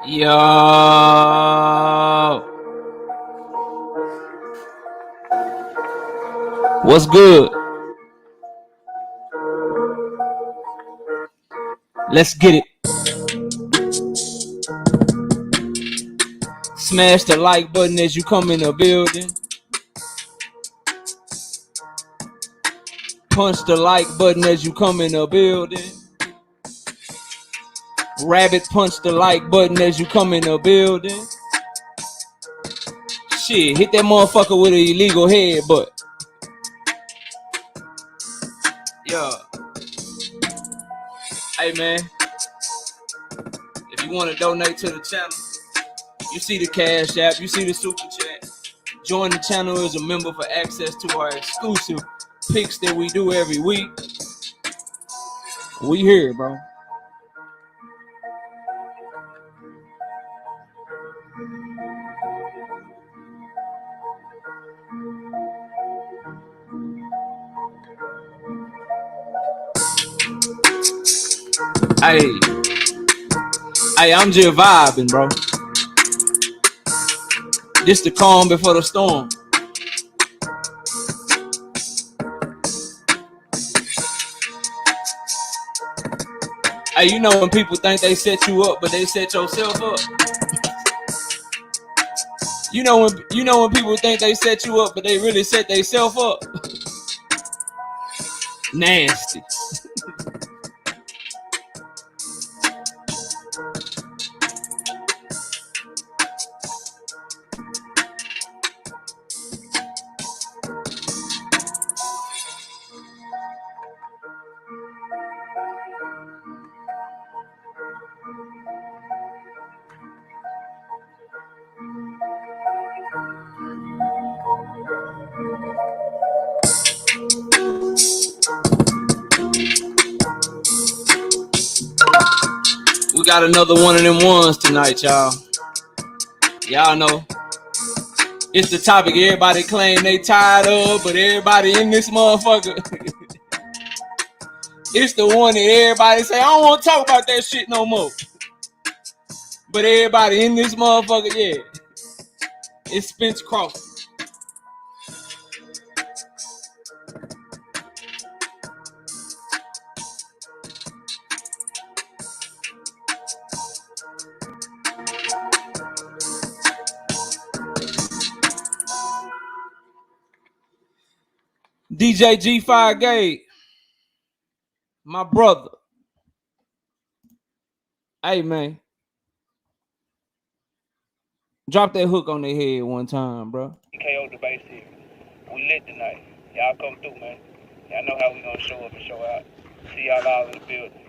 Yo, what's good? Let's get it. Smash the like button as you come in the building. Punch the like button as you come in the building. Rabbit punch the like button as you come in the building. Shit, hit that motherfucker with an illegal headbutt. Yeah. Hey man, if you want to donate to the channel, you see the Cash App, you see the Super Chat. Join the channel as a member for access to our exclusive picks that we do every week. We here, bro. Hey, I'm just vibing, bro. This the calm before the storm. Hey, you know when people think they set you up, but they set yourself up. You know when people think they set you up, but they really set themselves up. Nasty. We got another one of them ones tonight, y'all. Y'all know. It's the topic everybody claim they tired of, but everybody in this motherfucker. It's the one that everybody say, I don't want to talk about that shit no more. But everybody in this motherfucker, yeah. It's Spence Crawford. DJ G5 Gate, my brother. Hey man, drop that hook on their head one time, bro. TKO Debate Series. We lit tonight. Y'all come through, man. Y'all know how we gonna show up and show out. See y'all all in the building.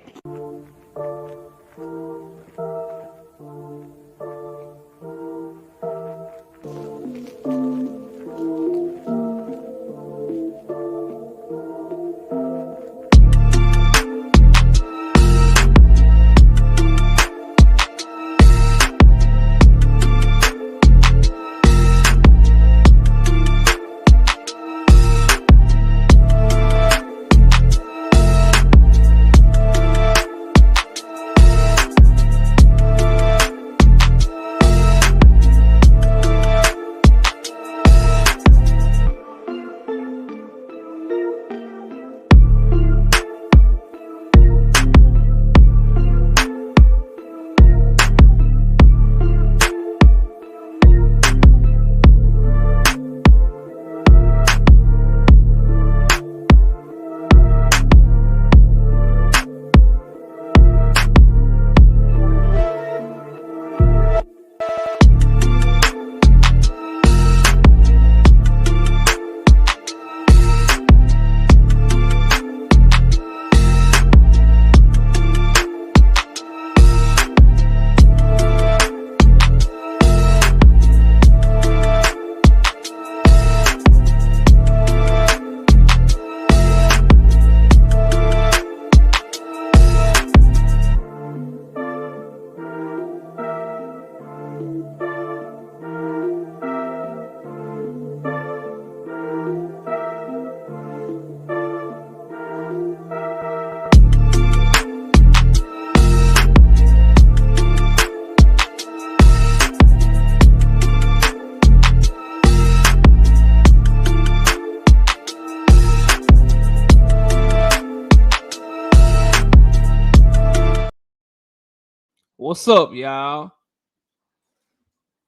What's up, y'all?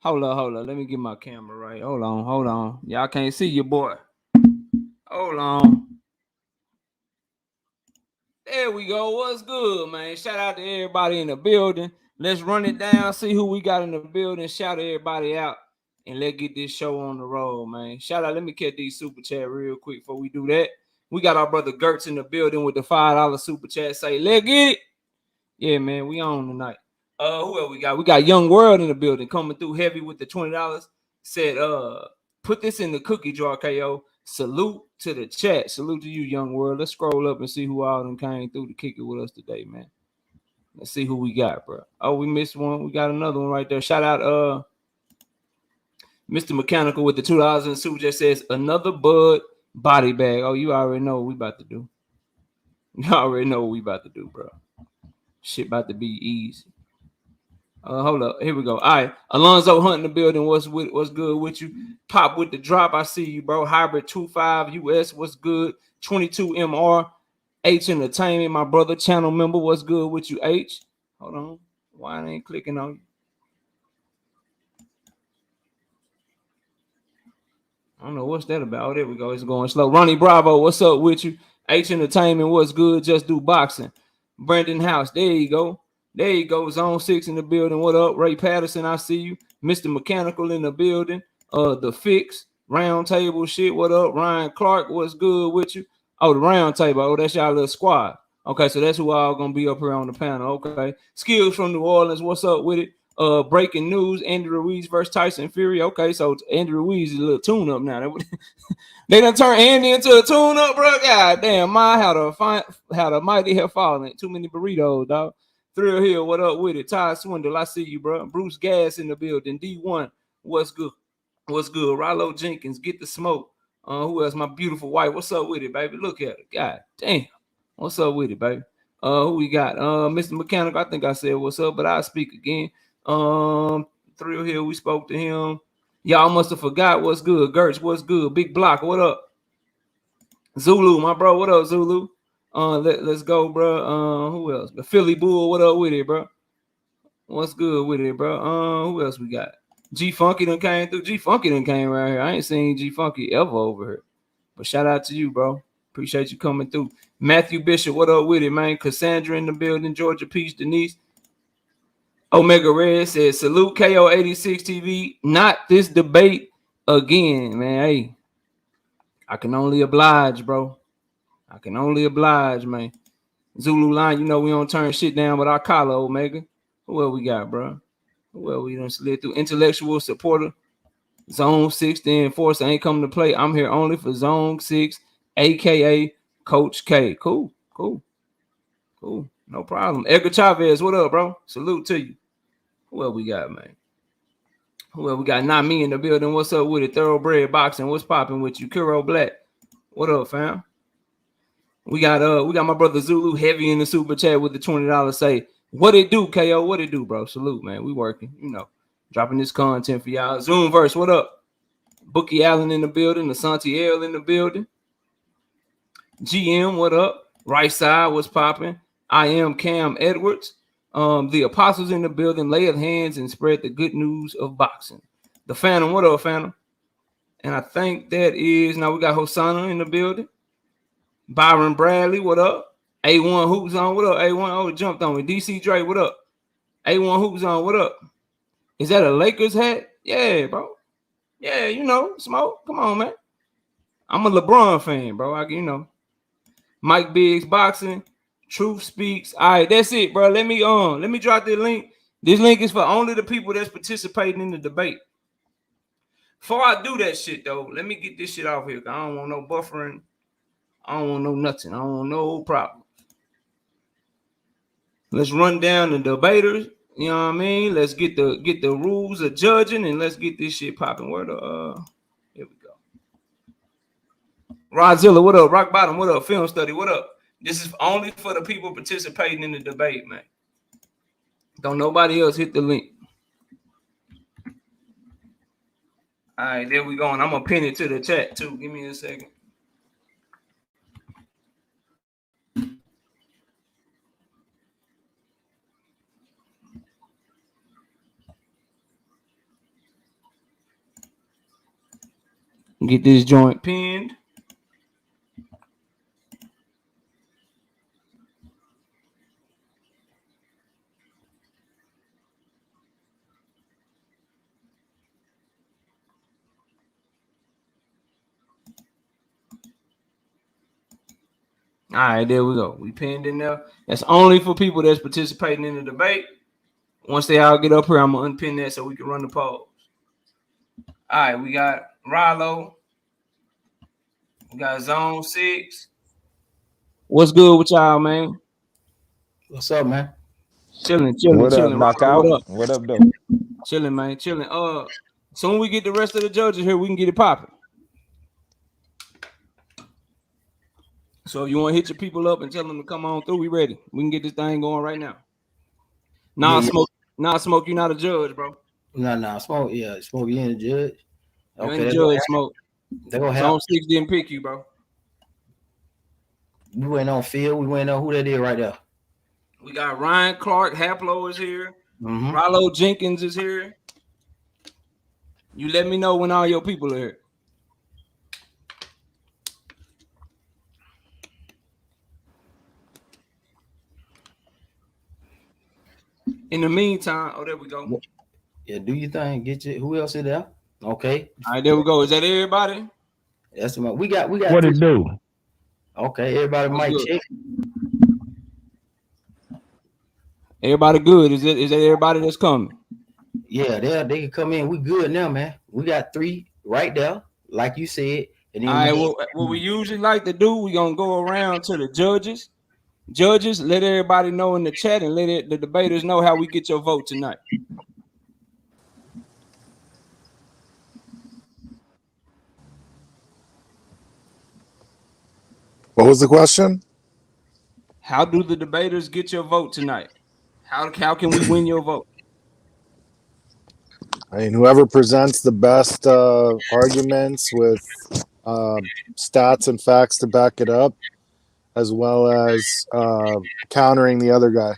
Hold up. Let me get my camera right. Hold on. Y'all can't see your boy. Hold on. There we go. What's good, man? Shout out to everybody in the building. Let's run it down, see who we got in the building. Shout everybody out, and let's get this show on the road, man. Shout out. Let me catch these super chat real quick before we do that. We got our brother Gertz in the building with the $5 super chat. Say, let's get it. Yeah, man, we on tonight. Who else we got? We got Young World in the building coming through heavy with the $20. Said, put this in the cookie jar, KO. Salute to the chat. Salute to you, Young World. Let's scroll up and see who all them came through to kick it with us today, man. Let's see who we got, bro. Oh, we missed one. We got another one right there. Shout out, Mr. Mechanical with the $2 and super just says another Bud body bag. Oh, you already know what we about to do. You already know what we about to do, bro. Shit about to be easy. Hold up. Here we go. All right. Alonzo Hunt in the building. What's good with you? Pop with the drop. I see you, bro. Hybrid 25 US. What's good? 22 MR. H Entertainment, my brother, channel member. What's good with you, H? Hold on. Why I ain't clicking on you? I don't know what's that about. Oh, there we go. It's going slow. Ronnie Bravo, what's up with you? H Entertainment, what's good? Just do boxing. Brandon House, there you go. There you go. Zone 6 in the building. What up? Ray Patterson, I see you. Mr. Mechanical in the building. The Fix, Round Table shit. What up? Ryan Clark, what's good with you? Oh, the Round Table. Oh, that's y'all little squad. Okay, so that's who all gonna be up here on the panel. Okay. Skills from New Orleans, what's up with it? Breaking news: Andy Ruiz versus Tyson Fury. Okay, so Andy Ruiz is a little tune up now. They done turned Andy into a tune up, bro. God damn, my how the mighty have fallen. Too many burritos, dog. Thrill Hill, what up with it? Ty Swindle, I see you, bro. Bruce Gas in the building. D1, what's good? What's good? Rollo Jenkins, get the smoke. Who else? My beautiful wife. What's up with it, baby? Look at it. God damn. What's up with it, baby? Who we got? Mr. Mechanical. I think I said what's up, but I'll speak again. Thrill Hill, we spoke to him. Y'all must have forgot what's good. Gertz, what's good? Big Block, what up? Zulu, my bro, what up, Zulu? Let's go, bro. Who else? The Philly Bull, what up with it, bro? What's good with it, bro? Who else we got? G Funky done came through. G Funky done came right here. I ain't seen G Funky ever over here. But shout out to you, bro. Appreciate you coming through. Matthew Bishop, what up with it, man? Cassandra in the building. Georgia Peach, Denise. Omega Red says, salute KO86 TV. Not this debate again, man. Hey, I can only oblige, bro. I can only oblige, man. Zulu line, you know we don't turn shit down with our collar, Omega. Who else we got, bro? Who else we done slid through? Intellectual supporter. Zone 6, the enforcer ain't coming to play. I'm here only for Zone 6, a.k.a. Coach K. Cool. No problem. Edgar Chavez, what up, bro? Salute to you. Who else we got, man? Who else we got? Not me in the building. What's up with it? Thoroughbred Boxing. What's popping with you? Kuro Black. What up, fam? We got my brother Zulu heavy in the super chat with the $20. Say, what it do, KO? What it do, bro? Salute, man. We working, dropping this content for y'all. Zoomverse, what up? Bookie Allen in the building. Asante L in the building. GM, what up? Right side, what's popping? I am Cam Edwards. The Apostles in the building. Lay of hands and spread the good news of boxing. The Phantom, what up, Phantom? And I think that is, now we got Hosanna in the building. Byron Bradley, what up? A1 Hoops on, what up? A1, oh, jumped on me. DC Dre, what up? A1 Hoops on, what up? Is that a Lakers hat? Yeah, bro. Yeah, Smoke. Come on, man. I'm a LeBron fan, bro. Mike Biggs boxing. Truth speaks. All right, that's it, bro. Let me drop the link. This link is for only the people that's participating in the debate. Before I do that shit, though, let me get this shit off here. I don't want no buffering. I don't want no nothing. I don't want no problem. Let's run down the debaters. You know what I mean? Let's get the rules of judging and let's get this shit popping. Where here we go. Rodzilla, what up? Rock Bottom, what up? Film Study, what up? This is only for the people participating in the debate, man. Don't nobody else hit the link. All right, there we go. And I'm going to pin it to the chat, too. Give me a second. Get this joint pinned. All right, there we go. We pinned in there. That's only for people that's participating in the debate. Once they all get up here, I'm gonna unpin that so we can run the polls. All right, we got Rollo. We got Zone 6. What's good with y'all, man? What's up, man? Chilling. What up, knockout? What up, though? Chilling, man. Chilling. Soon we get the rest of the judges here, we can get it popping. So if you want to hit your people up and tell them to come on through, we ready. We can get this thing going right now. Smoke. Smoke, you're not a judge, bro. Nah, Smoke. Yeah, Smoke, you ain't a judge. You ain't a judge, Smoke. They gonna have. Zone 6 didn't pick you, bro. We went on Phil. We went on who that is right there. We got Ryan Clark. Haplo is here. Mm-hmm. Rollo Jenkins is here. You let me know when all your people are here. In the meantime, there we go. Yeah, do your thing. Get you. Who else is there? Okay. All right, there we go. Is that everybody? That's about. We got. What it do? Okay, everybody mic check. Everybody good? Is that everybody that's coming? Yeah, they can come in. We good now, man. We got 3 right there, like you said. And then all right, what we usually like to do, we gonna go around to the judges. Judges, let everybody know in the chat and let the debaters know how we get your vote tonight. What was the question? How do the debaters get your vote tonight? How can we win your vote? I mean, whoever presents the best arguments with stats and facts to back it up, as well as countering the other guy.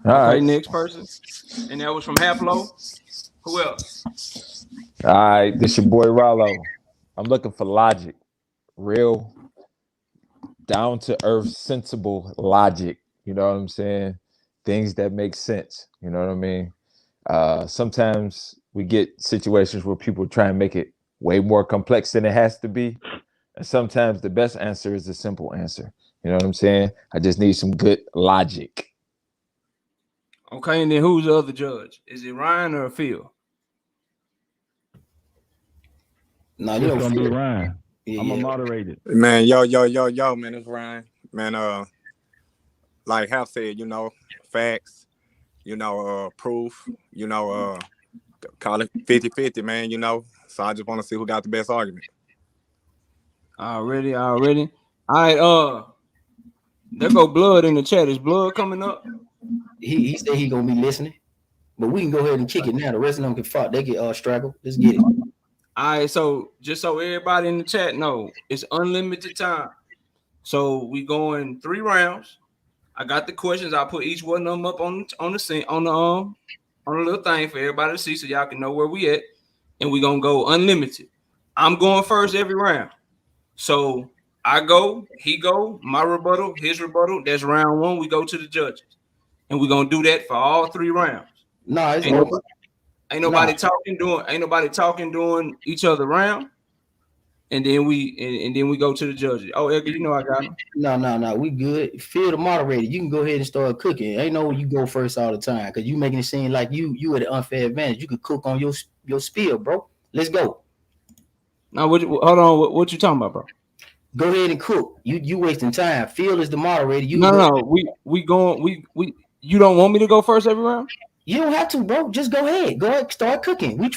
All right, next person. And that was from Haplo. Who else? All right, this your boy Rollo. I'm looking for logic. Real down to earth, sensible logic. You know what I'm saying? Things that make sense. You know what I mean? Sometimes we get situations where people try and make it way more complex than it has to be. And sometimes the best answer is the simple answer. You know what I'm saying? I just need some good logic. Okay, and then who's the other judge? Is it Ryan or Phil? No, you're gonna be Ryan. Yeah, I'm a moderator. Man, yo, man, it's Ryan. Man, like Hal said, you know, facts, you know, proof, you know, call it 50-50, man, you know. So I just want to see who got the best argument. Already. All right, there go Blood in the chat. Is Blood coming up? He said he gonna be listening, but we can go ahead and kick it now. The rest of them can fight. They get straggle. Let's get it. All right, so just so everybody in the chat know, it's unlimited time. So we going 3 rounds. I got the questions. I'll put each one of them up on the scene on the little thing for everybody to see, so y'all can know where we at. And we gonna go unlimited. I'm going first every round. So I go, he go, my rebuttal, his rebuttal. That's round 1. We go to the judges, and we're gonna do that for all 3 rounds. No, it's Ain't nobody talking during each other round, and then we go to the judges. Oh, Edgar, you know I got him. No, we good. Phil the moderator, you can go ahead and start cooking. Ain't no you go first all the time because you making it seem like you at an unfair advantage. You could cook on your spiel, bro. Let's go. Now, hold on. What you talking about, bro? Go ahead and cook. You wasting time. Phil is the moderator. We going. You don't want me to go first every round? You don't have to, bro. Just go ahead. Go ahead, start cooking. We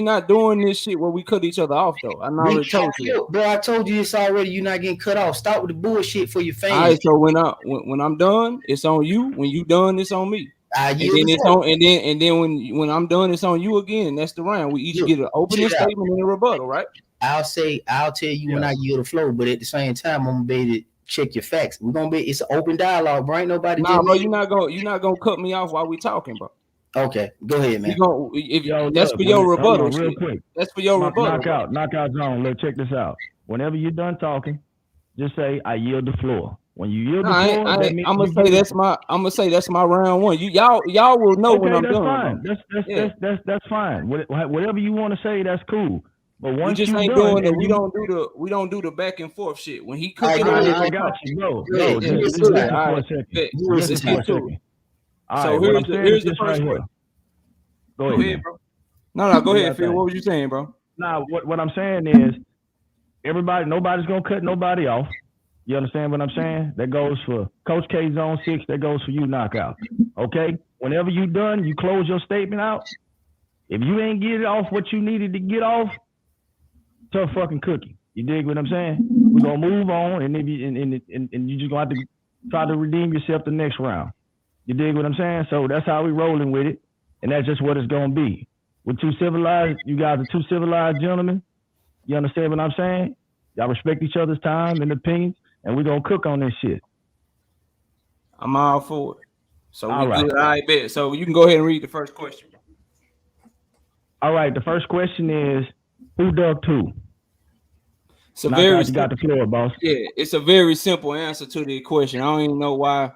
not doing this shit where we cut each other off though. I already told you, bro. I told you this already. You're not getting cut off. Stop with the bullshit for your fans. All right, so when I'm done, it's on you. When you done, it's on me. And then when I'm done, it's on you again. That's the round. We each get an opening statement and a rebuttal, right? I'll tell you when I yield the flow, but at the same time, I'm gonna be able to check your facts. It's an open dialogue, bro. Ain't nobody. Nah, bro, you're not gonna cut me off while we talking, bro. Okay, go ahead, man. That's for your rebuttal. On, real quick. That's for your rebuttal. Knockout zone. Let's check this out. Whenever you're done talking, just say I yield the floor. When you yield the floor, that means I'm gonna say that's my round one. Y'all will know when I'm done. That's fine. Whatever you want to say, that's cool. But once we just ain't doing it, we don't do the back and forth shit. When he cooking, I got you, bro. No, just listen for a second. Listen for a second. So here's the first question. Go ahead, bro. No, go ahead, Phil. What was you saying, bro? Nah, what I'm saying is nobody's gonna cut nobody off. You understand what I'm saying? That goes for Coach K Zone 6. That goes for you, Knockout. Okay? Whenever you done, you close your statement out. If you ain't get it off what you needed to get off, tough fucking cookie. You dig what I'm saying? We're gonna move on, and you just gonna have to try to redeem yourself the next round. You dig what I'm saying? So that's how we rolling with it, and that's just what it's gonna be. You guys are two civilized gentlemen. You understand what I'm saying? Y'all respect each other's time and opinions, and we're gonna cook on this shit. I'm all for it. So all right, bet. So you can go ahead and read the first question. All right, the first question is, who ducked who? It's you got the floor, boss. Yeah, it's a very simple answer to the question. I don't even know why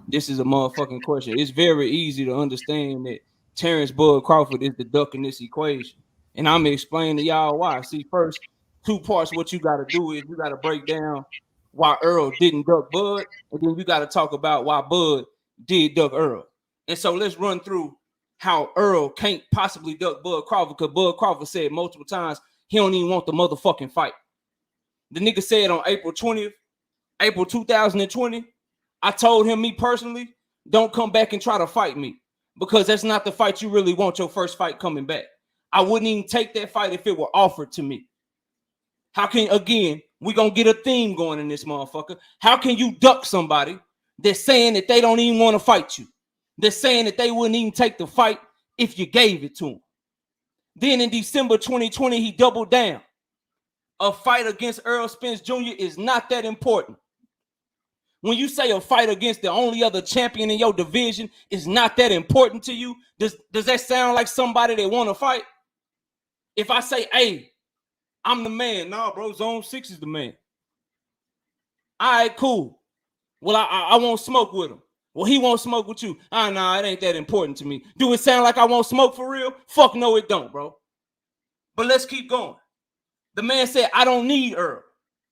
this is a motherfucking question. It's very easy to understand that Terrence Bud Crawford is the duck in this equation. And I'm gonna explain to y'all why. See, first, two parts, what you gotta do is you gotta break down why Earl didn't duck Bud, and then you gotta talk about why Bud did duck Earl. And so let's run through how Earl can't possibly duck Bud Crawford, because Bud Crawford said multiple times he don't even want the motherfucking fight. The nigga said on April 20th, April 2020, I told him, me personally, don't come back and try to fight me, because that's not the fight you really want your first fight coming back. I wouldn't even take that fight if it were offered to me. How can, again, we're going to get a theme going in this motherfucker. How can you duck somebody that's saying that they don't even want to fight you? They're saying that they wouldn't even take the fight if you gave it to them. Then in December 2020, he doubled down. A fight against Errol Spence Jr. is not that important. When you say a fight against the only other champion in your division is not that important to you, does that sound like somebody that want to fight? If I say, hey, I'm the man. Nah, bro, Zone 6 is the man. All right, cool. Well, I won't smoke with him. Well, he won't smoke with you. Nah, it ain't that important to me. Do it sound like I won't smoke for real? Fuck no, it don't, bro. But let's keep going. The man said, I don't need Earl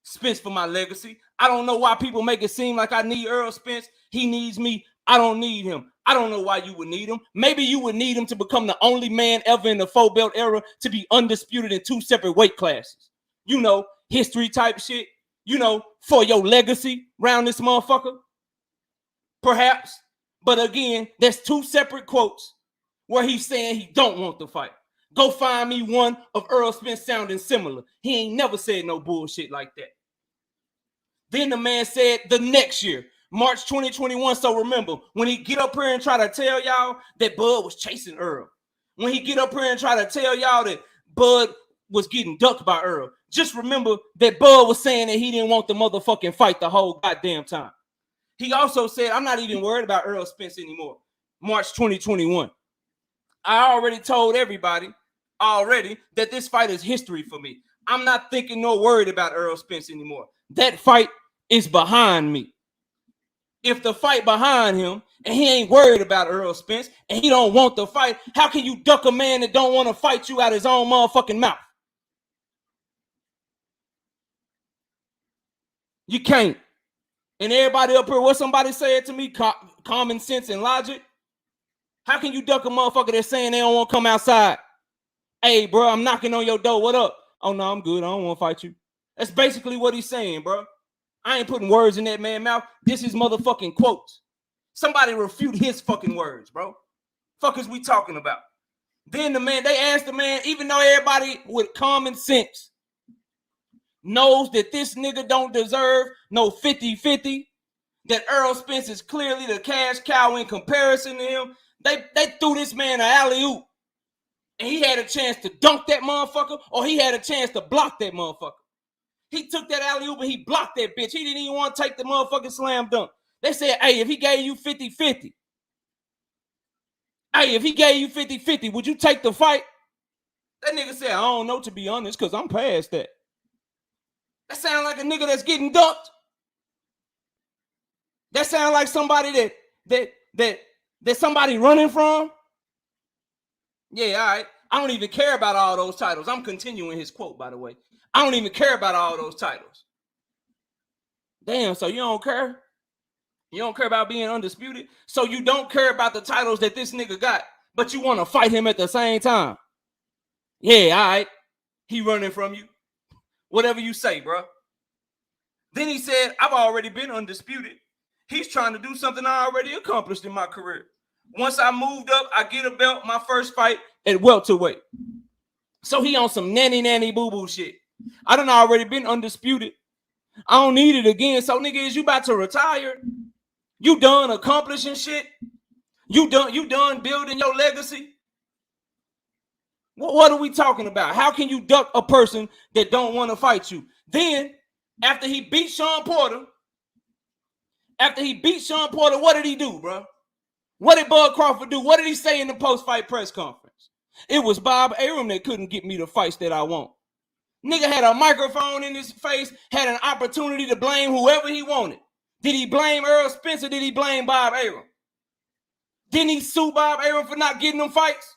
Spence for my legacy. I don't know why people make it seem like I need Earl Spence. He needs me. I don't need him. I don't know why you would need him. Maybe you would need him to become the only man ever in the 4-belt era to be undisputed in 2 separate weight classes. You know, history type shit. You know, for your legacy around this motherfucker. Perhaps. But again, there's 2 separate quotes where he's saying he don't want the fight. Go find me one of Earl Spence sounding similar. He ain't never said no bullshit like that. Then the man said the next year, March 2021. So remember, when he get up here and try to tell y'all that Bud was chasing Earl, when he get up here and try to tell y'all that Bud was getting ducked by Earl, just remember that Bud was saying that he didn't want the motherfucking fight the whole goddamn time. He also said, I'm not even worried about Earl Spence anymore. March 2021. I already told everybody that this fight is history for me. I'm not thinking nor worried about Earl Spence anymore. That fight is behind me. If the fight behind him and he ain't worried about Earl Spence and he don't want the fight, how can you duck a man that don't want to fight you out his own motherfucking mouth? You can't. And everybody up here, what somebody said to me, common sense and logic. How can you duck a motherfucker that's saying they don't want to come outside? Hey, bro, I'm knocking on your door. What up? Oh, no, I'm good. I don't want to fight you. That's basically what he's saying, bro. I ain't putting words in that man's mouth. This is motherfucking quotes. Somebody refute his fucking words, bro. Fuck is we talking about? Then the man, they asked the man, even though everybody with common sense knows that this nigga don't deserve no 50-50, that Earl Spence is clearly the cash cow in comparison to him, they threw this man an alley-oop. And he had a chance to dunk that motherfucker, or he had a chance to block that motherfucker. He took that alley-oop and he blocked that bitch. He didn't even want to take the motherfucking slam dunk. They said, hey, if he gave you 50-50, Hey, if he gave you 50-50, would you take the fight? That nigga said, I don't know, to be honest, because I'm past that. That sound like a nigga that's getting ducked. That sound like somebody that somebody running from. Yeah, all right. I don't even care about all those titles. I'm continuing his quote, by the way. I don't even care about all those titles. Damn, so you don't care? You don't care about being undisputed? So you don't care about the titles that this nigga got, but you want to fight him at the same time? Yeah, all right. He running from you. Whatever you say, bro. Then he said, I've already been undisputed. He's trying to do something I already accomplished in my career. Once I moved up, I get a belt, my first fight at welterweight. So he on some nanny boo-boo shit. I done already been undisputed. I don't need it again. So nigga, is you about to retire? You done accomplishing shit? You done building your legacy? What are we talking about? How can you duck a person that don't want to fight you? Then, after he beat Sean Porter, what did he do, bro? What did Bud Crawford do? What did he say in the post-fight press conference? It was Bob Arum that couldn't get me the fights that I want. Nigga had a microphone in his face, had an opportunity to blame whoever he wanted. Did he blame Errol Spence or did he blame Bob Arum? Didn't he sue Bob Arum for not getting them fights?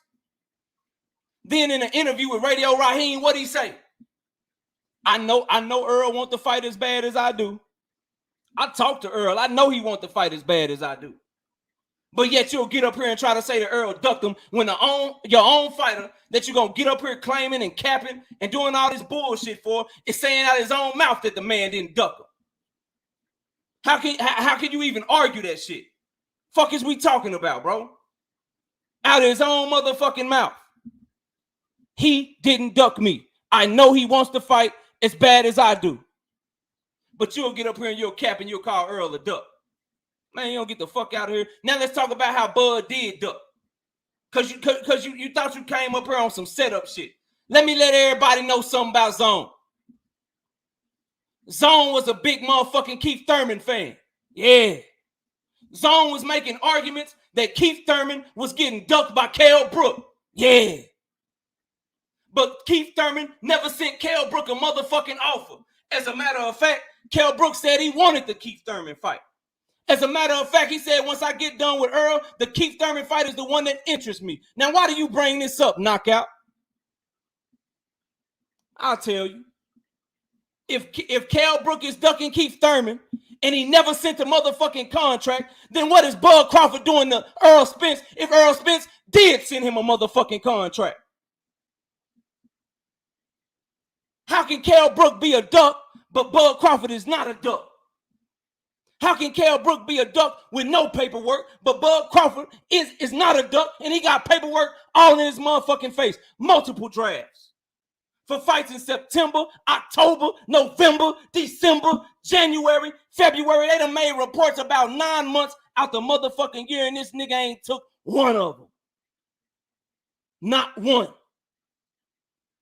Then in an interview with Radio Raheem, what'd he say? I know Earl want to fight as bad as I do. I talked to Earl. I know he want to fight as bad as I do. But yet you'll get up here and try to say that Earl ducked him when your own fighter that you're going to get up here claiming and capping and doing all this bullshit for is saying out of his own mouth that the man didn't duck him. How can you even argue that shit? Fuck is we talking about, bro? Out of his own motherfucking mouth. He didn't duck me. I know he wants to fight as bad as I do. But you'll get up here and you'll cap and you'll call Earl a duck. Man, you don't get the fuck out of here. Now let's talk about how Bud did duck. Cause you thought you came up here on some setup shit. Let me let everybody know something about Zone. Zone was a big motherfucking Keith Thurman fan. Yeah. Zone was making arguments that Keith Thurman was getting ducked by Kell Brook. Yeah. But Keith Thurman never sent Kell Brook a motherfucking offer. As a matter of fact, Kell Brook said he wanted the Keith Thurman fight. As a matter of fact, he said, once I get done with Earl, the Keith Thurman fight is the one that interests me. Now, why do you bring this up, Knockout? I'll tell you. If Kell Brook is ducking Keith Thurman and he never sent a motherfucking contract, then what is Bud Crawford doing to Earl Spence if Earl Spence did send him a motherfucking contract? How can Kell Brook be a duck, but Bud Crawford is not a duck? How can Kell Brook be a duck with no paperwork, but Bud Crawford is not a duck and he got paperwork all in his motherfucking face? Multiple drafts for fights in September, October, November, December, January, February. They done made reports about 9 months out the motherfucking year and this nigga ain't took one of them. Not one.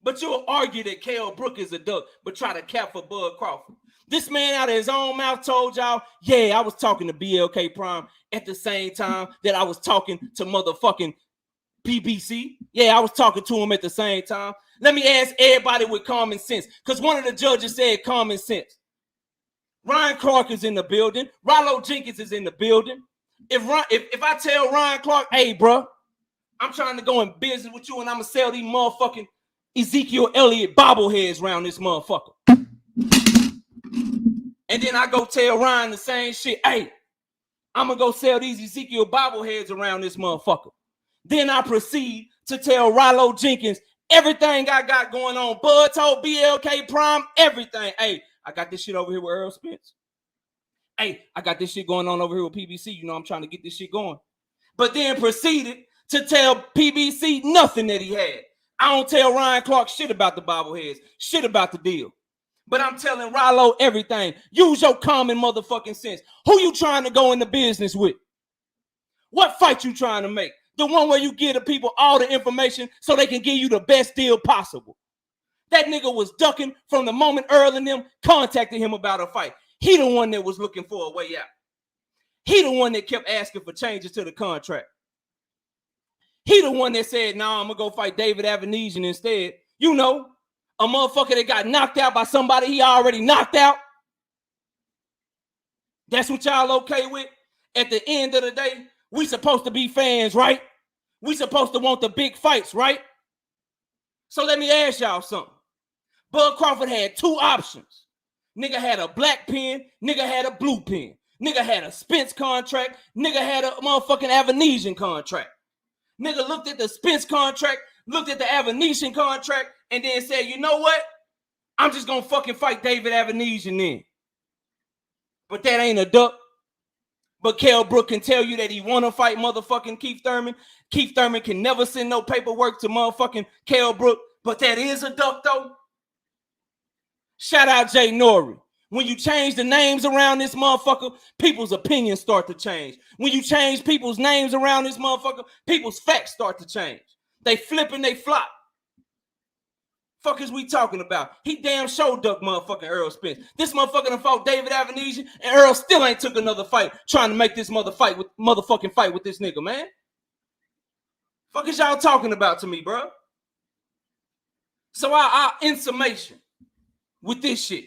But you'll argue that Kell Brook is a duck, but try to cap for Bud Crawford. This man out of his own mouth told y'all, yeah, I was talking to BLK Prime at the same time that I was talking to motherfucking PBC. Yeah, I was talking to him at the same time. Let me ask everybody with common sense, because one of the judges said common sense. Ryan Clark is in the building. Rollo Jenkins is in the building. If I tell Ryan Clark, hey, bro, I'm trying to go in business with you and I'm going to sell these motherfucking Ezekiel Elliott bobbleheads around this motherfucker. And then I go tell Ryan the same shit. Hey, I'm going to go sell these Ezekiel bobbleheads around this motherfucker. Then I proceed to tell Rollo Jenkins everything I got going on. Bud told BLK Prime everything. Hey, I got this shit over here with Earl Spence. Hey, I got this shit going on over here with PBC. You know, I'm trying to get this shit going. But then proceeded to tell PBC nothing that he had. I don't tell Ryan Clark shit about the bobbleheads, shit about the deal. But I'm telling Rollo everything. Use your common motherfucking sense. Who you trying to go into business with? What fight you trying to make? The one where you give the people all the information so they can give you the best deal possible. That nigga was ducking from the moment Earl and them contacted him about a fight. He the one that was looking for a way out. He the one that kept asking for changes to the contract. He the one that said, nah, I'm gonna go fight David Avenesian instead. You know, a motherfucker that got knocked out by somebody he already knocked out. That's what y'all okay with? At the end of the day, we supposed to be fans, right? We supposed to want the big fights, right? So let me ask y'all something. Bud Crawford had two options. Nigga had a black pen, nigga had a blue pen. Nigga had a Spence contract, nigga had a motherfucking Avenesian contract. Nigga looked at the Spence contract, looked at the Avenesian contract, and then said, you know what? I'm just gonna fucking fight David Avenesian then. But that ain't a duck. But Kell Brook can tell you that he want to fight motherfucking Keith Thurman. Keith Thurman can never send no paperwork to motherfucking Kell Brook. But that is a duck, though. Shout out Jay Norrie. When you change the names around this motherfucker, people's opinions start to change. When you change people's names around this motherfucker, people's facts start to change. They flip and they flop. Fuck is we talking about? He damn sure ducked motherfucking Errol Spence. This motherfucker done fought David Avenesian, and Errol still ain't took another fight trying to make this motherfucking fight with this nigga, man. Fuck is y'all talking about to me, bro? So I in summation with this shit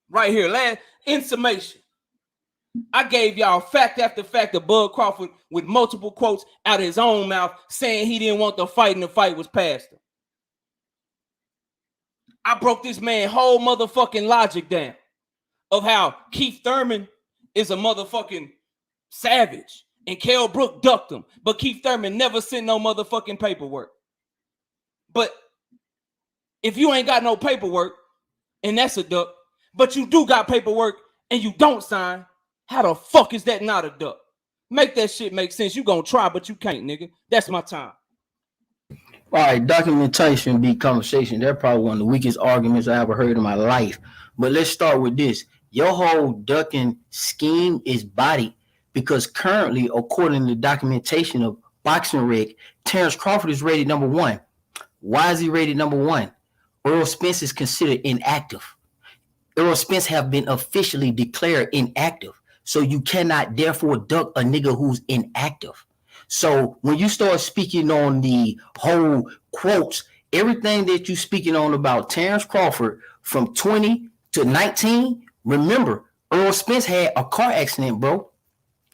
right here, in summation, I gave y'all fact after fact of Bud Crawford with multiple quotes out of his own mouth saying he didn't want the fight and the fight was past him. I broke this man whole motherfucking logic down of how Keith Thurman is a motherfucking savage and Kell Brook ducked him, but Keith Thurman never sent no motherfucking paperwork. But if you ain't got no paperwork and that's a duck, but you do got paperwork and you don't sign, how the fuck is that not a duck? Make that shit make sense. You gonna try, but you can't, nigga. That's my time. All right, documentation beat conversation. They're probably one of the weakest arguments I ever heard in my life. But let's start with this. Your whole ducking scheme is body because currently, according to documentation of Boxing Rec, Terence Crawford is rated number 1. Why is he rated number 1? Errol Spence is considered inactive. Errol Spence have been officially declared inactive. So you cannot therefore duck a nigga who's inactive. So when you start speaking on the whole quotes, everything that you speaking on about Terence Crawford from 20 to 19, remember, Errol Spence had a car accident, bro.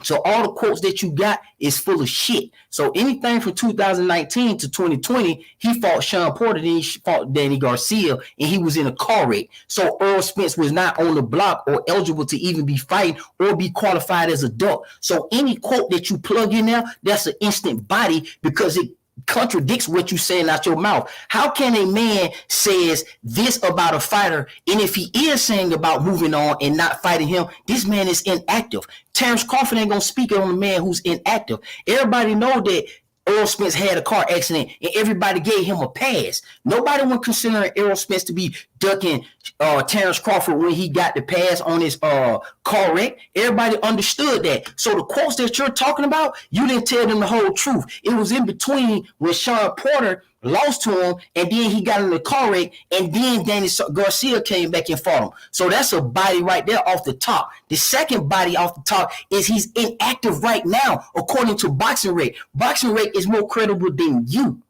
So all the quotes that you got is full of shit. So anything from 2019 to 2020, he fought Sean Porter, then he fought Danny Garcia, and he was in a car wreck. So Errol Spence was not on the block or eligible to even be fighting or be qualified as a duck. So any quote that you plug in there, that's an instant body because it contradicts what you saying out your mouth. How can a man says this about a fighter, and if he is saying about moving on and not fighting him, this man is inactive? Terence Crawford ain't gonna speak on a man who's inactive. Everybody know that Errol Spence had a car accident and everybody gave him a pass. Nobody was considering Errol Spence to be ducking Terence Crawford when he got the pass on his car wreck. Everybody understood that. So the quotes that you're talking about, you didn't tell them the whole truth. It was in between when Sean Porter lost to him, and then he got in the car wreck, and then Danny Garcia came back and fought him. So that's a body right there off the top. The second body off the top is he's inactive right now, according to Boxing Rec. Boxing Rec is more credible than you.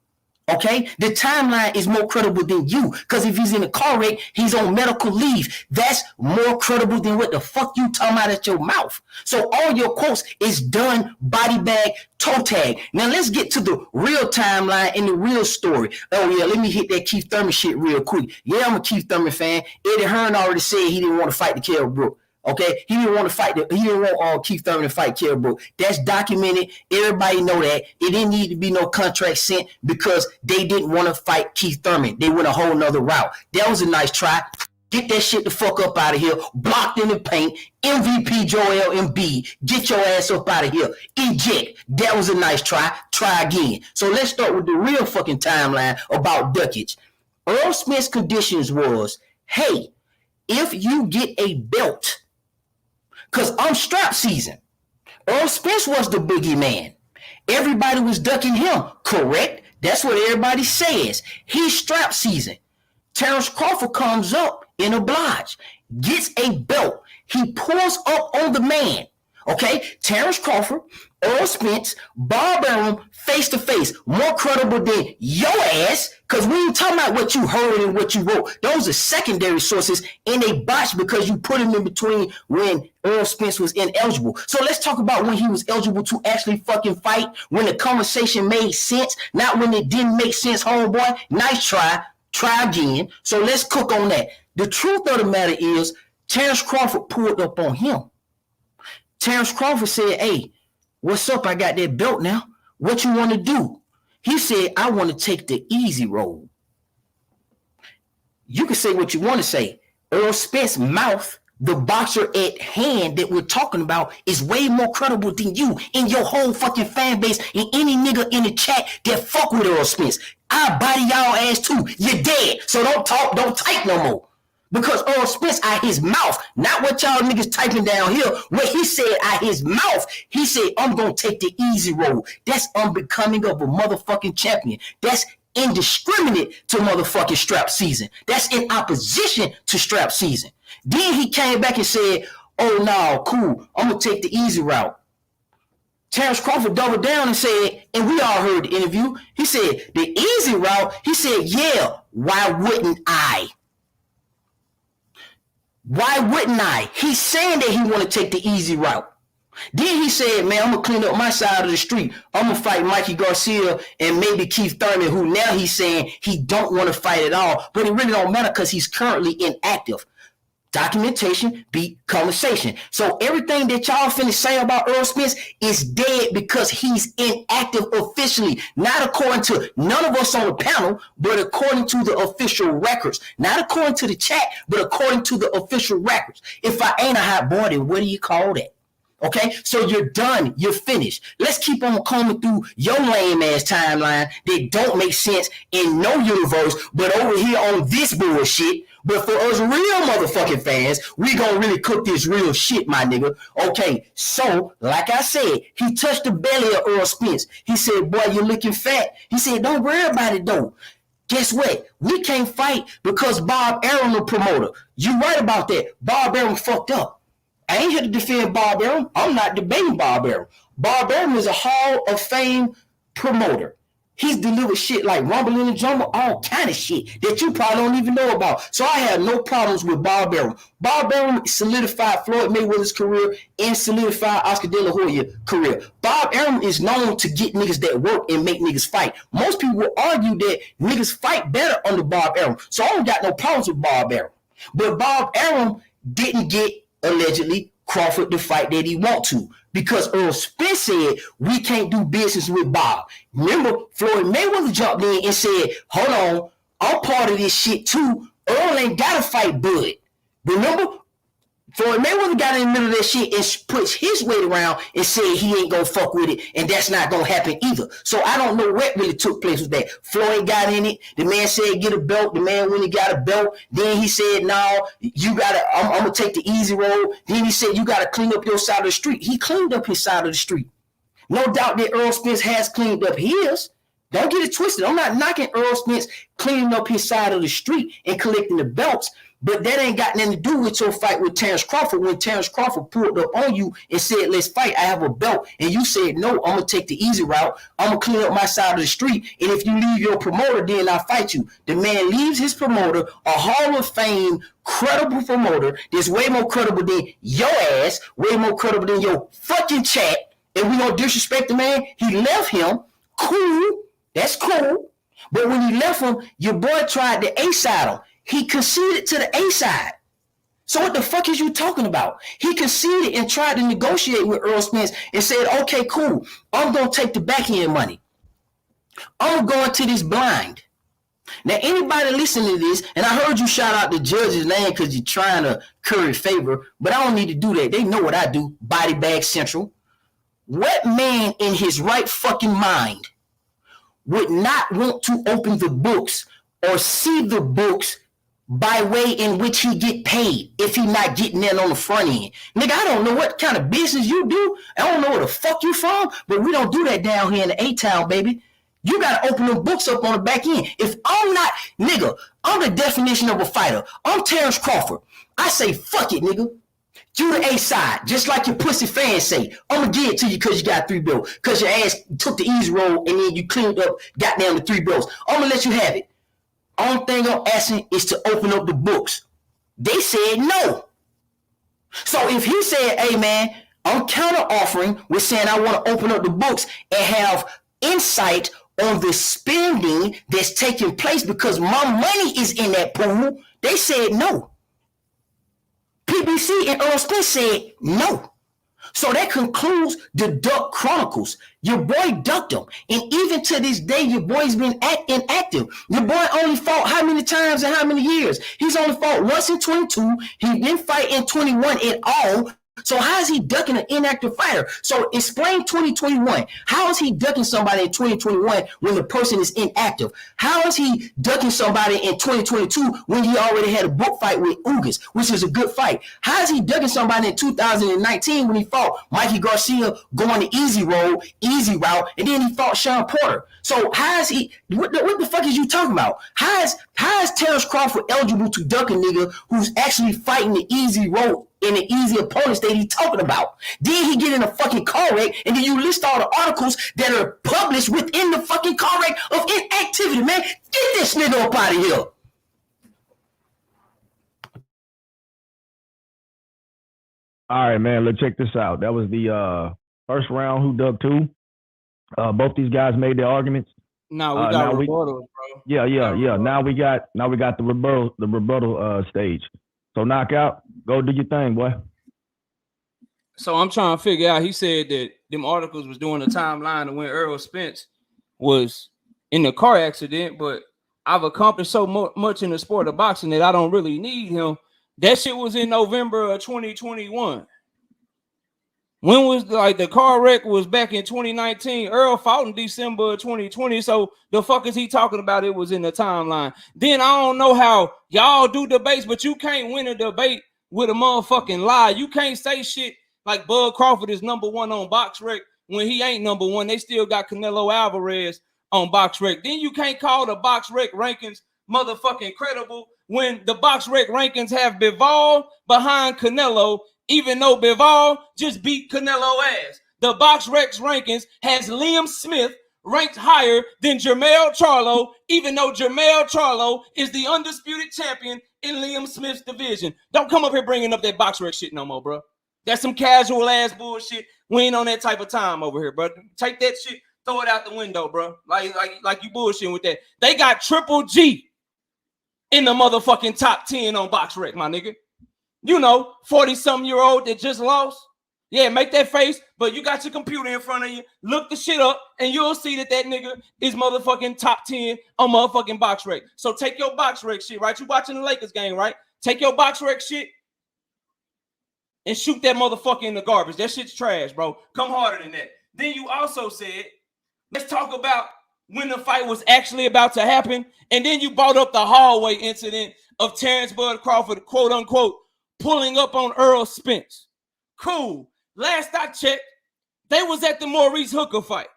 Okay, the timeline is more credible than you because if he's in a car wreck, he's on medical leave. That's more credible than what the fuck you talking about at your mouth. So all your quotes is done body bag, toe tag. Now let's get to the real timeline and the real story. Oh yeah, let me hit that Keith Thurman shit real quick. Yeah, I'm a Keith Thurman fan. Eddie Hearn already said he didn't want to fight the Kell Brook. Okay, he didn't want to fight. He didn't want Keith Thurman to fight Kell Brook. That's documented. Everybody know that. It didn't need to be no contract sent because they didn't want to fight Keith Thurman. They went a whole nother route. That was a nice try. Get that shit the fuck up out of here. Blocked in the paint. MVP Joel Embiid. Get your ass up out of here. Eject. That was a nice try. Try again. So let's start with the real fucking timeline about duckage. Errol Spence conditions was, hey, if you get a belt, because I'm strap season. Errol Spence was the boogeyman. Everybody was ducking him, correct? That's what everybody says. He's strap season. Terence Crawford comes up in oblige, gets a belt. He pulls up on the man. Okay, Terrence Crawford, Earl Spence, Bob Arum, face to face, more credible than your ass. Cause we ain't talking about what you heard and what you wrote. Those are secondary sources, and they botched because you put him in between when Earl Spence was ineligible. So let's talk about when he was eligible to actually fucking fight, when the conversation made sense, not when it didn't make sense, homeboy. Nice try. Try again. So let's cook on that. The truth of the matter is, Terrence Crawford pulled up on him. Terrence Crawford said, hey, what's up? I got that belt now. What you want to do? He said, I want to take the easy road. You can say what you want to say. Earl Spence's mouth, the boxer at hand that we're talking about, is way more credible than you and your whole fucking fan base and any nigga in the chat that fuck with Earl Spence. I'll body y'all ass too. You're dead. So don't talk, don't type no more. Because Earl Spence out his mouth, not what y'all niggas typing down here, what he said out his mouth, he said, I'm going to take the easy road. That's unbecoming of a motherfucking champion. That's indiscriminate to motherfucking strap season. That's in opposition to strap season. Then he came back and said, oh, no, cool, I'm going to take the easy route. Terrence Crawford doubled down and said, and we all heard the interview, he said, the easy route, he said, yeah, why wouldn't I? Why wouldn't I? He's saying that he want to take the easy route. Then he said, man, I'm going to clean up my side of the street. I'm going to fight Mikey Garcia and maybe Keith Thurman, who now he's saying he don't want to fight at all. But it really don't matter because he's currently inactive. Documentation beat conversation. So everything that y'all finna say about Earl Spence is dead because he's inactive officially. Not according to none of us on the panel, but according to the official records. Not according to the chat, but according to the official records. If I ain't a hot boy, then what do you call that? Okay, so you're done. You're finished. Let's keep on combing through your lame ass timeline that don't make sense in no universe, but over here on this bullshit. But for us real motherfucking fans, we gonna really cook this real shit, my nigga. Okay, so like I said, he touched the belly of Earl Spence. He said, boy, you're looking fat. He said, don't worry about it though. Guess what? We can't fight because Bob Arum the promoter. You right about that. Bob Arum fucked up. I ain't here to defend Bob Arum. I'm not debating Bob Arum. Bob Arum is a Hall of Fame promoter. He's delivered shit like Rumble in the Jungle, all kind of shit that you probably don't even know about. So I have no problems with Bob Arum. Bob Arum solidified Floyd Mayweather's career and solidified Oscar De La Hoya's career. Bob Arum is known to get niggas that work and make niggas fight. Most people will argue that niggas fight better under Bob Arum. So I don't got no problems with Bob Arum. But Bob Arum didn't get, allegedly, Crawford the fight that he want to. Because Earl Spence said, we can't do business with Bob. Remember, Floyd Mayweather jumped in and said, hold on, I'm part of this shit too. Earl ain't got to fight Bud. Remember? Floyd Mayweather got in the middle of that shit and puts his weight around and said he ain't gonna fuck with it, and that's not gonna happen either. So I don't know what really took place with that. Floyd got in it. The man said get a belt. The man went and got a belt. Then he said, no, you gotta, I'm gonna take the easy road. Then he said, you gotta clean up your side of the street. He cleaned up his side of the street. No doubt that Earl Spence has cleaned up his. Don't get it twisted. I'm not knocking Earl Spence cleaning up his side of the street and collecting the belts. But that ain't got nothing to do with your fight with Terrence Crawford. When Terrence Crawford pulled up on you and said, let's fight, I have a belt. And you said, no, I'm going to take the easy route. I'm going to clean up my side of the street. And if you leave your promoter, then I'll fight you. The man leaves his promoter, a Hall of Fame, credible promoter that's way more credible than your ass, way more credible than your fucking chat. And we going to disrespect the man. He left him. Cool. That's cool. But when he left him, your boy tried to A-side him. He conceded to the A side. So what the fuck is you talking about? He conceded and tried to negotiate with Earl Spence and said, okay, cool. I'm going to take the backhand money. I'm going to this blind. Now, anybody listening to this, and I heard you shout out the judge's name because you're trying to curry favor, but I don't need to do that. They know what I do. Body bag central. What man in his right fucking mind would not want to open the books or see the books by way in which he get paid if he not getting in on the front end? Nigga, I don't know what kind of business you do. I don't know where the fuck you from, but we don't do that down here in the A-Town, baby. You got to open them books up on the back end. If I'm not, nigga, I'm the definition of a fighter. I'm Terrence Crawford. I say, fuck it, nigga. You the A side, just like your pussy fans say. I'm gonna give it to you because you got 3 bills. Because your ass took the easy roll and then you cleaned up, got down to 3 bills. I'm gonna let you have it. Only thing I'm asking is to open up the books. They said no. So if he said, hey man, I'm counter offering with saying I want to open up the books and have insight on the spending that's taking place because my money is in that pool, they said no. PBC and Earl Spence said no. So that concludes the Duck Chronicles. Your boy ducked him. And even to this day, your boy's been inactive. Your boy only fought how many times and how many years? He's only fought once in 22. He didn't fight in 21 at all. So how is he ducking an inactive fighter? So explain 2021. How is he ducking somebody in 2021 when the person is inactive? How is he ducking somebody in 2022 when he already had a book fight with Ugas, which is a good fight? How is he ducking somebody in 2019 when he fought Mikey Garcia going the easy road, easy route, and then he fought Sean Porter? So how is he, what the fuck is you talking about? How is Terrence Crawford eligible to duck a nigga who's actually fighting the easy road and the easy opponents that he's talking about? Then he get in a fucking car wreck, and then you list all the articles that are published within the fucking car wreck of inactivity, man. Get this nigga up out of here. All right, man, let's check this out. That was the first round, who ducked who. Both these guys made their arguments. No, we got rebuttals, bro. Yeah. Now we got the rebuttal stage. So knockout, go do your thing, boy. So I'm trying to figure out. He said that them articles was doing a timeline of when Errol Spence was in the car accident, but I've accomplished so much in the sport of boxing that I don't really need him. That shit was in November of 2021. When was the car wreck was back in 2019? Earl fought in December of 2020. So the fuck is he talking about? It was in the timeline. Then I don't know how y'all do debates, but you can't win a debate with a motherfucking lie. You can't say shit like Bud Crawford is number 1 on BoxRec when he ain't number 1. They still got Canelo Alvarez on BoxRec. Then you can't call the BoxRec rankings motherfucking credible when the BoxRec rankings have Bivol behind Canelo, even though Bivol just beat Canelo ass. The BoxRec rankings has Liam Smith ranked higher than Jermell Charlo, even though Jermell Charlo is the undisputed champion in Liam Smith's division. Don't come up here bringing up that BoxRec shit no more, bro. That's some casual ass bullshit. We ain't on that type of time over here, bro. Take that shit, throw it out the window, bro. Like you bullshitting with that. They got Triple G in the motherfucking top 10 on BoxRec, my nigga. You know, 40-something-year-old that just lost. Yeah, make that face, but you got your computer in front of you. Look the shit up, and you'll see that nigga is motherfucking top 10 on motherfucking BoxRec. So take your BoxRec shit, right? You watching the Lakers game, right? Take your BoxRec shit and shoot that motherfucker in the garbage. That shit's trash, bro. Come harder than that. Then you also said, let's talk about when the fight was actually about to happen. And then you brought up the hallway incident of Terrence Bud Crawford, quote unquote, pulling up on Errol Spence. Cool. Last I checked, they was at the Maurice Hooker fight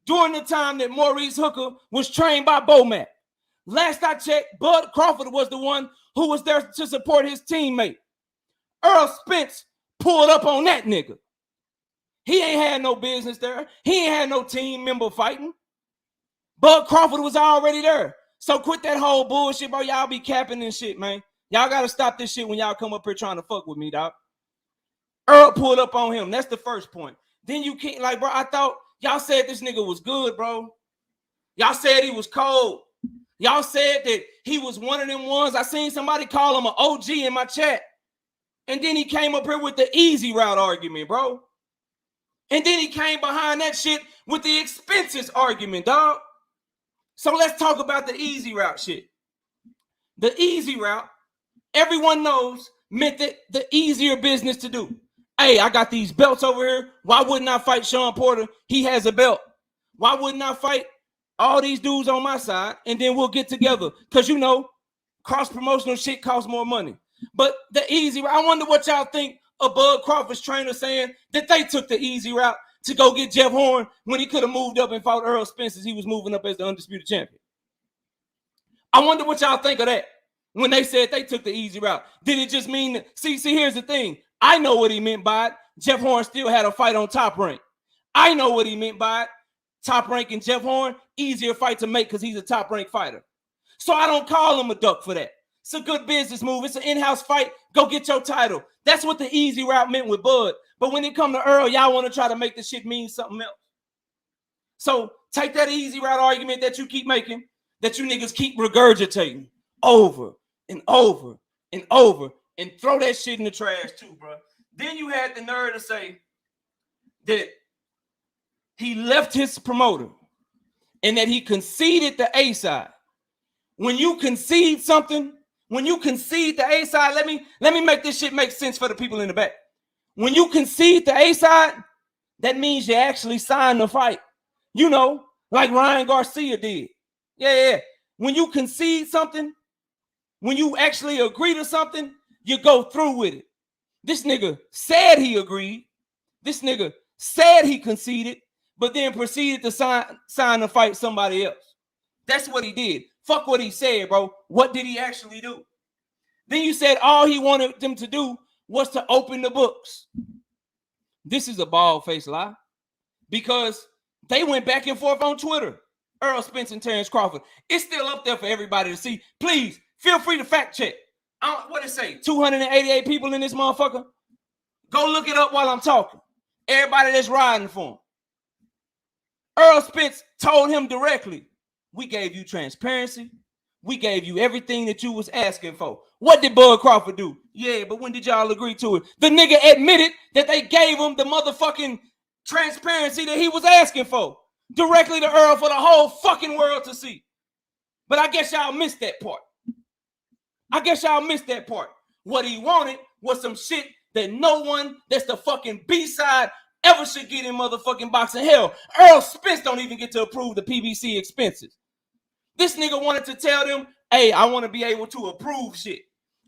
during the time that Maurice Hooker was trained by Bomac. Last I checked, Bud Crawford was the one who was there to support his teammate. Errol Spence pulled up on that nigga. He ain't had no business there. He ain't had no team member fighting. Bud Crawford was already there. So quit that whole bullshit, bro. Y'all be capping and shit, man. Y'all got to stop this shit when y'all come up here trying to fuck with me, dog. Earl pulled up on him. That's the first point. Then you can't, like, bro, I thought y'all said this nigga was good, bro. Y'all said he was cold. Y'all said that he was one of them ones. I seen somebody call him an OG in my chat. And then he came up here with the easy route argument, bro. And then he came behind that shit with the expenses argument, dog. So let's talk about the easy route shit. The easy route, everyone knows, meant that the easier business to do. Hey, I got these belts over here. Why wouldn't I fight Sean Porter? He has a belt. Why wouldn't I fight all these dudes on my side? And then we'll get together. Because, you know, cross-promotional shit costs more money. But the easy route, I wonder what y'all think of Bud Crawford's trainer saying that they took the easy route to go get Jeff Horn when he could have moved up and fought Errol Spence as he was moving up as the undisputed champion. I wonder what y'all think of that when they said they took the easy route. Did it just mean that, see, here's the thing. I know what he meant by it. Jeff Horn still had a fight on Top Rank. I know what he meant by it. Top Rank and Jeff Horn, easier fight to make because he's a Top Rank fighter. So I don't call him a duck for that. It's a good business move. It's an in-house fight. Go get your title. That's what the easy route meant with Bud. But when it come to Earl, y'all want to try to make the shit mean something else. So take that easy route argument that you keep making, that you niggas keep regurgitating over and over and over, and throw that shit in the trash too, bro. Then you had the nerve to say that he left his promoter and that he conceded the A side. When you concede something, when you concede the A side, let me make this shit make sense for the people in the back. When you concede the A side, that means you actually signed the fight. You know, like Ryan Garcia did. Yeah. When you concede something, when you actually agree to something, you go through with it. This nigga said he agreed. This nigga said he conceded, but then proceeded to sign to fight somebody else. That's what he did. Fuck what he said, bro. What did he actually do? Then you said all he wanted them to do was to open the books. This is a bald-faced lie because they went back and forth on Twitter. Errol Spence and Terence Crawford. It's still up there for everybody to see. Please, feel free to fact check. What did it say? 288 people in this motherfucker? Go look it up while I'm talking. Everybody that's riding for him. Errol Spence told him directly, we gave you transparency. We gave you everything that you was asking for. What did Bud Crawford do? Yeah, but when did y'all agree to it? The nigga admitted that they gave him the motherfucking transparency that he was asking for. Directly to Earl for the whole fucking world to see. But I guess y'all missed that part. What he wanted was some shit that no one that's the fucking B-side ever should get in motherfucking boxing. Hell, Errol Spence don't even get to approve the PBC expenses. This nigga wanted to tell them, hey, I want to be able to approve shit.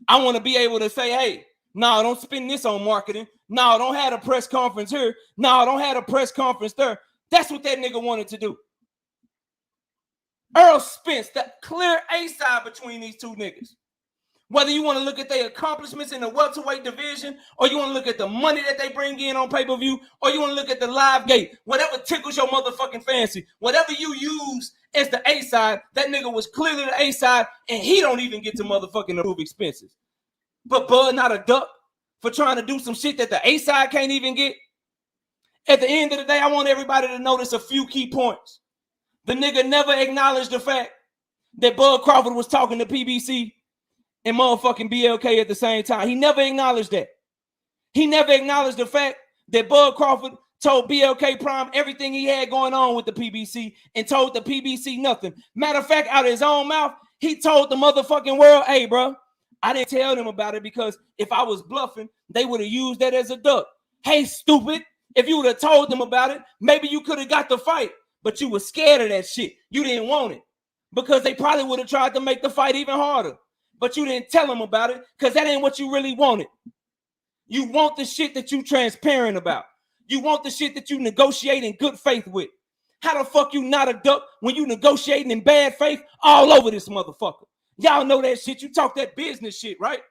I want to be able to say, hey, no, don't spend this on marketing. No, don't have a press conference here. No, don't have a press conference there. That's what that nigga wanted to do. Errol Spence, the clear A-side between these two niggas. Whether you want to look at their accomplishments in the welterweight division, or you want to look at the money that they bring in on pay-per-view, or you want to look at the live gate, whatever tickles your motherfucking fancy, whatever you use as the A-side, that nigga was clearly the A-side, and he don't even get to motherfucking approve expenses. But Bud not a duck for trying to do some shit that the A-side can't even get. At the end of the day, I want everybody to notice a few key points. The nigga never acknowledged the fact that Bud Crawford was talking to PBC and motherfucking BLK at the same time. He never acknowledged that. He never acknowledged the fact that Bud Crawford told BLK Prime everything he had going on with the PBC and told the PBC nothing. Matter of fact, out of his own mouth, he told the motherfucking world, hey, bro, I didn't tell them about it because if I was bluffing, they would have used that as a duck. Hey, stupid. If you would have told them about it, maybe you could have got the fight, but you were scared of that shit. You didn't want it because they probably would have tried to make the fight even harder, but you didn't tell them about it because that ain't what you really wanted. You want the shit that you transparent about. You want the shit that you negotiate in good faith with. How the fuck you not a duck when you negotiating in bad faith all over this motherfucker? Y'all know that shit. You talk that business shit, right?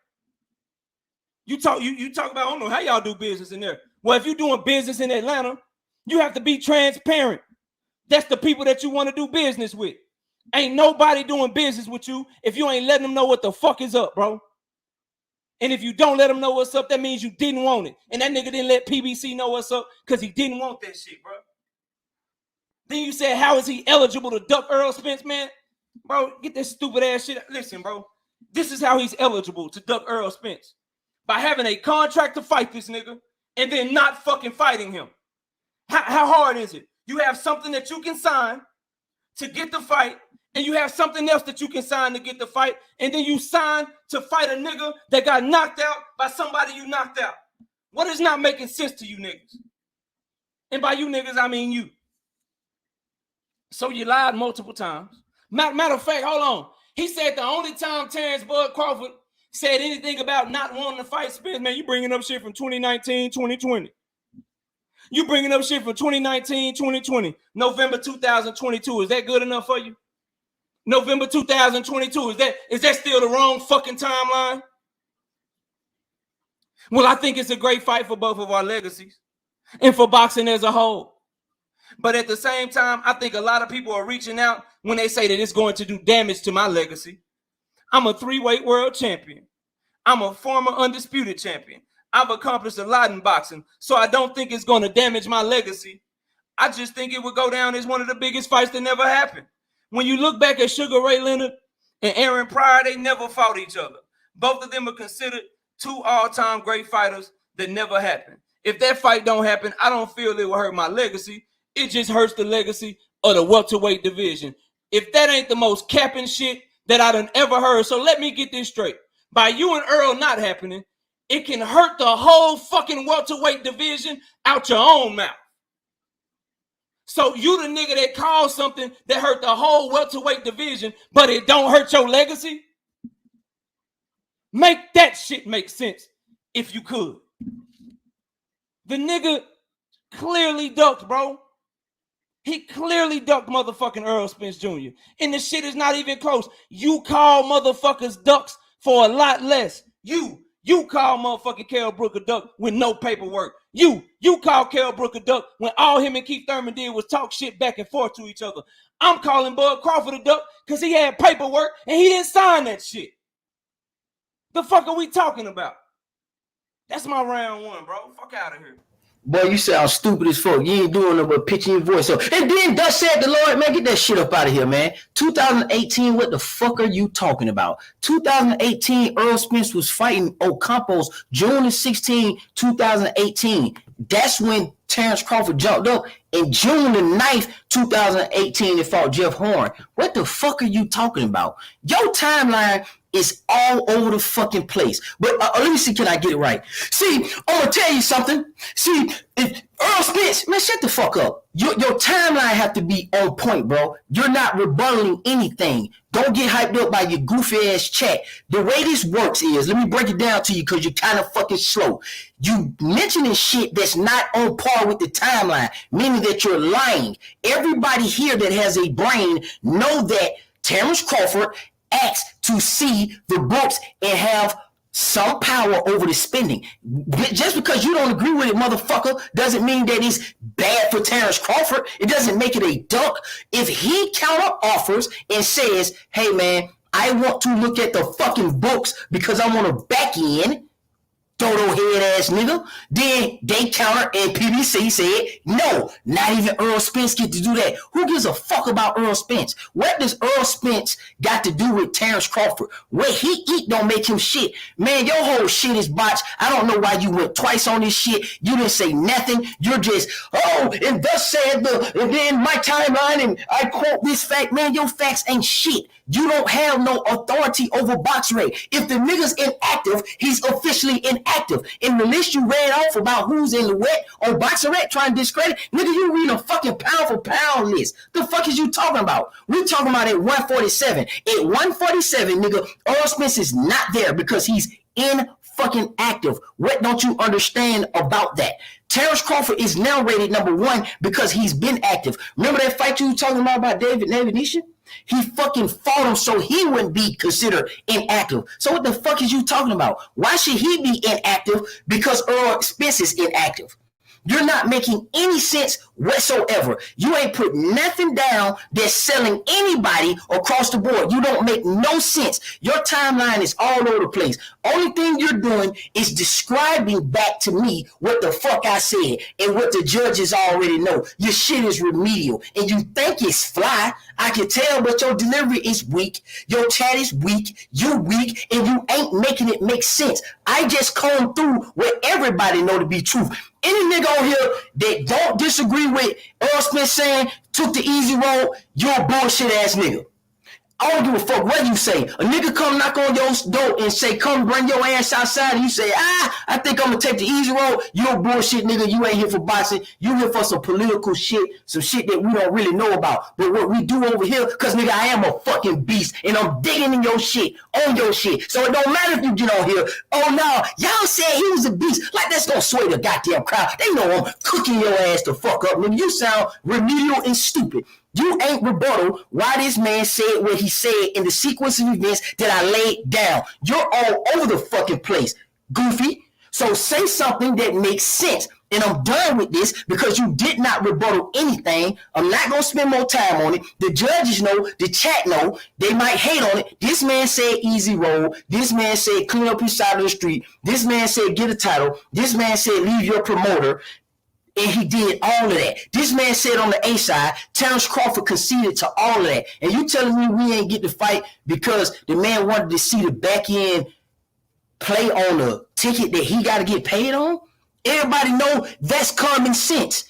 You talk about, I don't know how y'all do business in there. Well, if you're doing business in Atlanta, you have to be transparent. That's the people that you want to do business with. Ain't nobody doing business with you if you ain't letting them know what the fuck is up, bro. And if you don't let them know what's up, that means you didn't want it. And that nigga didn't let PBC know what's up because he didn't want that shit, bro. Then you said, how is he eligible to duck Errol Spence, man? Bro, get this stupid ass shit. Listen, bro. This is how he's eligible to duck Errol Spence. By having a contract to fight this nigga and then not fucking fighting him. How hard is it? You have something that you can sign to get the fight, and you have something else that you can sign to get the fight, and then you sign to fight a nigga that got knocked out by somebody you knocked out. What is not making sense to you niggas? And by you niggas, I mean you. So you lied multiple times. Matter of fact, hold on. He said the only time Terence Bud Crawford said anything about not wanting to fight Spence, man, you bringing up shit from 2019, 2020. You bringing up shit from 2019, 2020, November 2022. Is that good enough for you? November 2022. Is that still the wrong fucking timeline? Well, I think it's a great fight for both of our legacies and for boxing as a whole. But at the same time, I think a lot of people are reaching out when they say that it's going to do damage to my legacy. I'm a 3-weight world champion. I'm a former undisputed champion. I've accomplished a lot in boxing, so I don't think it's going to damage my legacy. I just think it would go down as one of the biggest fights that never happened. When you look back at Sugar Ray Leonard and Aaron Pryor, they never fought each other. Both of them are considered 2 all-time great fighters that never happened. If that fight don't happen, I don't feel it will hurt my legacy. It just hurts the legacy of the welterweight division. If that ain't the most capping shit that I done ever heard, so let me get this straight. By you and Earl not happening, it can hurt the whole fucking welterweight division out your own mouth. So you the nigga that caused something that hurt the whole welterweight division, but it don't hurt your legacy? Make that shit make sense if you could. The nigga clearly ducked, bro. He clearly ducked motherfucking Earl Spence Jr. And the shit is not even close. You call motherfuckers ducks for a lot less. You call motherfucking Kell Brook a duck with no paperwork. You call Kell Brook a duck when all him and Keith Thurman did was talk shit back and forth to each other. I'm calling Bud Crawford a duck because he had paperwork and he didn't sign that shit. The fuck are we talking about? That's my round 1, bro. Fuck out of here. Boy, you sound stupid as fuck. You ain't doing no but pitching your voice up. And then thus said the Lord, man, get that shit up out of here, man. 2018, what the fuck are you talking about? 2018, Earl Spence was fighting Ocampos June 16, 2018. That's when Terrence Crawford jumped up. In June 9th, 2018, they fought Jeff Horn. What the fuck are you talking about? Your timeline is all over the fucking place. But let me see, can I get it right? See, I'm gonna tell you something. See, if Earl Spence, man, shut the fuck up. Your timeline have to be on point, bro. You're not rebuttaling anything. Don't get hyped up by your goofy ass chat. The way this works is, let me break it down to you because you're kind of fucking slow. You mentioning shit that's not on par with the timeline, meaning that you're lying. Everybody here that has a brain know that Terrence Crawford asked to see the books and have some power over the spending. Just because you don't agree with it, motherfucker, doesn't mean that it's bad for Terrence Crawford. It doesn't make it a duck. If he counter offers and says, hey man, I want to look at the fucking books because I want to back in, dodo head ass nigga, then they counter and PBC said, no, not even Earl Spence get to do that. Who gives a fuck about Earl Spence? What does Earl Spence got to do with Terrence Crawford? What he eat don't make him shit. Man, your whole shit is botched. I don't know why you went twice on this shit. You didn't say nothing. You're just, oh, and thus said and then my timeline, and I quote this fact. Man, your facts ain't shit. You don't have no authority over BoxRec. If the nigga's inactive, he's officially inactive. In the list you read off about who's in the wet on BoxRec trying to discredit, nigga, you read a fucking pound for pound list. The fuck is you talking about? We talking about at 147. At 147, nigga, Earl Spence is not there because he's in fucking active. What don't you understand about that? Terrence Crawford is now rated number 1 because he's been active. Remember that fight you were talking about David Navadisha? He fucking fought him so he wouldn't be considered inactive. So what the fuck is you talking about? Why should he be inactive? Because Earl Spence is inactive. You're not making any sense whatsoever. You ain't put nothing down that's selling anybody across the board. You don't make no sense. Your timeline is all over the place. Only thing you're doing is describing back to me what the fuck I said and what the judges already know. Your shit is remedial and you think it's fly. I can tell, but your delivery is weak. Your chat is weak. You're weak and you ain't making it make sense. I just combed through what everybody know to be truth. Any nigga on here that don't disagree with Earl Spence saying took the easy road, you're a bullshit ass nigga. I don't give a fuck what you say. A nigga come knock on your door and say, come bring your ass outside, and you say, I think I'm gonna take the easy road. You're a bullshit nigga. You ain't here for boxing. You here for some political shit, some shit that we don't really know about. But what we do over here, cause nigga, I am a fucking beast, and I'm digging in your shit, on your shit. So it don't matter if you get on here. Oh no, y'all said he was a beast. Like that's gonna sway the goddamn crowd. They know I'm cooking your ass the fuck up, nigga. You sound remedial and stupid. You ain't rebuttal why this man said what he said in the sequence of events that I laid down. You're all over the fucking place, goofy. So say something that makes sense. And I'm done with this because you did not rebuttal anything. I'm not going to spend more time on it. The judges know, the chat know, they might hate on it. This man said easy roll. This man said clean up his side of the street. This man said get a title. This man said leave your promoter. And he did all of that. This man said on the A side, Terrence Crawford conceded to all of that. And you telling me we ain't get to fight because the man wanted to see the back end play on the ticket that he got to get paid on? Everybody know that's common sense.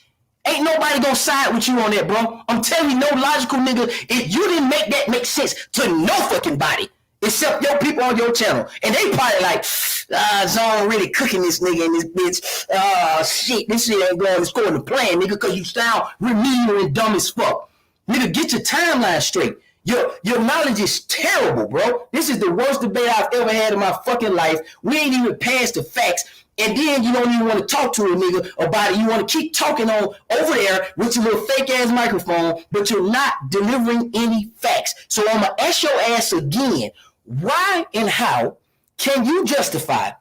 Ain't nobody gonna side with you on that, bro. I'm telling you, no logical nigga. If you didn't make that make sense to no fucking body, except your people on your channel, and they probably like, Zone really cooking this nigga and this bitch. Shit, this shit ain't going to score in the plan, nigga, because you sound remedial and dumb as fuck. Nigga, get your timeline straight. Your knowledge is terrible, bro. This is the worst debate I've ever had in my fucking life. We ain't even past the facts. And then you don't even want to talk to a nigga about it. You want to keep talking on over there with your little fake ass microphone, but you're not delivering any facts. So I'm gonna ask your ass again, why and how can you justify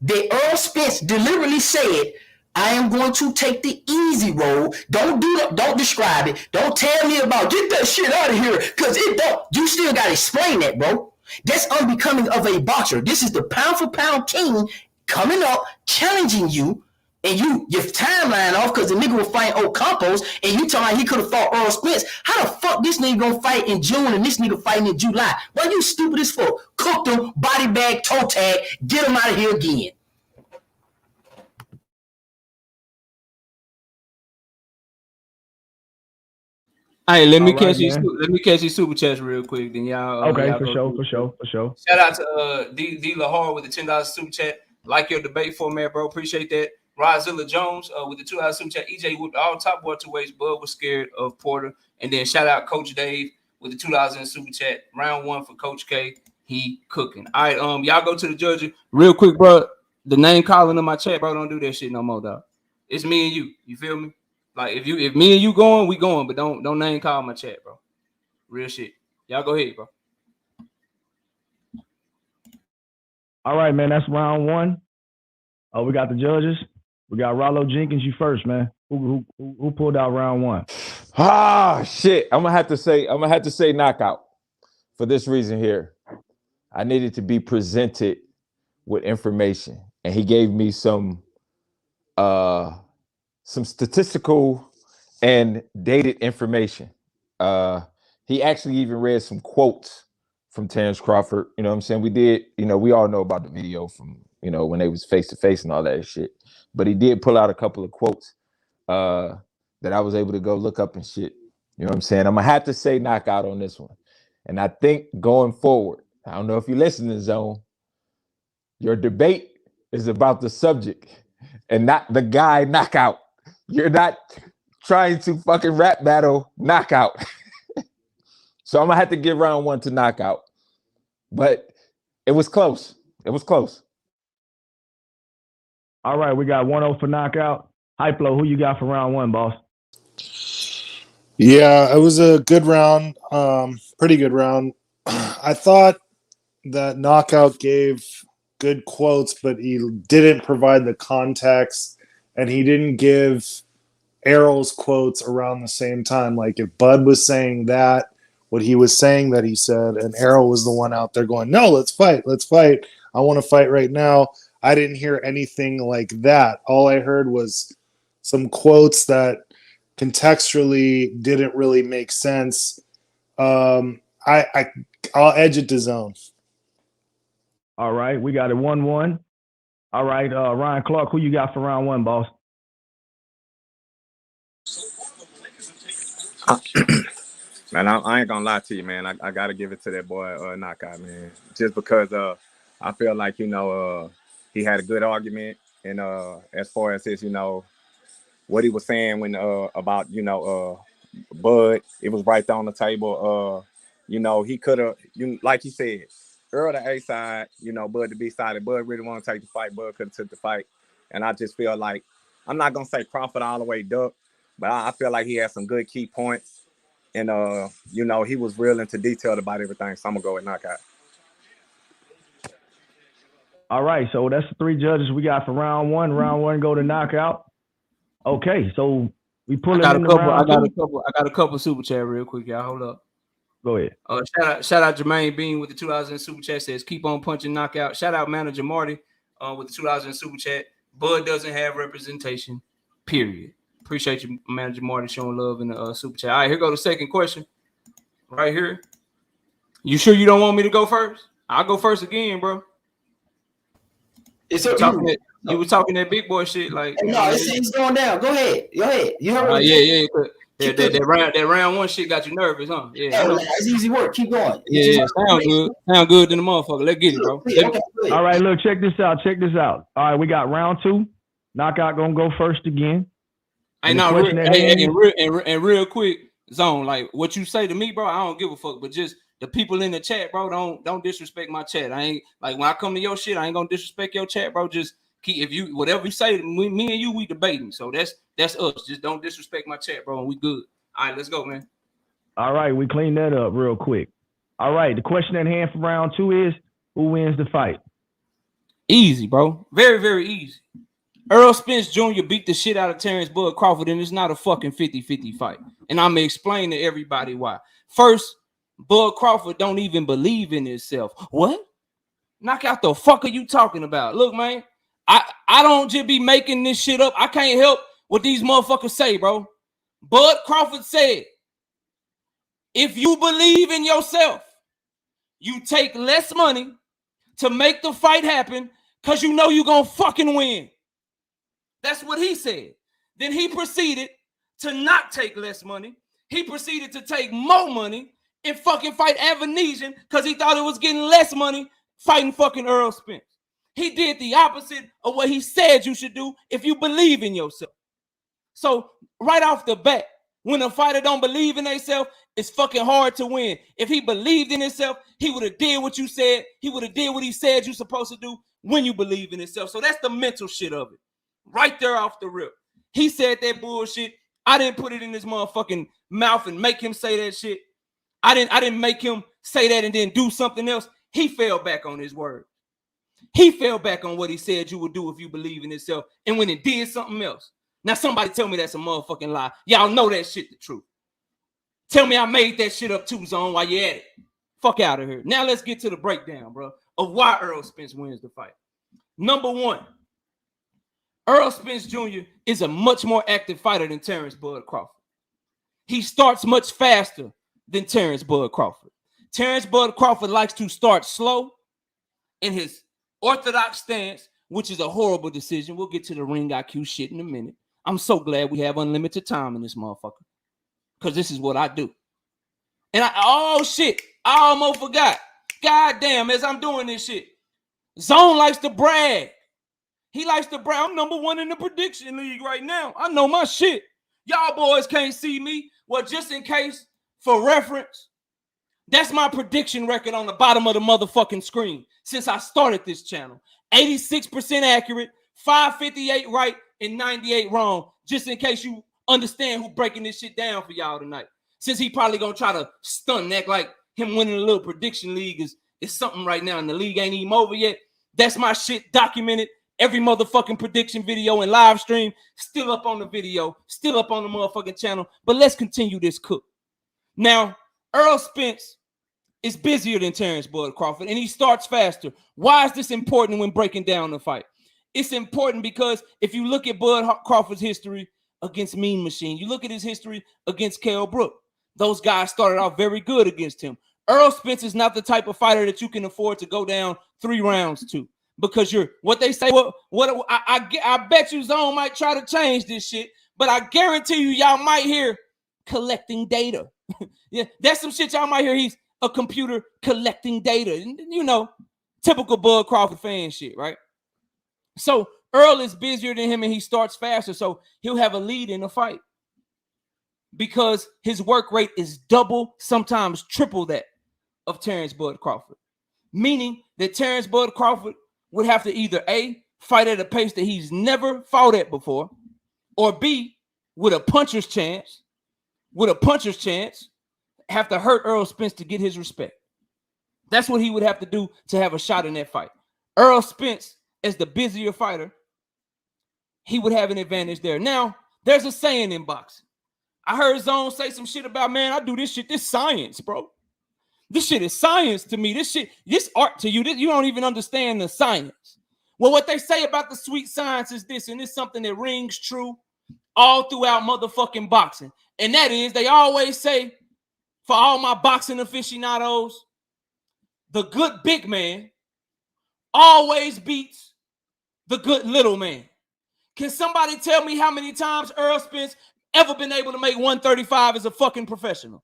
that Earl Spence deliberately said, I am going to take the easy road. Don't describe it. Don't tell me about get that shit out of here. Cause it don't, you still gotta explain that, bro. That's unbecoming of a boxer. This is the pound for pound king coming up, challenging you, and your timeline off because the nigga was fighting Ocampos, and you talking about he could have fought Earl Spence. How the fuck this nigga gonna fight in June and this nigga fighting in July? Why you stupid as fuck? Cooked him, body bag, toe tag, get him out of here again. Hey, let me All catch right, you. man. Let me catch you super chats real quick. Then y'all. Okay, y'all for go sure. Shout out to D Lahar with the $10 super chat. Like your debate format, bro. Appreciate that. Rozilla Jones with the $2 super chat. EJ with all top boy two ways. Bud was scared of Porter. And then shout out Coach Dave with the $2 in super chat. Round one for Coach K. He cooking. All right, y'all go to the judges real quick, bro. The name calling in my chat, bro. Don't do that shit no more, dog. It's me and you. You feel me? Like if me and you going, we going, but don't name call my chat, bro. Real shit. Y'all go ahead, bro. All right, man. That's round one. We got the judges. We got Rollo Jenkins. You first, man. Who pulled out round one? Shit. I'm gonna have to say knockout for this reason here. I needed to be presented with information, and he gave me some statistical and dated information. He actually even read some quotes from Terrence Crawford. You know what I'm saying? We all know about the video from, when they was face to face and all that shit. But he did pull out a couple of quotes that I was able to go look up and shit. You know what I'm saying? I'm gonna have to say knockout on this one. And I think going forward, I don't know if you listen to Zone, your debate is about the subject and not the guy knockout. You're not trying to fucking rap battle knockout. So I'm gonna have to give round one to knockout. But it was close. It was close. All right, we got 1-0 for knockout. Hyplo, who you got for round one, boss? Yeah, it was a good round. Pretty good round. I thought that Knockout gave good quotes, but he didn't provide the context, and he didn't give ERROL's quotes around the same time. Like if Bud was saying that, what he was saying that he said, and ERROL was the one out there going, no, let's fight. I want to fight right now. I didn't hear anything like that. All I heard was some quotes that contextually didn't really make sense. I'll edge it to Zone. All right, we got it 1-1. All right, Ryan Clark, who you got for round one, boss? Man, I ain't gonna lie to you, man. I gotta give it to that boy Knockout, man. Just because I feel like he had a good argument, and as far as his what he was saying when about Bud, it was right there on the table. He could have, like you said, Earl the A side, Bud the B side. Bud really want to take the fight. Bud could have took the fight, and I just feel like I'm not gonna say Crawford all the way duck, but I feel like he had some good key points. And he was real into detail about everything. So I'm gonna go with knockout. All right, so that's the 3 judges we got for round 1. Round 1 go to knockout. Okay, so we pulling into round 2. I got a couple super chat real quick, y'all. Hold up. Go ahead. Shout out Jermaine Bean with the $2 super chat, says keep on punching knockout. Shout out manager Marty with the $2 super chat. Bud doesn't have representation, period. Appreciate you, manager Marty, showing love in the super chat. All right, here go the second question right here. You sure you don't want me to go first? I'll go first again, bro. It's you were talking that big boy shit, like no, it's going down. Go ahead. You heard that round 1 shit got you nervous, huh? Yeah, it's easy work. Keep going. Sound good than the motherfucker. Let's get it, bro. Okay, all right, look, check this out. All right, we got round 2. Knockout gonna go first again. Real quick, Zone, like what you say to me, bro, I don't give a fuck. But just the people in the chat, bro, don't disrespect my chat. I ain't like when I come to your shit, I ain't gonna disrespect your chat, bro. Just keep whatever you say, me and you, we debating. So that's us. Just don't disrespect my chat, bro, and we good. All right, let's go, man. All right, we clean that up real quick. All right, the question at hand for round 2 is who wins the fight? Easy, bro. Very, very easy. Errol Spence Jr. beat the shit out of Terrence Bud Crawford, and it's not a fucking 50-50 fight. And I'm going to explain to everybody why. First, Bud Crawford don't even believe in himself. What? Knockout the fuck are you talking about? Look, man, I don't just be making this shit up. I can't help what these motherfuckers say, bro. Bud Crawford said, if you believe in yourself, you take less money to make the fight happen because you know you're going to fucking win. That's what he said. Then he proceeded to not take less money. He proceeded to take more money and fucking fight Avanesian because he thought it was getting less money fighting fucking Errol Spence. He did the opposite of what he said you should do if you believe in yourself. So right off the bat, when a fighter don't believe in themselves, it's fucking hard to win. If he believed in himself, he would have did what you said. He would have did what he said you're supposed to do when you believe in yourself. So that's the mental shit of it. Right there off the rip. He said that bullshit. I didn't put it in his motherfucking mouth and make him say that shit. I didn't make him say that and then do something else. He fell back on his word. He fell back on what he said you would do if you believe in yourself. And when it did something else. Now somebody tell me that's a motherfucking lie. Y'all know that shit the truth. Tell me I made that shit up too, Zone, while you at it. Fuck out of here. Now let's get to the breakdown, bro, of why Errol Spence wins the fight. Number 1. Errol Spence Jr. is a much more active fighter than Terrence Bud Crawford. He starts much faster than Terrence Bud Crawford. Terrence Bud Crawford likes to start slow in his orthodox stance, which is a horrible decision. We'll get to the ring IQ shit in a minute. I'm so glad we have unlimited time in this motherfucker because this is what I do. And oh shit, I almost forgot. God damn, as I'm doing this shit, Zone likes to brag. He likes to brag. I'm number 1 in the prediction league right now. I know my shit. Y'all boys can't see me. Well, just in case, for reference, that's my prediction record on the bottom of the motherfucking screen since I started this channel. 86% accurate, 558 right, and 98 wrong. Just in case you understand who's breaking this shit down for y'all tonight. Since he probably gonna try to stun act like him winning a little prediction league is something right now, and the league ain't even over yet. That's my shit documented. Every motherfucking prediction video and live stream still up on the video, still up on the motherfucking channel. But let's continue this cook. Now, Errol Spence is busier than Terrence Bud Crawford, and he starts faster. Why is this important when breaking down the fight? It's important because if you look at Bud Crawford's history against Mean Machine, you look at his history against Kell Brook, those guys started off very good against him. Errol Spence is not the type of fighter that you can afford to go down 3 rounds to. Because you're what they say. I bet you Zone might try to change this shit, but I guarantee you y'all might hear collecting data. Yeah, that's some shit y'all might hear. He's a computer collecting data, you know, typical Bud Crawford fan shit, right? So Earl is busier than him, and he starts faster, so he'll have a lead in the fight because his work rate is double, sometimes triple that of Terrence Bud Crawford, meaning that Terrence Bud Crawford would have to either A, fight at a pace that he's never fought at before, or B, with a puncher's chance, have to hurt Errol Spence to get his respect. That's what he would have to do to have a shot in that fight. Errol Spence, as the busier fighter, he would have an advantage there. Now, there's a saying in boxing. I heard Zone say some shit about, man, I do this shit. This science, bro. This shit is science to me. This art to you. You don't even understand the science. Well, what they say about the sweet science is this, and it's something that rings true all throughout motherfucking boxing. And that is, they always say, for all my boxing aficionados, the good big man always beats the good little man. Can somebody tell me how many times Errol Spence ever been able to make 135 as a fucking professional?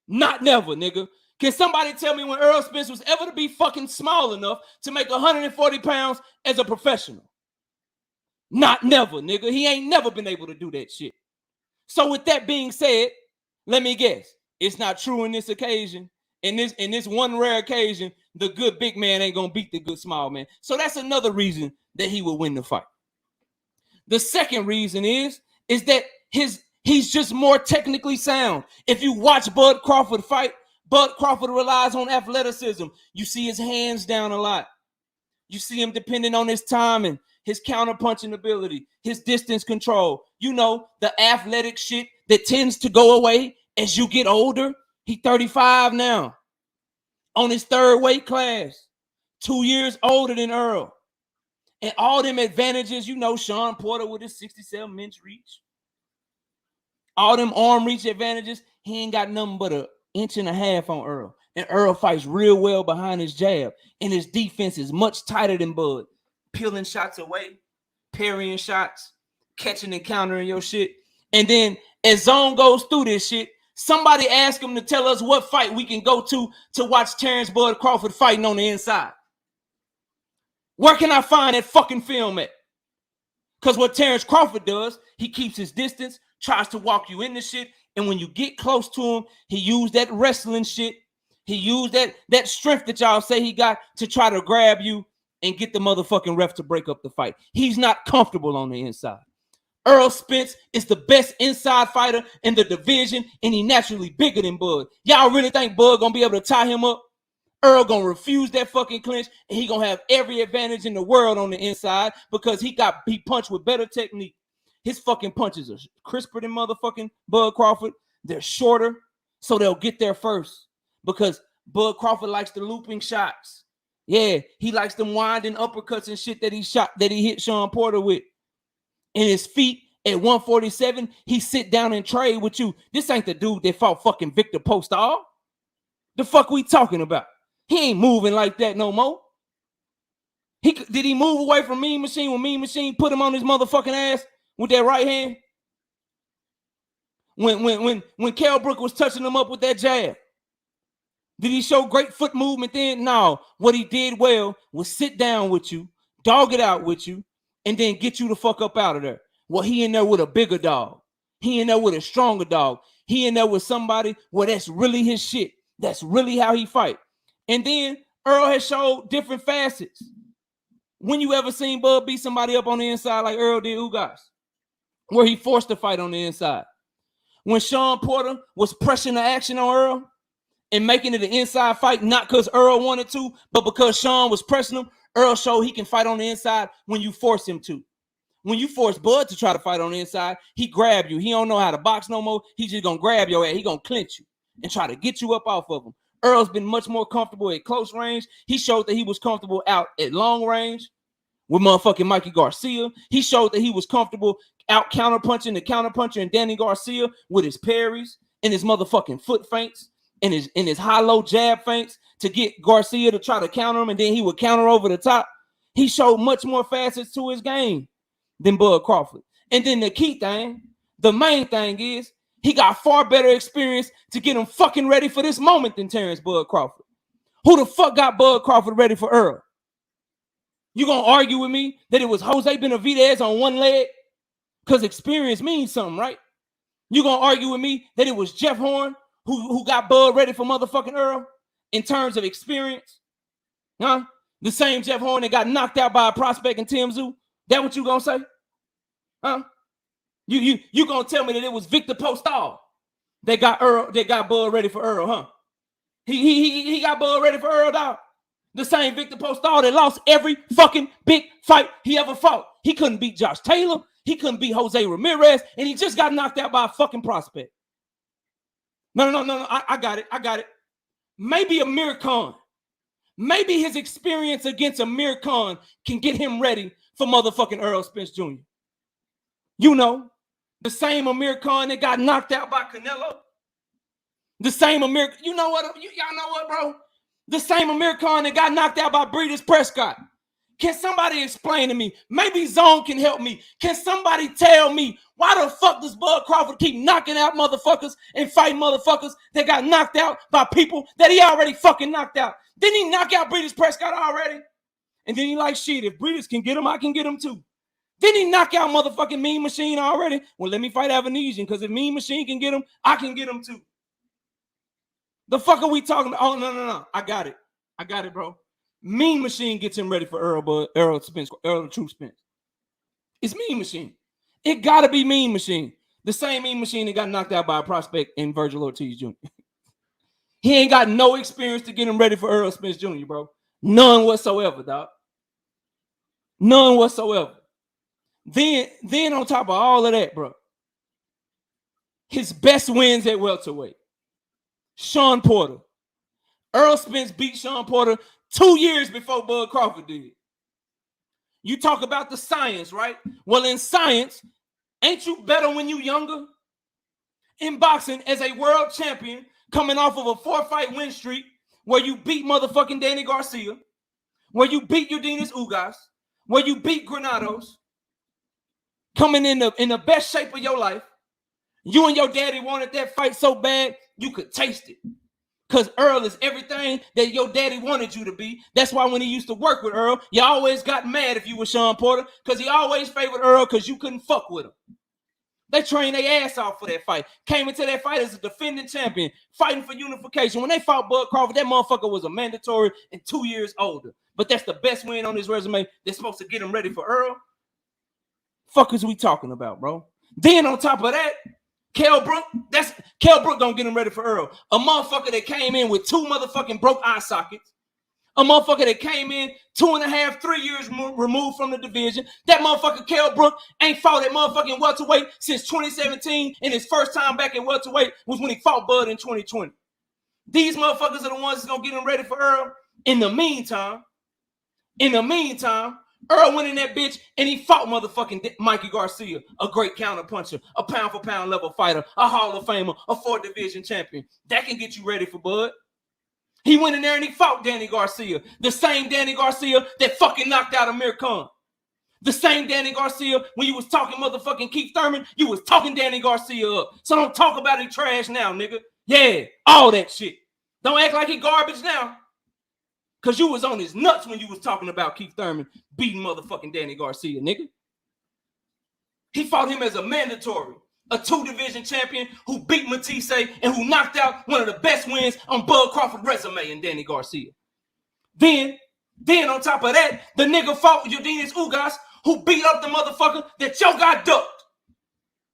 Not never, nigga. Can somebody tell me when Errol Spence was ever to be fucking small enough to make 140 pounds as a professional? Not never, nigga. He ain't never been able to do that shit. So with that being said, let me guess. It's not true in this occasion. In this one rare occasion, the good big man ain't gonna beat the good small man. So that's another reason that he will win the fight. The second reason is that he's just more technically sound. If you watch Bud Crawford fight, Bud Crawford relies on athleticism. You see his hands down a lot. You see him depending on his timing, his counter-punching ability, his distance control. You know, the athletic shit that tends to go away as you get older. He's 35 now, on his third weight class, 2 years older than Earl. And all them advantages, you know, Sean Porter with his 67-inch reach. All them arm reach advantages, he ain't got nothing but 1.5 inches on Earl. And Earl fights real well behind his jab. And his defense is much tighter than Bud. Peeling shots away, parrying shots, catching and countering your shit. And then as Zone goes through this shit, somebody ask him to tell us what fight we can go to watch Terrence Bud Crawford fighting on the inside. Where can I find that fucking film at? Because what Terrence Crawford does, he keeps his distance, tries to walk you into shit, and when you get close to him, he used that wrestling shit. He used that strength that y'all say he got to try to grab you and get the motherfucking ref to break up the fight. He's not comfortable on the inside. Errol Spence is the best inside fighter in the division, and he naturally bigger than Bud. Y'all really think Bud gonna be able to tie him up? Earl gonna refuse that fucking clinch, and he gonna have every advantage in the world on the inside because he punched with better technique. His fucking punches are crisper than motherfucking Bud Crawford. They're shorter, so they'll get there first because Bud Crawford likes the looping shots. Yeah, he likes them winding uppercuts and shit that he hit Sean Porter with. And his feet at 147, he sit down and trade with you. This ain't the dude that fought fucking Victor Postol. The fuck we talking about? He ain't moving like that no more. Did he move away from Mean Machine when Mean Machine put him on his motherfucking ass with that right hand? When Kell Brook was touching him up with that jab, did he show great foot movement then? No. What he did well was sit down with you, dog it out with you, and then get you the fuck up out of there. Well, he in there with a bigger dog. He in there with a stronger dog. He in there with somebody where that's really his shit. That's really how he fight. And then Earl has showed different facets. When you ever seen Bud beat somebody up on the inside like Earl did Ugas, where he forced the fight on the inside? When Sean Porter was pressing the action on Earl and making it an inside fight, not because Earl wanted to, but because Sean was pressing him, Earl showed he can fight on the inside when you force him to. When you force Bud to try to fight on the inside, he grab you. He don't know how to box no more. He's just going to grab your ass. He going to clinch you and try to get you up off of him. Earl's been much more comfortable at close range. He showed that he was comfortable out at long range with motherfucking Mikey Garcia. He showed that he was comfortable out counterpunching the counterpuncher and Danny Garcia with his parries and his motherfucking foot feints and his high-low jab feints to get Garcia to try to counter him, and then he would counter over the top. He showed much more facets to his game than Bud Crawford. And then the key thing, the main thing is, he got far better experience to get him fucking ready for this moment than Terrence Bud Crawford. Who the fuck got Bud Crawford ready for Earl? You gonna argue with me that it was Jose Benavidez on one leg? Because experience means something, right? You gonna argue with me that it was Jeff Horn who got Bud ready for motherfucking Earl in terms of experience? Huh? The same Jeff Horn that got knocked out by a prospect in Tim Zoo? That what you gonna say? Huh? You gonna tell me that it was Victor Postol that got Bud ready for Earl, huh? He got Bud ready for Earl, dog. The same Victor Postol that lost every fucking big fight he ever fought. He couldn't beat Josh Taylor. He couldn't beat Jose Ramirez. And he just got knocked out by a fucking prospect. No. I got it. Maybe Amir Khan. Maybe his experience against Amir Khan can get him ready for motherfucking Errol Spence Jr. You know, the same Amir Khan that got knocked out by Canelo. The same Amir, you know what? Y'all know what, bro? The same Amir Khan that got knocked out by Breeders Prescott. Can somebody explain to me? Maybe Zone can help me. Can somebody tell me why the fuck does Bud Crawford keep knocking out motherfuckers and fighting motherfuckers that got knocked out by people that he already fucking knocked out? Didn't he knock out Breeders Prescott already? And then he like, shit, if Breeders can get him, I can get him too. Didn't he knock out motherfucking Mean Machine already? Well, let me fight Avanesian, because if Mean Machine can get him, I can get him too. The fuck are we talking about? Oh, no. I got it, bro. Mean Machine gets him ready for Errol Spence, Errol True Spence. It's Mean Machine. It gotta be Mean Machine. The same Mean Machine that got knocked out by a prospect in Virgil Ortiz Jr. He ain't got no experience to get him ready for Errol Spence Jr., bro. None whatsoever, dog. None whatsoever. Then on top of all of that, bro, his best wins at welterweight. Sean Porter. Errol Spence beat Sean Porter 2 years before Bud Crawford did. You talk about the science, right? Well, in science, ain't you better when you younger? In boxing, as a world champion, coming off of a 4-fight win streak, where you beat motherfucking Danny Garcia, where you beat Urdinas Ugas, where you beat Granados, coming in the best shape of your life, you and your daddy wanted that fight so bad, you could taste it. Because Earl is everything that your daddy wanted you to be. That's why when he used to work with Earl, you always got mad if you were Sean Porter, because he always favored Earl because you couldn't fuck with him. They trained their ass off for that fight. Came into that fight as a defending champion, fighting for unification. When they fought Bud Crawford, that motherfucker was a mandatory and 2 years older. But that's the best win on his resume. They're supposed to get him ready for Earl. Fuck is we talking about, bro? Then on top of that, Kell Brook gonna get him ready for Earl. A motherfucker that came in with 2 motherfucking broke eye sockets. A motherfucker that came in 2.5, 3 years removed from the division. That motherfucker Kell Brook ain't fought at motherfucking welterweight since 2017, and his first time back at welterweight was when he fought Bud in 2020. These motherfuckers are the ones that's gonna get him ready for Earl. In the meantime, Earl went in that bitch and he fought motherfucking Mikey Garcia, a great counter puncher, a pound for pound level fighter, a Hall of Famer, a 4th division champion. That can get you ready for Bud. He went in there and he fought Danny Garcia, the same Danny Garcia that fucking knocked out Amir Khan. The same Danny Garcia, when you was talking motherfucking Keith Thurman, you was talking Danny Garcia up. So don't talk about he trash now, nigga. Yeah, all that shit. Don't act like he garbage now. Because you was on his nuts when you was talking about Keith Thurman beating motherfucking Danny Garcia, nigga. He fought him as a mandatory, a 2-division champion who beat Matisse and who knocked out one of the best wins on Bud Crawford's resume in Danny Garcia. Then on top of that, the nigga fought Urdinas Ugas, who beat up the motherfucker that yo got ducked.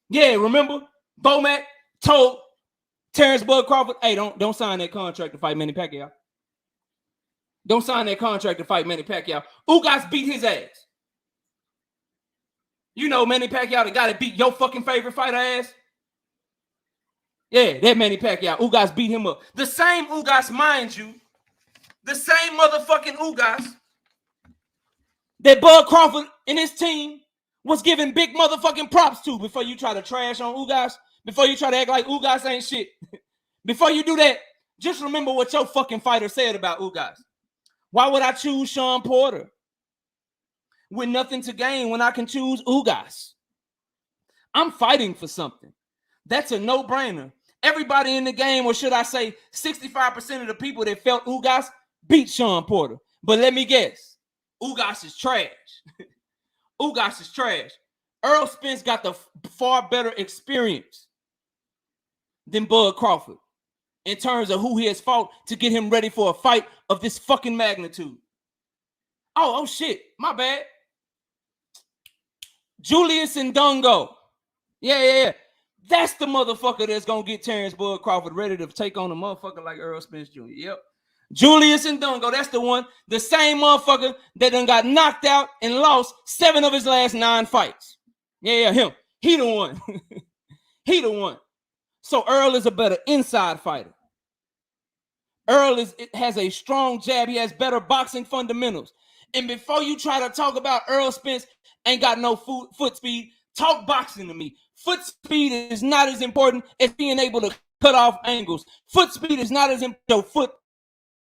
Yeah, remember? Bomac told Terrence Bud Crawford, hey, don't sign that contract to fight Manny Pacquiao. Don't sign that contract to fight Manny Pacquiao. Ugas beat his ass. You know Manny Pacquiao, the guy that beat your fucking favorite fighter ass? Yeah, that Manny Pacquiao. Ugas beat him up. The same Ugas, mind you, the same motherfucking Ugas that Bud Crawford and his team was giving big motherfucking props to before you try to trash on Ugas, before you try to act like Ugas ain't shit. Before you do that, just remember what your fucking fighter said about Ugas. Why would I choose Sean Porter with nothing to gain when I can choose Ugas? I'm fighting for something. That's a no-brainer. Everybody in the game, or should I say 65% of the people that felt Ugas beat Sean Porter. But let me guess, Ugas is trash. Ugas is trash. Errol Spence got the far better experience than Bud Crawford in terms of who he has fought to get him ready for a fight of this fucking magnitude. Oh shit, my bad. Julius Ndongo. Yeah. That's the motherfucker that's gonna get Terrence Bud Crawford ready to take on a motherfucker like Errol Spence Jr. Yep. Julius Ndongo, that's the one. The same motherfucker that done got knocked out and lost 7 of his last 9 fights. Yeah, him. He the one. He the one. So Earl is a better inside fighter. Earl has a strong jab. He has better boxing fundamentals. And before you try to talk about Errol Spence ain't got no foot speed, talk boxing to me. Foot speed is not as important as being able to cut off angles. Foot speed is not as important. Foot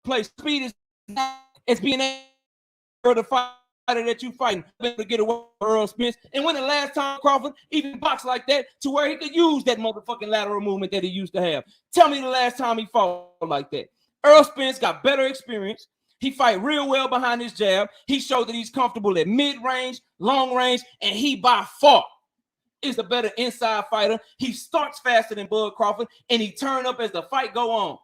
play speed is not as being able to fight that you fighting to get away from Errol Spence. And when the last time Crawford even boxed like that to where he could use that motherfucking lateral movement that he used to have? Tell me the last time he fought like that. Errol Spence got better experience. He fight real well behind his jab. He showed that he's comfortable at mid-range, long range, and he by far is the better inside fighter. He starts faster than Bud Crawford, and he turn up as the fight go on.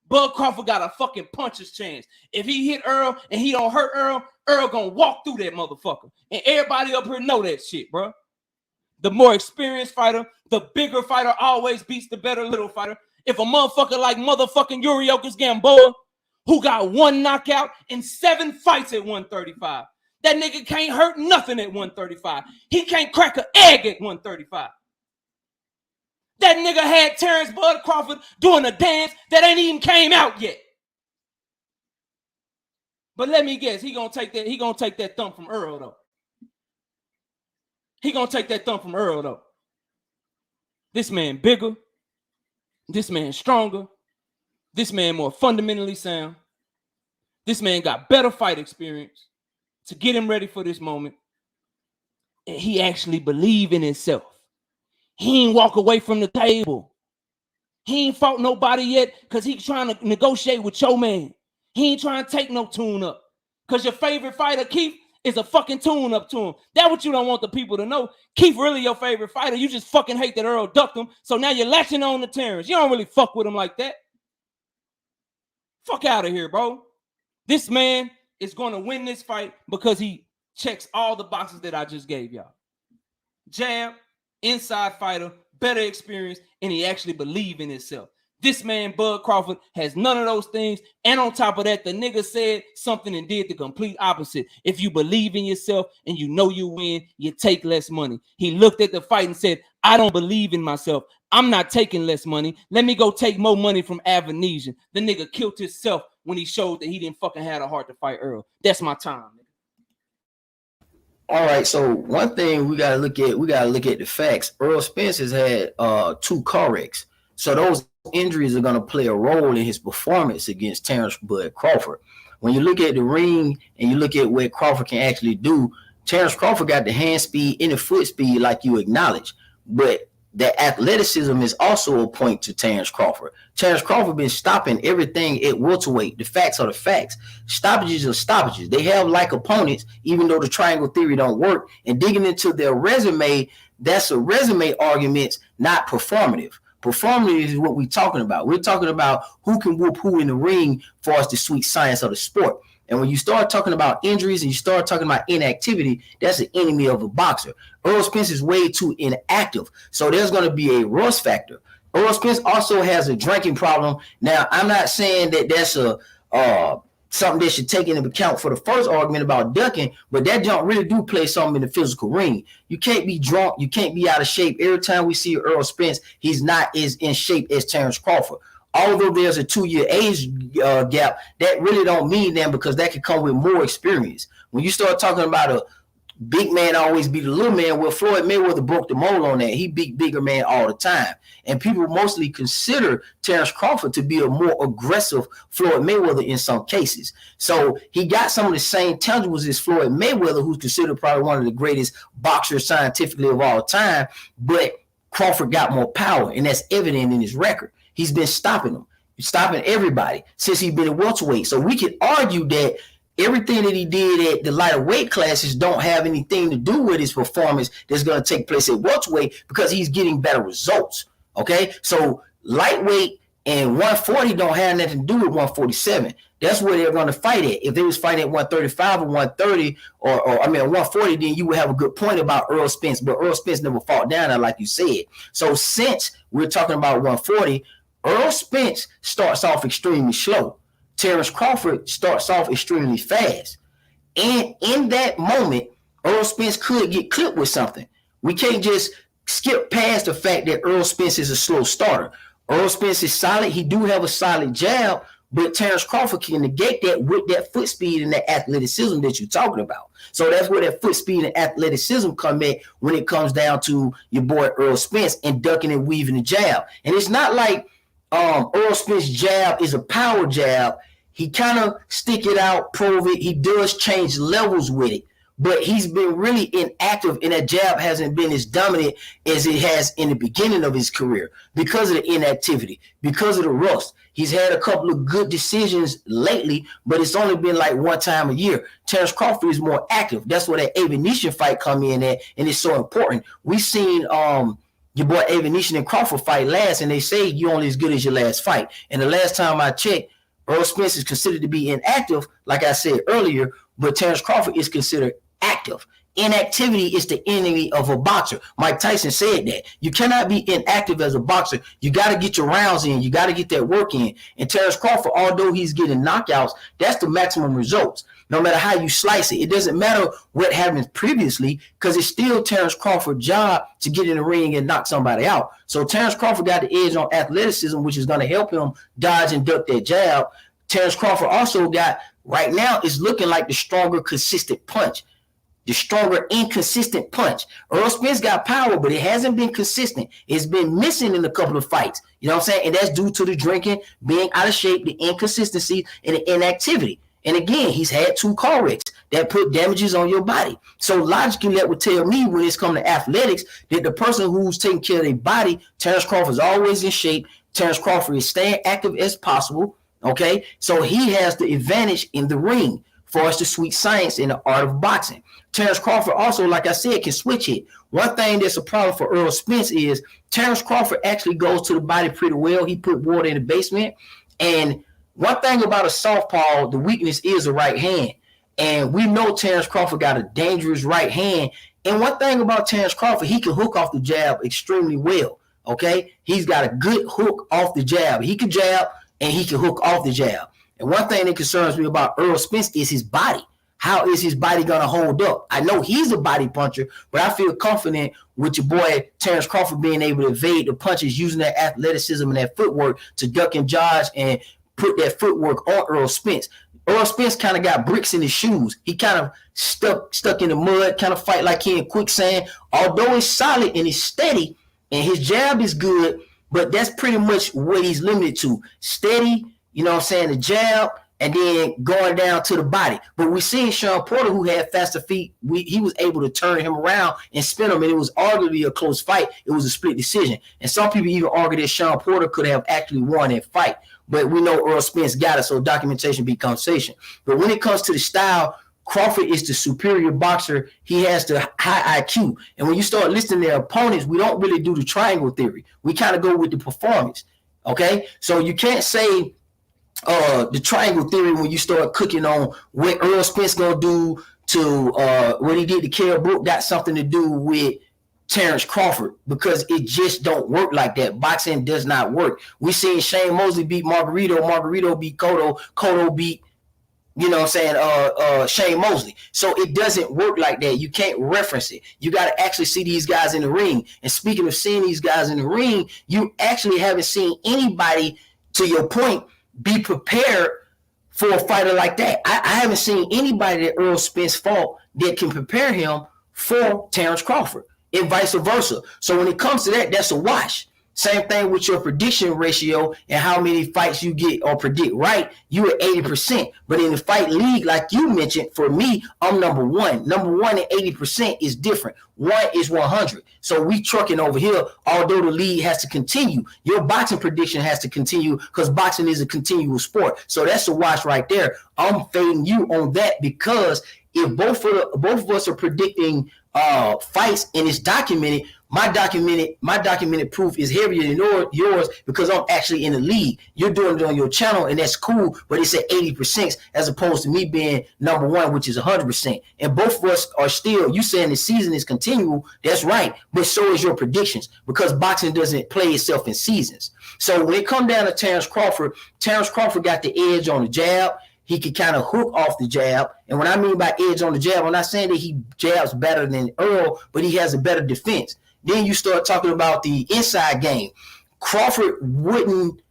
Bud Crawford got a fucking puncher's chance. If he hit Earl and he don't hurt Earl, Earl gonna walk through that motherfucker. And everybody up here know that shit, bro. The more experienced fighter, the bigger fighter always beats the better little fighter. If a motherfucker like motherfucking Yuriorkis Gamboa, who got 1 knockout in 7 fights at 135, that nigga can't hurt nothing at 135. He can't crack an egg at 135. That nigga had Terrence Bud Crawford doing a dance that ain't even came out yet. But let me guess, he gonna take that thump from Earl though. He gonna take that thump from Earl though. This man bigger. This man stronger. This man more fundamentally sound. This man got better fight experience to get him ready for this moment. And he actually believe in himself. He ain't walk away from the table. He ain't fought nobody yet because he's trying to negotiate with your man. He ain't trying to take no tune up. Because your favorite fighter, Keith, is a fucking tune up to him. That's what you don't want the people to know. Keith really your favorite fighter. You just fucking hate that Earl ducked him. So now you're latching on to Terrence. You don't really fuck with him like that. Fuck out of here, bro. This man is going to win this fight because he checks all the boxes that I just gave y'all. Jab, inside fighter, better experience, and he actually believe in himself. This man, Bud Crawford, has none of those things. And on top of that, the nigga said something and did the complete opposite. If you believe in yourself and you know you win, you take less money. He looked at the fight and said, I don't believe in myself. I'm not taking less money. Let me go take more money from Avanesian. The nigga killed himself when he showed that he didn't fucking have a heart to fight Earl. That's my time. All right, so one thing we gotta look at the facts. Earl Spence has had 2 car wrecks. So those injuries are going to play a role in his performance against Terrence Bud Crawford. When you look at the ring and you look at what Crawford can actually do, Terrence Crawford got the hand speed and the foot speed like you acknowledge, but the athleticism is also a point to Terrence Crawford. Terrence Crawford been stopping everything at welterweight. The facts are the facts. Stoppages are stoppages. They have like opponents, even though the triangle theory don't work. And digging into their resume, that's a resume argument, not performative. Performative is what we're talking about. We're talking about who can whoop who in the ring for us the sweet science of the sport. And when you start talking about injuries and you start talking about inactivity, that's the enemy of a boxer. Earl Spence is way too inactive. So there's going to be a rust factor. Earl Spence also has a drinking problem. Now, I'm not saying that that's something that should take into account for the first argument about ducking, but that jump really do play something in the physical ring. You can't be drunk. You can't be out of shape. Every time we see Earl Spence, he's not as in shape as Terrence Crawford. Although there's a 2-year age gap, that really don't mean that because that can come with more experience. When you start talking about a big man always beat a little man, well, Floyd Mayweather broke the mold on that. He beat bigger man all the time. And people mostly consider Terrence Crawford to be a more aggressive Floyd Mayweather in some cases. So he got some of the same tangibles as Floyd Mayweather, who's considered probably one of the greatest boxers scientifically of all time. But Crawford got more power, and that's evident in his record. He's been stopping them, stopping everybody since he's been at welterweight. So we could argue that everything that he did at the lighter weight classes don't have anything to do with his performance that's going to take place at welterweight because he's getting better results. Okay, so lightweight and 140 don't have nothing to do with 147. That's where they're going to fight at. If they was fighting at 135 or 130 or 140, then you would have a good point about Earl Spence. But Earl Spence never fought down there, like you said. So since we're talking about 140, Earl Spence starts off extremely slow. Terrence Crawford starts off extremely fast. And in that moment, Errol Spence could get clipped with something. We can't just skip past the fact that Errol Spence is a slow starter. Errol Spence is solid. He do have a solid jab, but Terrence Crawford can negate that with that foot speed and that athleticism that you're talking about. So that's where that foot speed and athleticism come in when it comes down to your boy Errol Spence and ducking and weaving the jab. And it's not like Errol Spence's jab is a power jab. He kind of stick it out, prove it. He does change levels with it, but he's been really inactive, and that jab hasn't been as dominant as it has in the beginning of his career because of the inactivity, because of the rust. He's had a couple of good decisions lately, but it's only been like one time a year. Terrence Crawford is more active. That's where that Avenetian fight come in at, and it's so important. We've seen your boy Avenetian and Crawford fight last, and they say you're only as good as your last fight. And the last time I checked, Errol Spence is considered to be inactive, like I said earlier, but Terrence Crawford is considered active. Inactivity is the enemy of a boxer. Mike Tyson said that. You cannot be inactive as a boxer. You got to get your rounds in. You got to get that work in. And Terrence Crawford, although he's getting knockouts, that's the maximum results. No matter how you slice it, it doesn't matter what happened previously because it's still Terrence Crawford's job to get in the ring and knock somebody out. So Terrence Crawford got the edge on athleticism, which is going to help him dodge and duck that jab. Terrence Crawford also got, right now, is looking like the stronger, consistent punch. The stronger, inconsistent punch. Errol Spence got power, but it hasn't been consistent. It's been missing in a couple of fights. You know what I'm saying? And that's due to the drinking, being out of shape, the inconsistency, and the inactivity. And again, he's had 2 car wrecks that put damages on your body. So logically, that would tell me when it's come to athletics that the person who's taking care of their body, Terrence Crawford is always in shape. Terrence Crawford is staying active as possible. Okay, so he has the advantage in the ring for us the sweet science in the art of boxing. Terrence Crawford also, like I said, can switch hit. One thing that's a problem for Errol Spence is Terrence Crawford actually goes to the body pretty well. He put water in the basement. And one thing about a southpaw, the weakness is the right hand. And we know Terrence Crawford got a dangerous right hand. And one thing about Terrence Crawford, he can hook off the jab extremely well. Okay, he's got a good hook off the jab. He can jab and he can hook off the jab. And one thing that concerns me about Errol Spence is his body. How is his body going to hold up? I know he's a body puncher, but I feel confident with your boy Terrence Crawford being able to evade the punches, using that athleticism and that footwork to duck and dodge and put that footwork on Errol Spence. Errol Spence kind of got bricks in his shoes. He kind of stuck in the mud, kind of fight like he in quicksand. Although he's solid and he's steady and his jab is good, but that's pretty much what he's limited to. Steady, you know what I'm saying, the jab, and then going down to the body. But we seen Sean Porter, who had faster feet. He was able to turn him around and spin him, and it was arguably a close fight. It was a split decision. And some people even argue that Sean Porter could have actually won that fight. But we know Errol Spence got it, so documentation be conversation. But when it comes to the style, Crawford is the superior boxer. He has the high IQ. And when you start listing their opponents, we don't really do the triangle theory. We kind of go with the performance. Okay? So you can't say the triangle theory when you start cooking on what Errol Spence gonna do to what he did to Kell Brook got something to do with Terrence Crawford, because it just don't work like that. Boxing does not work. We seen Shane Mosley beat Margarito beat Cotto beat, you know what I'm saying, Shane Mosley. So it doesn't work like that. You can't reference it. You got to actually see these guys in the ring. And speaking of seeing these guys in the ring, you actually haven't seen anybody, to your point, be prepared for a fighter like that. I haven't seen anybody that Errol Spence fought that can prepare him for Terrence Crawford, and vice versa. So when it comes to that, that's a wash. Same thing with your prediction ratio and how many fights you get or predict right. You at 80%. But in the fight league, like you mentioned, for me, I'm number one. Number one at 80% is different. 1 is 100. So we trucking over here, although the league has to continue. Your boxing prediction has to continue because boxing is a continual sport. So that's a wash right there. I'm fading you on that because if both of us are predicting fights and it's documented, My documented proof is heavier than yours because I'm actually in the league. You're doing it on your channel, and that's cool, but it's at 80% as opposed to me being number one, which is 100%. And both of us are still, you saying the season is continual, that's right, but so is your predictions because boxing doesn't play itself in seasons. So when it come down to Terence Crawford got the edge on the jab. He could kind of hook off the jab. And when I mean by edge on the jab, I'm not saying that he jabs better than Earl, but he has a better defense. Then you start talking about the inside game. Crawford wouldn't,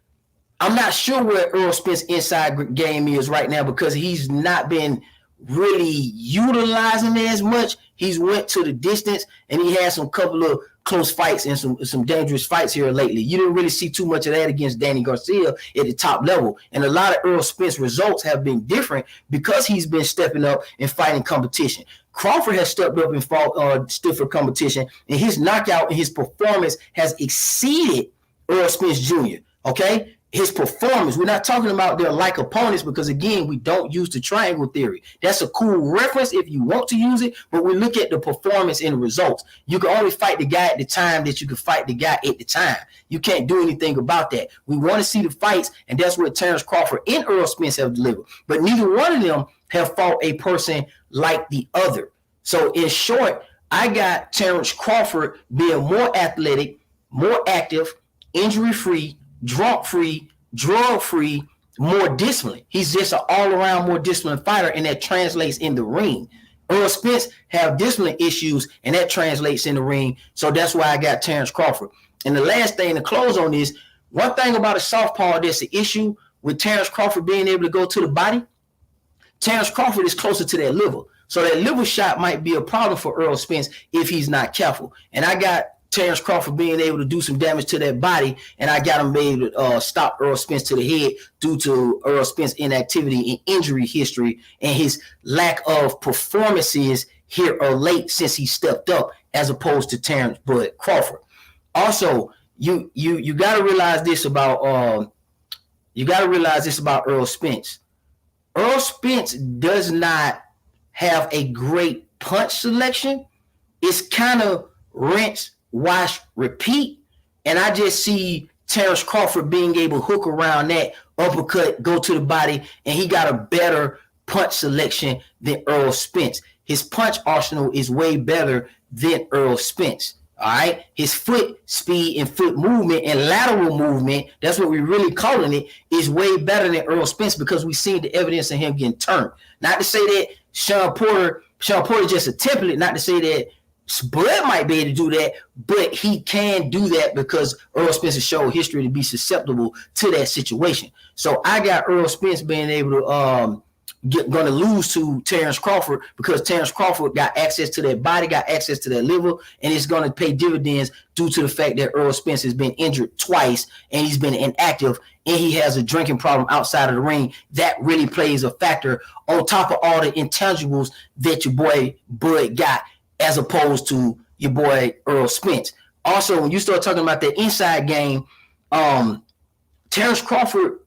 I'm not sure where Earl Spence's inside game is right now because he's not been really utilizing it as much. He's went to the distance and he had some couple of close fights and some dangerous fights here lately. You didn't really see too much of that against Danny Garcia at the top level. And a lot of Earl Spence results have been different because he's been stepping up and fighting competition. Crawford has stepped up and fought stiffer competition, and his knockout and his performance has exceeded Earl Spence Jr., okay? His performance, we're not talking about their like opponents because, again, we don't use the triangle theory. That's a cool reference if you want to use it, but we look at the performance and the results. You can only fight the guy at the time that you can fight the guy at the time. You can't do anything about that. We want to see the fights, and that's what Terence Crawford and Earl Spence have delivered. But neither one of them have fought a person like the other. So, in short, I got Terence Crawford being more athletic, more active, injury-free, drunk-free, drug-free, more disciplined. He's just an all-around more disciplined fighter, and that translates in the ring. Earl Spence have discipline issues, and that translates in the ring. So that's why I got Terence Crawford. And the last thing to close on this, one thing about a southpaw that's an issue with Terence Crawford being able to go to the body, Terence Crawford is closer to that liver. So that liver shot might be a problem for Earl Spence if he's not careful. And I got Terence Crawford being able to do some damage to that body, and I got him able to stop Earl Spence to the head due to Earl Spence's inactivity and injury history and his lack of performances here or late since he stepped up, as opposed to Terence Bud Crawford. Also, you got to realize this about Earl Spence. Earl Spence does not have a great punch selection. It's kind of rinse, wash, repeat. And I just see Terence Crawford being able to hook around that uppercut, go to the body, and he got a better punch selection than Earl Spence. His punch arsenal is way better than Earl Spence. All right. His foot speed and foot movement and lateral movement, that's what we're really calling it, is way better than Earl Spence because we've seen the evidence of him getting turned. Not to say that Sean Porter just a template, not to say that Bud might be able to do that, but he can do that because Earl Spence has shown history to be susceptible to that situation. So I got Earl Spence being able to going to lose to Terence Crawford because Terence Crawford got access to that body, got access to that liver, and it's going to pay dividends due to the fact that Earl Spence has been injured twice and he's been inactive and he has a drinking problem outside of the ring. That really plays a factor on top of all the intangibles that your boy Bud got as opposed to your boy Earl Spence. Also, when you start talking about that inside game, Terence Crawford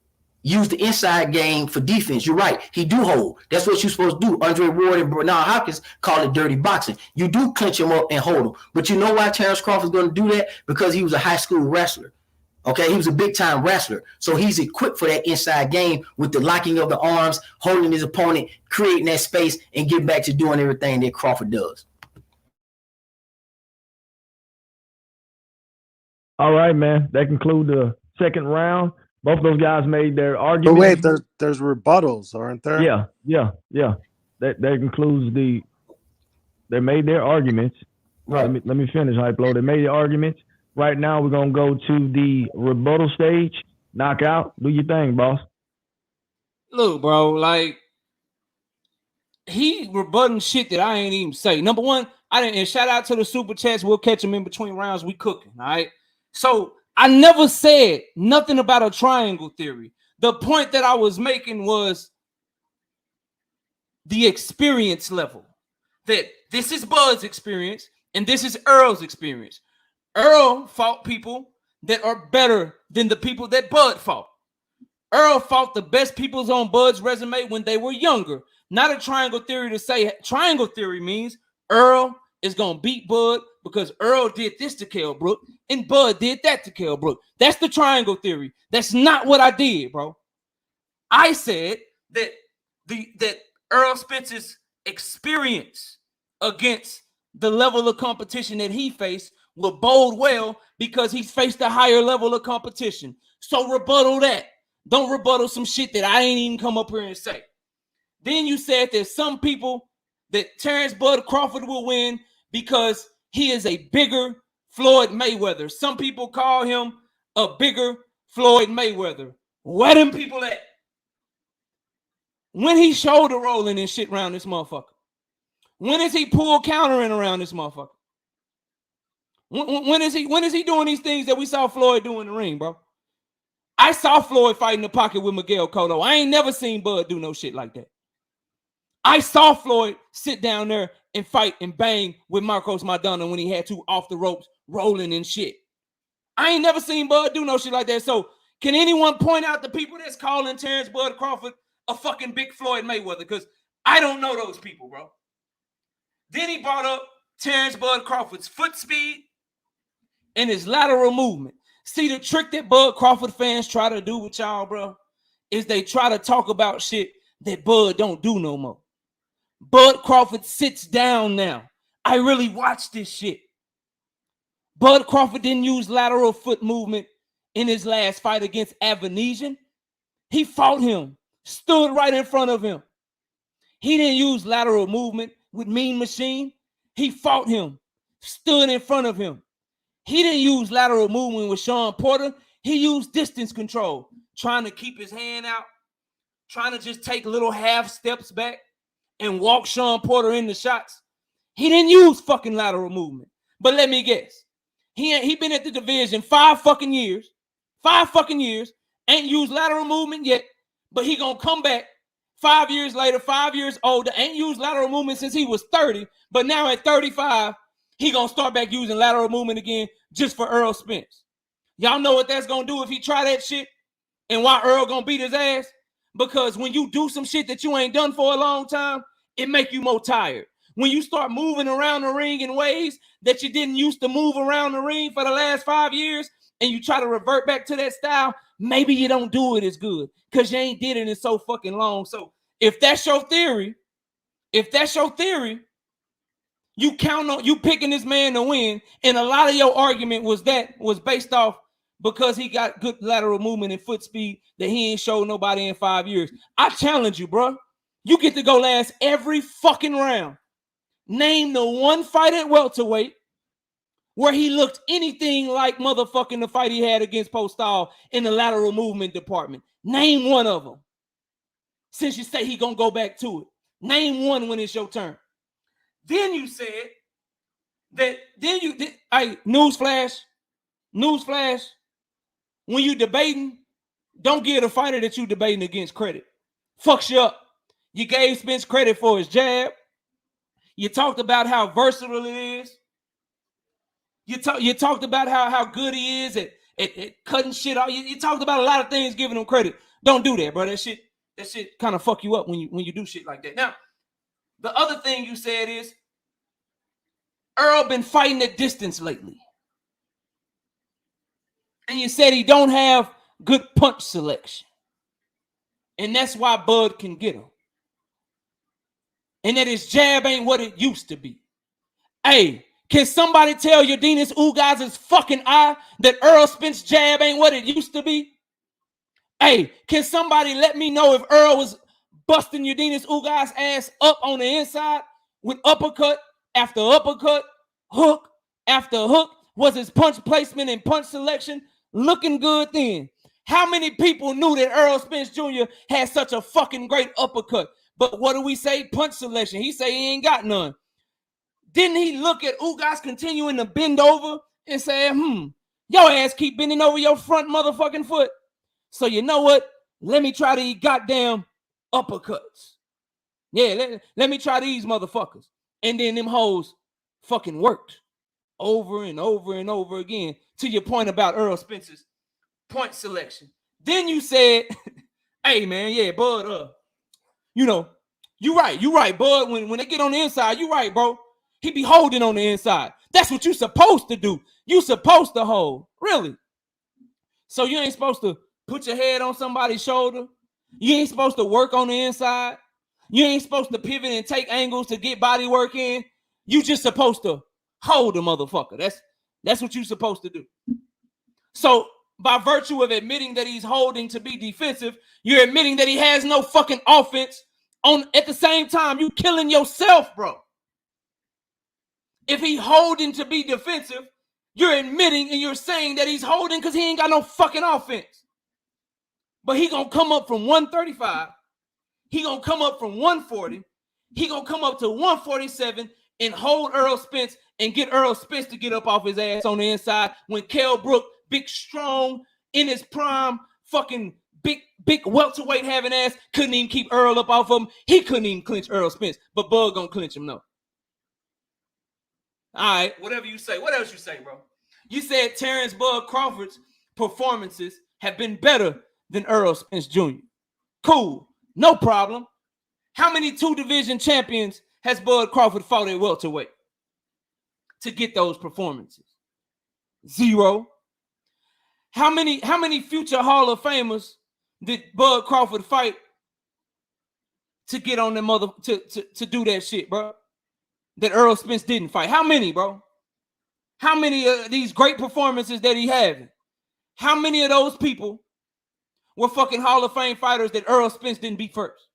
use the inside game for defense. You're right. He do hold. That's what you're supposed to do. Andre Ward and Bernard Hopkins call it dirty boxing. You do clinch him up and hold him. But you know why Terence Crawford's going to do that? Because he was a high school wrestler. Okay, he was a big-time wrestler. So he's equipped for that inside game with the locking of the arms, holding his opponent, creating that space, and getting back to doing everything that Crawford does. All right, man. That concludes the second round. Both of those guys made their arguments. But wait, there's rebuttals, aren't there? Yeah. That concludes they made their arguments. Right. Let me finish, Hyplo. They made the arguments. Right now, we're going to go to the rebuttal stage. Knockout. Do your thing, boss. Look, bro, like, he rebutting shit that I ain't even say. Number one, and shout out to the super chats. We'll catch them in between rounds. We cooking, all right? So, I never said nothing about a triangle theory. The point that I was making was the experience level. That this is Bud's experience and this is Earl's experience. Earl fought people that are better than the people that Bud fought. Earl fought the best peoples on Bud's resume when they were younger. Not a triangle theory to say triangle theory means Earl is going to beat Bud because Earl did this to Kell Brook and Bud did that to Kell Brook. That's the triangle theory. That's not what I did, bro. I said that that Earl Spence's experience against the level of competition that he faced will bode well because he faced a higher level of competition. So rebuttal that. Don't rebuttal some shit that I ain't even come up here and say. Then you said there's some people that Terrence Bud Crawford will win because he is a bigger Floyd Mayweather. Some people call him a bigger Floyd Mayweather. Where them people at? When he shoulder rolling and shit around this motherfucker? When is he pull countering around this motherfucker? When is he doing these things that we saw Floyd do in the ring, bro? I saw Floyd fight in the pocket with Miguel Cotto. I ain't never seen Bud do no shit like that. I saw Floyd sit down there and fight and bang with Marcos Maidana when he had to off the ropes rolling and shit. I ain't never seen Bud do no shit like that. So can anyone point out the people that's calling Terrence Bud Crawford a fucking big Floyd Mayweather? Because I don't know those people, bro. Then he brought up Terrence Bud Crawford's foot speed and his lateral movement. See, the trick that Bud Crawford fans try to do with y'all, bro, is they try to talk about shit that Bud don't do no more. Bud Crawford sits down now. I really watched this shit. Bud Crawford didn't use lateral foot movement in his last fight against Avanesian. He fought him, stood right in front of him. He didn't use lateral movement with Mean Machine. He fought him, stood in front of him. He didn't use lateral movement with Sean Porter. He used distance control, trying to keep his hand out, trying to just take little half steps back and walk Sean Porter in the shots. He didn't use fucking lateral movement. But let me guess. He been at the division 5 fucking years. 5 fucking years. Ain't used lateral movement yet. But he gonna come back 5 years later, 5 years older. Ain't used lateral movement since he was 30. But now at 35, he gonna start back using lateral movement again just for Earl Spence. Y'all know what that's gonna do if he try that shit? And why Earl gonna beat his ass? Because when you do some shit that you ain't done for a long time, it make you more tired. When you start moving around the ring in ways that you didn't used to move around the ring for the last 5 years, and you try to revert back to that style, maybe you don't do it as good because you ain't did it in so fucking long. So if that's your theory, you count on you picking this man to win, and a lot of your argument was based off because he got good lateral movement and foot speed that he ain't showed nobody in 5 years. I challenge you, bro. You get to go last every fucking round. Name the one fight at welterweight where he looked anything like motherfucking the fight he had against Postal in the lateral movement department. Name one of them. Since you say he gonna go back to it. Name one when it's your turn. Then you said that, newsflash, when you debating, don't give the fighter that you debating against credit. Fucks you up. You gave Spence credit for his jab. You talked about how versatile it is. You talked about how good he is at cutting shit off. You talked about a lot of things, giving him credit. Don't do that, bro. That shit kind of fuck you up when you do shit like that. Now, the other thing you said is Earl been fighting at distance lately. And you said he don't have good punch selection. And that's why Bud can get him. And that his jab ain't what it used to be. Hey, can somebody tell Yordenis Ugas' fucking eye that Earl Spence jab ain't what it used to be? Hey, can somebody let me know if Earl was busting Yordenis Ugas' ass up on the inside with uppercut after uppercut, hook after hook? Was his punch placement and punch selection looking good then? How many people knew that Earl Spence Jr. had such a fucking great uppercut? But what do we say? Punch selection. He say he ain't got none. Didn't he look at Ugas continuing to bend over and say, your ass keep bending over your front motherfucking foot. So you know what? Let me try these goddamn uppercuts. Yeah, let me try these motherfuckers. And then them hoes fucking worked over and over and over again, to your point about Earl Spence's point selection. Then you said, hey man, yeah, Bud, you right, Bud. When they get on the inside, you right, bro. He be holding on the inside. That's what you're supposed to do. You supposed to hold. Really. So you ain't supposed to put your head on somebody's shoulder. You ain't supposed to work on the inside. You ain't supposed to pivot and take angles to get body work in. You just supposed to hold the motherfucker. That's what you're supposed to do. So by virtue of admitting that he's holding to be defensive, you're admitting that he has no fucking offense. At the same time, you killing yourself, bro. If he holding to be defensive, you're admitting and you're saying that he's holding because he ain't got no fucking offense. But he gonna come up from 135. He gonna come up from 140. He gonna come up to 147 and hold Errol Spence and get Errol Spence to get up off his ass on the inside when Kell Brook, big, strong, in his prime, fucking big welterweight having ass, couldn't even keep Errol up off of him. He couldn't even clinch Errol Spence, but Bud gonna clinch him, no. All right, whatever you say. What else you say, bro? You said Terrence Bud Crawford's performances have been better than Errol Spence Jr. Cool, no problem. How many 2-division champions has Bud Crawford fought at welterweight to get those performances? 0. How many future Hall of Famers did Bud Crawford fight to get on the to do that shit, bro? That Errol Spence didn't fight. How many, bro? How many of these great performances that he had? How many of those people were fucking Hall of Fame fighters that Errol Spence didn't beat first?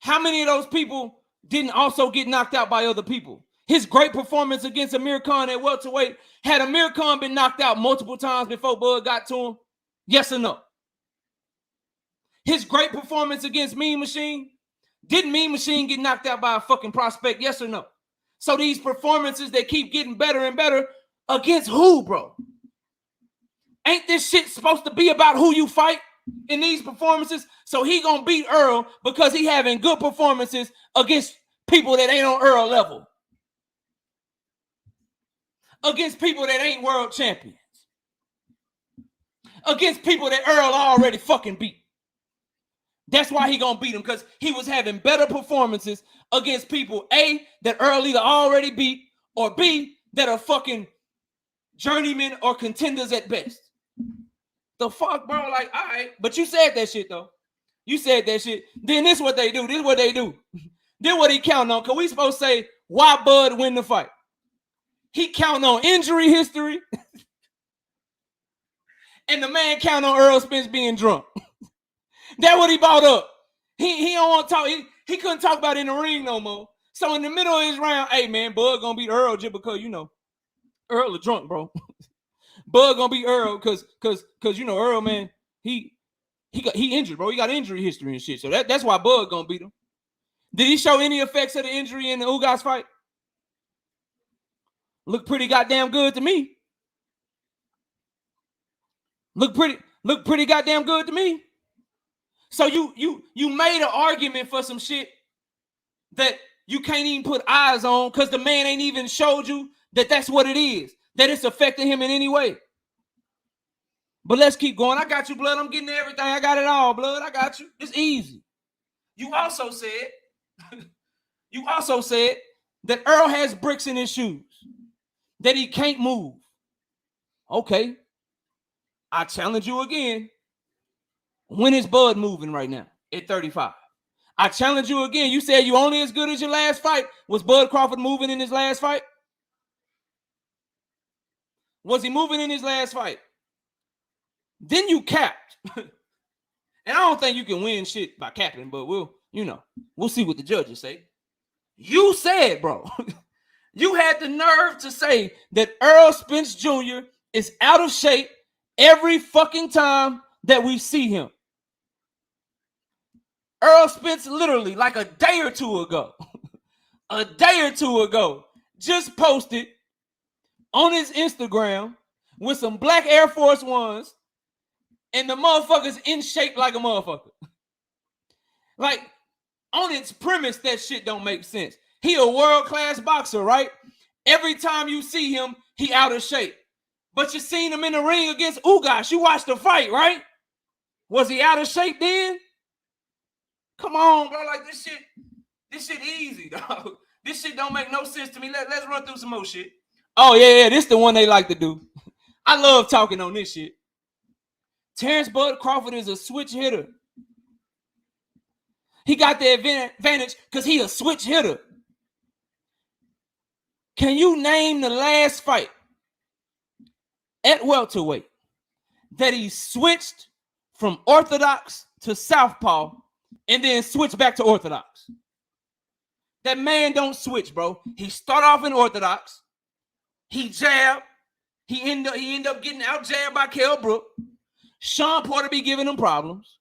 How many of those people didn't also get knocked out by other people? His great performance against Amir Khan at welterweight, had Amir Khan been knocked out multiple times before Bud got to him? Yes or no? His great performance against Mean Machine, didn't Mean Machine get knocked out by a fucking prospect? Yes or no? So these performances, they keep getting better and better against who, bro? Ain't this shit supposed to be about who you fight in these performances? So he gonna beat Earl because he having good performances against people that ain't on Earl level. Against people that ain't world champions. Against people that Earl already fucking beat. That's why he gonna beat him, because he was having better performances against people, A, that Earl either already beat, or B, that are fucking journeymen or contenders at best. The fuck, bro? Like, all right. But you said that shit, though. You said that shit. Then this is what they do. This is what they do. Then what he counting on? Because we supposed to say, why Bud win the fight? He counting on injury history. And the man counting on Errol Spence being drunk. That's what he brought up. He don't want to talk. He couldn't talk about it in the ring no more. So in the middle of his round, hey, man, Bud going to beat Earl just because, you know, Earl is drunk, bro. Bud gonna beat Earl because you know Earl, man, he injured, bro. He got injury history and shit. So that's why Bud gonna beat him. Did he show any effects of the injury in the Ugas fight? Look pretty goddamn good to me. Look pretty goddamn good to me. So you made an argument for some shit that you can't even put eyes on because the man ain't even showed you that that's what it is, that it's affecting him in any way. But let's keep going. I got you, blood. I'm getting everything. I got it all, blood. I got you. It's easy. You also said that Earl has bricks in his shoes, that he can't move. Okay. I challenge you again. When is Bud moving right now at 35? I challenge you again. You said you only as good as your last fight. Was Bud Crawford moving in his last fight? Was he moving in his last fight? Then you capped. And I don't think you can win shit by capping, but we'll see what the judges say. You said, bro, you had the nerve to say that Errol Spence Jr. is out of shape every fucking time that we see him. Errol Spence literally like a day or two ago, just posted on his Instagram with some black Air Force Ones and the motherfucker's in shape like a motherfucker. Like, on its premise, that shit don't make sense. He a world-class boxer, right? Every time you see him, he out of shape. But you seen him in the ring against Ugas. You watched the fight, right? Was he out of shape then? Come on, bro. Like, this shit easy, dog. This shit don't make no sense to me. Let's run through some more shit. Oh, yeah, this the one they like to do. I love talking on this shit. Terrence Bud Crawford is a switch hitter. He got the advantage because he a switch hitter. Can you name the last fight at welterweight that he switched from orthodox to southpaw and then switched back to orthodox? That man don't switch, bro. He start off in orthodox. He jab. He end up getting out jabbed by Kell Brook. Sean Porter be giving him problems.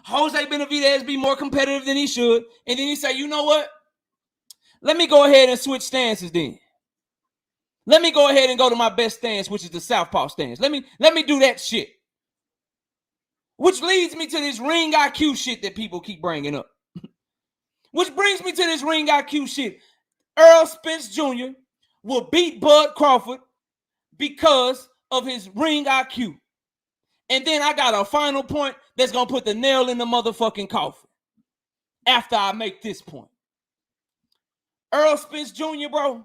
Jose Benavidez be more competitive than he should. And then he say, you know what? Let me go ahead and switch stances then. Let me go ahead and go to my best stance, which is the southpaw stance. Let me do that shit. Which leads me to this ring IQ shit that people keep bringing up. Which brings me to this ring IQ shit. Errol Spence Jr. will beat Bud Crawford because of his ring IQ. And then I got a final point that's going to put the nail in the motherfucking coffin after I make this point. Errol Spence Jr., bro,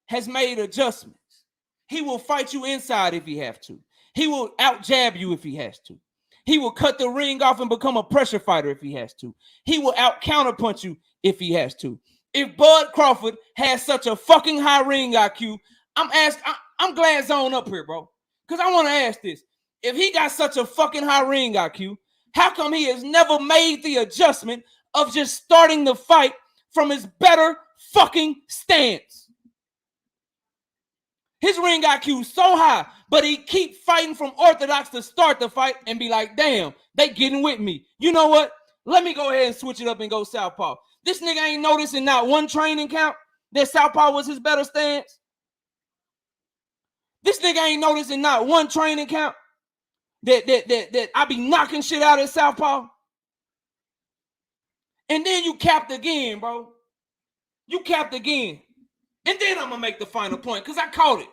has made adjustments. He will fight you inside if he have to. He will out-jab you if he has to. He will cut the ring off and become a pressure fighter if he has to. He will out-counterpunch you if he has to. If Bud Crawford has such a fucking high ring IQ, I'm glad Zone up here, bro. Because I want to ask this. If he got such a fucking high ring IQ, how come he has never made the adjustment of just starting the fight from his better fucking stance? His ring IQ is so high, but he keep fighting from orthodox to start the fight and be like, damn, they getting with me. You know what? Let me go ahead and switch it up and go southpaw. This nigga ain't noticing not one training camp that southpaw was his better stance. This nigga ain't noticing not one training camp that I be knocking shit out at southpaw. And then you capped again, bro. You capped again. And then I'm going to make the final point because I caught it.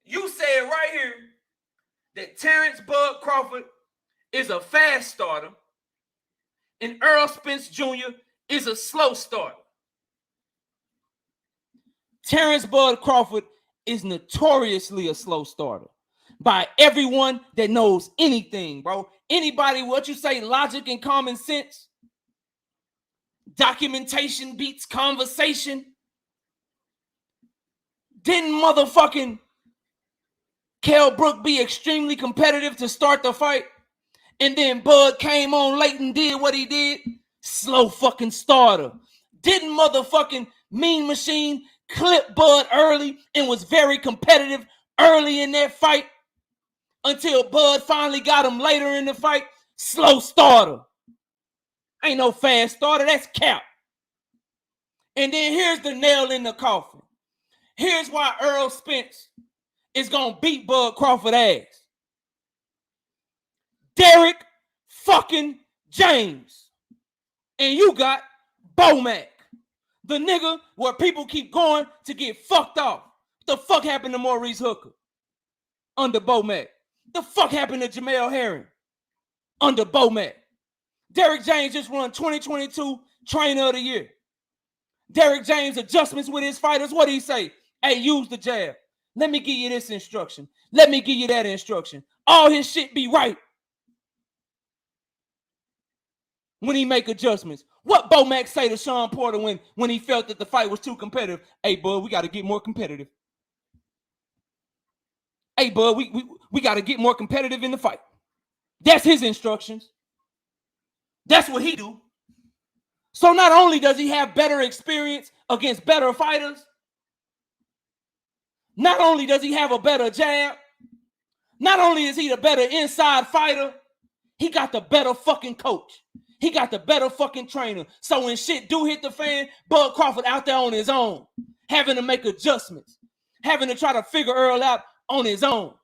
You said right here that Terrence Bud Crawford is a fast starter and Errol Spence Jr. is a slow starter. Terrence Bud Crawford is notoriously a slow starter by everyone that knows anything, bro. Anybody, what you say, logic and common sense? Documentation beats conversation. Didn't motherfucking Kell Brook be extremely competitive to start the fight? And then Bud came on late and did what he did? Slow fucking starter. Didn't motherfucking Mean Machine clip Bud early and was very competitive early in that fight until Bud finally got him later in the fight? Slow starter. Ain't no fast starter. That's cap. And then here's the nail in the coffin. Here's why Errol Spence is going to beat Bud Crawford ass. Derek fucking James. And you got Bomac. The nigga where people keep going to get fucked off. What the fuck happened to Maurice Hooker? Under Bomac. The fuck happened to Jamel Herring? Under Bomac. Derek James just won 2022 Trainer of the Year. Derek James adjustments with his fighters. What do he say? Hey, use the jab. Let me give you this instruction. Let me give you that instruction. All his shit be right when he make adjustments. What Bomac say to Sean Porter when he felt that the fight was too competitive? Hey, bud, we got to get more competitive. Hey, bud, we got to get more competitive in the fight. That's his instructions. That's what he do. So not only does he have better experience against better fighters, not only does he have a better jab, not only is he the better inside fighter, he got the better fucking coach. He got the better fucking trainer. So when shit do hit the fan, Bud Crawford out there on his own, having to make adjustments, having to try to figure Earl out on his own.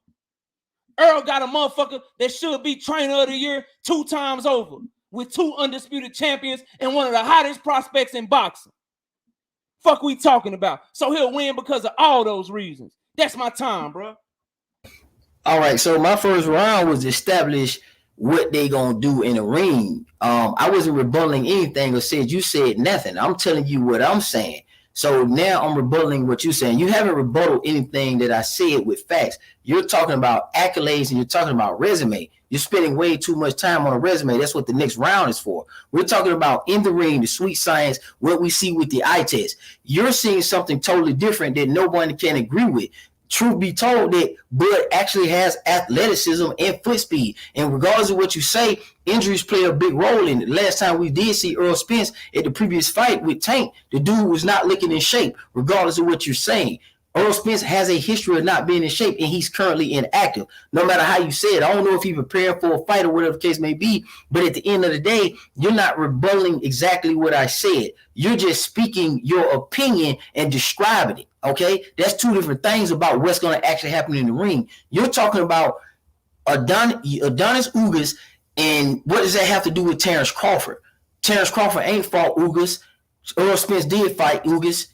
Earl got a motherfucker that should be Trainer of the Year 2 times over with 2 undisputed champions and one of the hottest prospects in boxing. Fuck we talking about. So he'll win because of all those reasons. That's my time, bro. All right, so my first round was established what they gonna do in the ring. I wasn't rebutting anything or said you said nothing. I'm telling you what I'm saying. So now I'm rebutting what you're saying. You haven't rebutted anything that I said with facts. You're talking about accolades and you're talking about resume. You're spending way too much time on a resume. That's what the next round is for. We're talking about in the ring, the sweet science, what we see with the eye test. You're seeing something totally different that no one can agree with. Truth be told, that Bud actually has athleticism and foot speed. And regardless of what you say, injuries play a big role in it. Last time we did see Errol Spence at the previous fight with Tank, the dude was not looking in shape, regardless of what you're saying. Errol Spence has a history of not being in shape, and he's currently inactive. No matter how you say it, I don't know if he's preparing for a fight or whatever the case may be, but at the end of the day, you're not rebutting exactly what I said. You're just speaking your opinion and describing it, okay? That's two different things about what's going to actually happen in the ring. You're talking about Adonis Ugas, and what does that have to do with Terence Crawford? Terence Crawford ain't fought Ugas. Errol Spence did fight Ugas.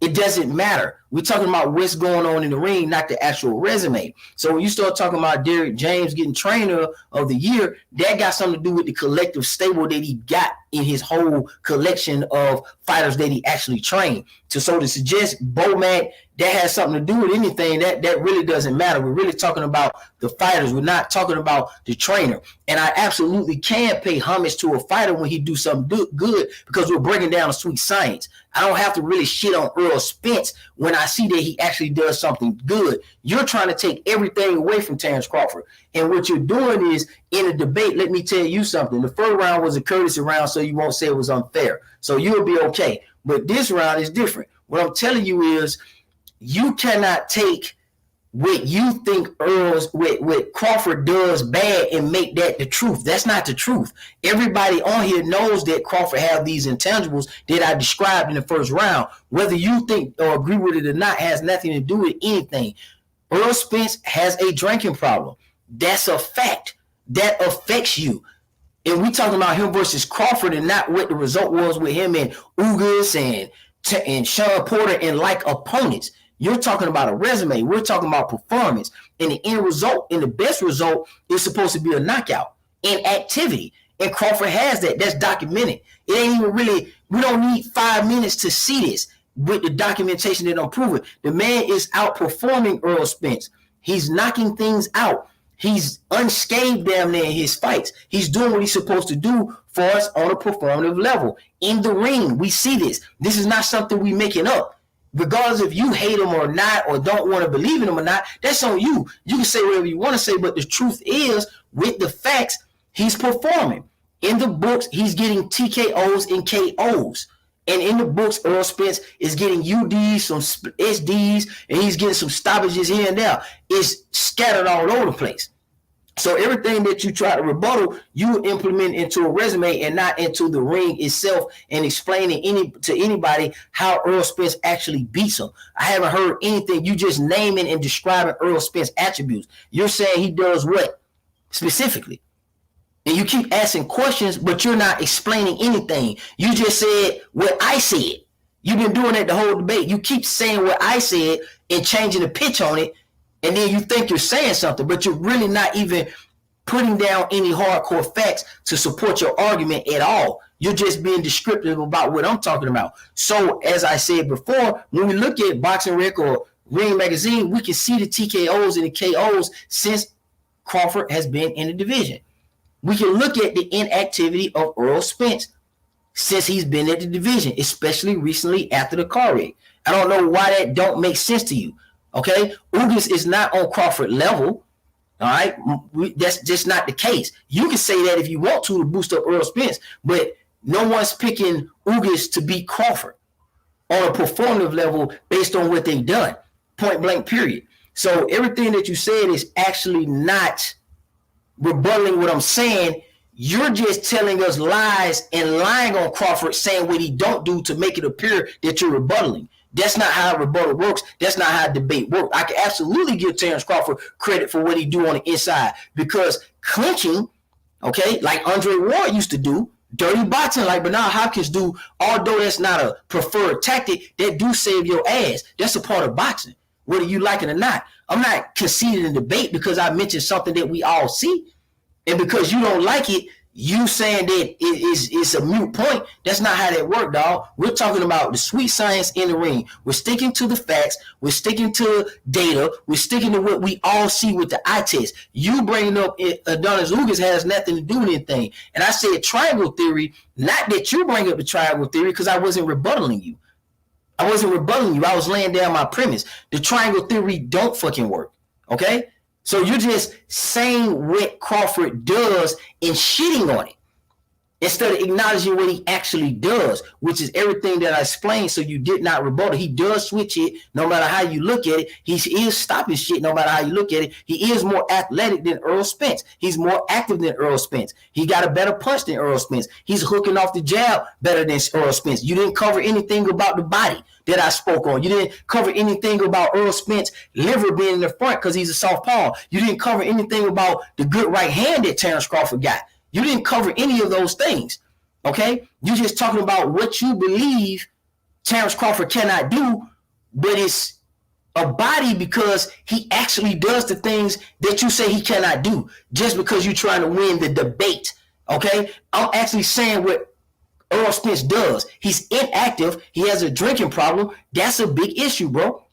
It doesn't matter. We're talking about what's going on in the ring, not the actual resume. So when you start talking about Derrick James getting trainer of the year, that got something to do with the collective stable that he got in his whole collection of fighters that he actually trained. So to suggest Bomac, that has something to do with anything, that really doesn't matter. We're really talking about the fighters. We're not talking about the trainer. And I absolutely can pay homage to a fighter when he do something good because we're breaking down a sweet science. I don't have to really shit on Errol Spence when I see that he actually does something good. You're trying to take everything away from Terence Crawford. And what you're doing is, in a debate, let me tell you something. The first round was a courtesy round, so you won't say it was unfair. So you'll be okay. But this round is different. What I'm telling you is, you cannot take what you think what Crawford does bad and make that the truth. That's not the truth. Everybody on here knows that Crawford have these intangibles that I described in the first round. Whether you think or agree with it or not has nothing to do with anything. Errol Spence has a drinking problem. That's a fact. That affects you. And we talking about him versus Crawford and not what the result was with him and Ugas and Sean Porter and like opponents. You're talking about a resume. We're talking about performance. And the end result, and the best result, is supposed to be a knockout in activity. And Crawford has that. That's documented. It ain't even really, we don't need 5 minutes to see this with the documentation that I'm proving. The man is outperforming Errol Spence. He's knocking things out. He's unscathed damn near in his fights. He's doing what he's supposed to do for us on a performative level. In the ring, we see this. This is not something we making up. Regardless if you hate him or not, or don't want to believe in him or not, that's on you. You can say whatever you want to say, but the truth is, with the facts, he's performing. In the books, he's getting TKOs and KOs. And in the books, Errol Spence is getting UDs, some SDs, and he's getting some stoppages here and there. It's scattered all over the place. So everything that you try to rebuttal, you implement into a resume and not into the ring itself and explaining to anybody how Errol Spence actually beats him. I haven't heard anything. You just naming and describing Errol Spence attributes. You're saying he does what specifically? And you keep asking questions, but you're not explaining anything. You just said what I said. You've been doing that the whole debate. You keep saying what I said and changing the pitch on it. And then you think you're saying something, but you're really not even putting down any hardcore facts to support your argument at all. You're just being descriptive about what I'm talking about. So, as I said before, when we look at Boxing Rec or Ring Magazine, we can see the TKOs and the KOs since Crawford has been in the division. We can look at the inactivity of Errol Spence since he's been at the division, especially recently after the car wreck. I don't know why that don't make sense to you. Okay, Ugas is not on Crawford level. All right, that's just not the case. You can say that if you want to boost up Errol Spence, but no one's picking Ugas to beat Crawford on a performative level based on what they've done. Point blank, period. So everything that you said is actually not rebutting what I'm saying. You're just telling us lies and lying on Crawford, saying what he don't do to make it appear that you're rebutting. That's not how a rebuttal works. That's not how a debate works. I can absolutely give Terence Crawford credit for what he do on the inside, because clinching, okay, like Andre Ward used to do, dirty boxing like Bernard Hopkins do, although that's not a preferred tactic, that do save your ass. That's a part of boxing, whether you like it or not. I'm not conceding a debate because I mentioned something that we all see. And because you don't like it, you saying that it's a moot point. That's not how that works, dog. We're talking about the sweet science in the ring. We're sticking to the facts. We're sticking to data. We're sticking to what we all see with the eye test. You bringing up Adonis Lucas has nothing to do with anything. And I said triangle theory, not that you bring up the triangle theory, because I wasn't rebuttaling you. I wasn't rebutting you. I was laying down my premise. The triangle theory don't fucking work. Okay? So you're just saying what Crawford does and shitting on it instead of acknowledging what he actually does, which is everything that I explained. So you did not rebut it. He does switch it no matter how you look at it. He is stopping shit no matter how you look at it. He is more athletic than Errol Spence. He's more active than Errol Spence. He got a better punch than Errol Spence. He's hooking off the jab better than Errol Spence. You didn't cover anything about the body that I spoke on. You didn't cover anything about Errol Spence's liver being in the front because he's a southpaw. You didn't cover anything about the good right hand that Terence Crawford got. You didn't cover any of those things, okay? You're just talking about what you believe Terence Crawford cannot do, but it's a body because he actually does the things that you say he cannot do just because you're trying to win the debate, okay? I'm actually saying what Errol Spence does. He's inactive. He has a drinking problem. That's a big issue, bro.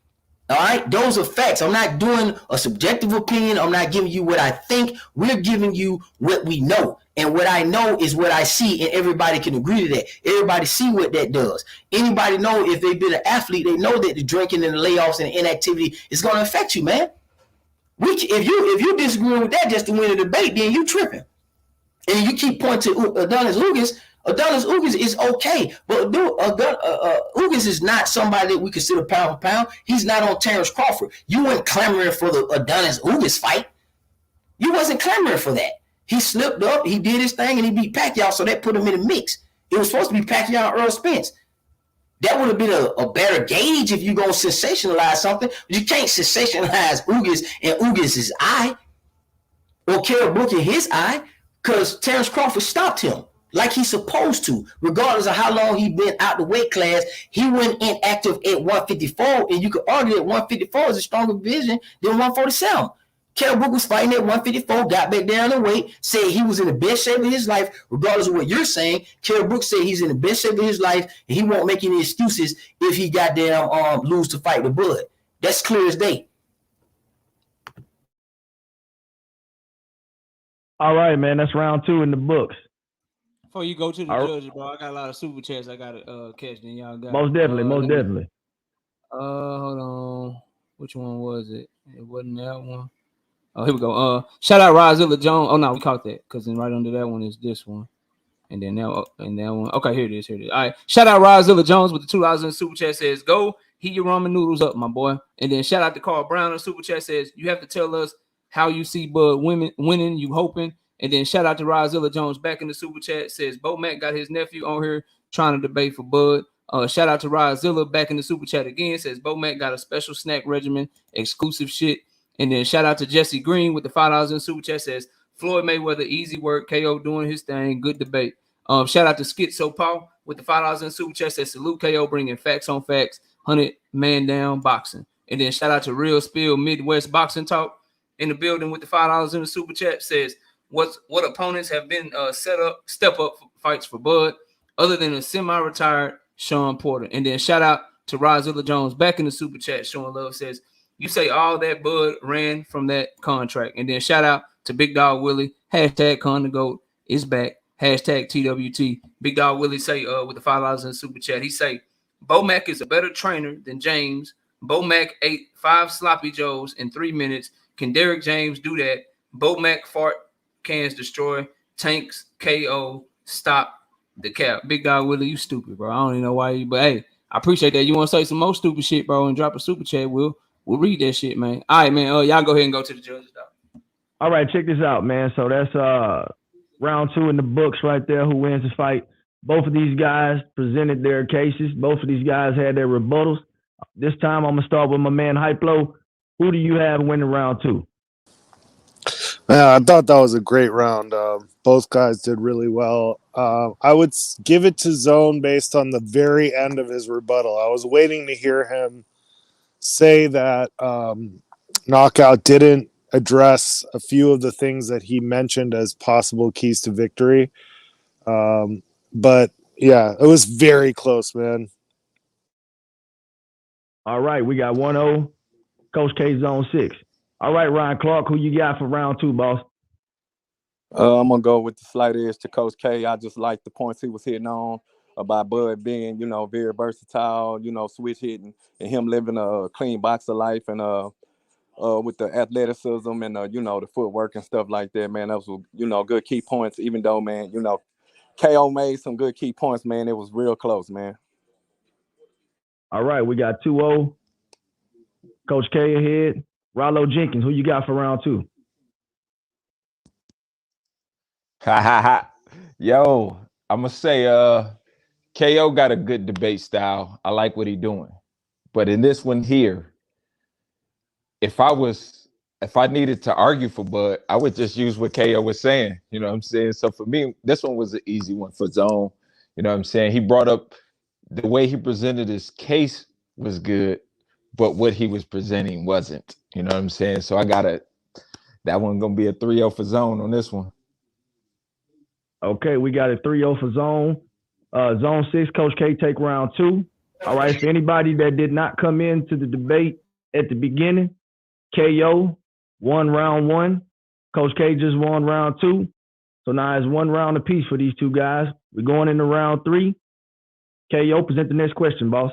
All right, those are facts. I'm not doing a subjective opinion. I'm not giving you what I think. We're giving you what we know. And what I know is what I see, and everybody can agree to that. Everybody see what that does. Anybody know if they've been an athlete, they know that the drinking and the layoffs and the inactivity is going to affect you, man. If you disagree with that just to win a debate, then you tripping. And you keep pointing to Adonis Lucas. Adonis Lucas is okay, but Lucas is not somebody that we consider pound for pound. He's not on Terence Crawford. You weren't clamoring for the Adonis Lucas fight. You wasn't clamoring for that. He slipped up, he did his thing, and he beat Pacquiao, so that put him in the mix. It was supposed to be Pacquiao and Errol Spence. That would have been a better gauge if you're going to sensationalize something. But you can't sensationalize Ugas and Ugas' eye or Kell Brook in his eye because Terence Crawford stopped him like he's supposed to. Regardless of how long he's been out the weight class, he went inactive at 154, and you could argue that 154 is a stronger division than 147. Kell Brook was fighting at 154, got back down in weight, said he was in the best shape of his life, regardless of what you're saying. Kell Brook said he's in the best shape of his life, and he won't make any excuses if he goddamn lose to fight the Bud. That's clear as day. All right, man. That's round 2 in the books. Before you go to the judges, bro, I got a lot of super chats I gotta catch. Then y'all got most definitely. Hold on. Which one was it? It wasn't that one. Oh, here we go. Shout out Rozilla Jones. Oh no, we caught that because then right under that one is this one, and then that one. Okay, here it is. All right. Shout out Rozilla Jones with the $2 in super chat says, "Go heat your ramen noodles up, my boy." And then shout out to Carl Brown in super chat says, "You have to tell us how you see Bud winning. You hoping." And then shout out to Rozilla Jones back in the super chat says, "Bo Mac got his nephew on here trying to debate for Bud." Shout out to Rozilla back in the super chat again says, "Bo Mac got a special snack regimen, exclusive shit." And then shout out to Jesse Green with the $5 in super chat says, "Floyd Mayweather, easy work. KO doing his thing. Good debate." Shout out to Schizo Paul with the $5 in super chat says, "Salute KO bringing facts on facts. 100 man down boxing." And then shout out to Real Spill Midwest Boxing Talk in the building with the $5 in the super chat says, what opponents have been step up fights for Bud other than a semi-retired Sean Porter. And then shout out to Rozilla Jones back in the super chat showing love says, "You say all that Bud ran from that contract." And then shout out to Big Dog Willie, hashtag Con the Goat is back, hashtag TWT. Big Dog Willie say with the $5 in the super chat, he say, "Bo Mac is a better trainer than James. Bo Mac ate 5 sloppy joes in 3 minutes. Can Derrick James do that? Bo Mac fart cans destroy tanks, KO, stop the cap." Big Dog Willie, you stupid, bro. I don't even know why but hey, I appreciate that. You want to say some more stupid shit, bro, and drop a super chat, we'll read that shit, man. All right, man. Y'all go ahead and go to the judges, dog. All right, check this out, man. So that's round 2 in the books right there. Who wins the fight? Both of these guys presented their cases. Both of these guys had their rebuttals. This time I'm gonna start with my man Hyplo. Who do you have winning round 2? Yeah, I thought that was a great round. Both guys did really well. I would give it to Zone based on the very end of his rebuttal. I was waiting to hear him say that knockout didn't address a few of the things that he mentioned as possible keys to victory. But yeah, it was very close, man. All right, we got 1-0, Coach K Zone 6. All right, Ryan Clark, who you got for round 2, boss? I'm gonna go with the slight edge to Coach K. I just like the points he was hitting on about Bud being, very versatile, switch hitting, and him living a clean boxer life, and with the athleticism and the footwork and stuff like that, man. That was good key points. Even though, man, KO made some good key points, man. It was real close, man. All right, we got 2-0, Coach K ahead. Rollo Jenkins, who you got for round 2? Yo, I'm gonna say KO got a good debate style. I like what he's doing. But in this one here, if I needed to argue for Bud, I would just use what KO was saying. You know what I'm saying? So for me, this one was an easy one for Zone. You know what I'm saying? He brought up the way he presented his case was good, but what he was presenting wasn't. You know what I'm saying? So that one gonna be a 3-0 for Zone on this one. Okay, we got a 3-0 for Zone. Zone 6, Coach K, take round 2. All right, for anybody that did not come into the debate at the beginning, KO won round 1. Coach K just won round 2. So now it's 1 round apiece for these two guys. We're going into round 3. KO, present the next question, boss.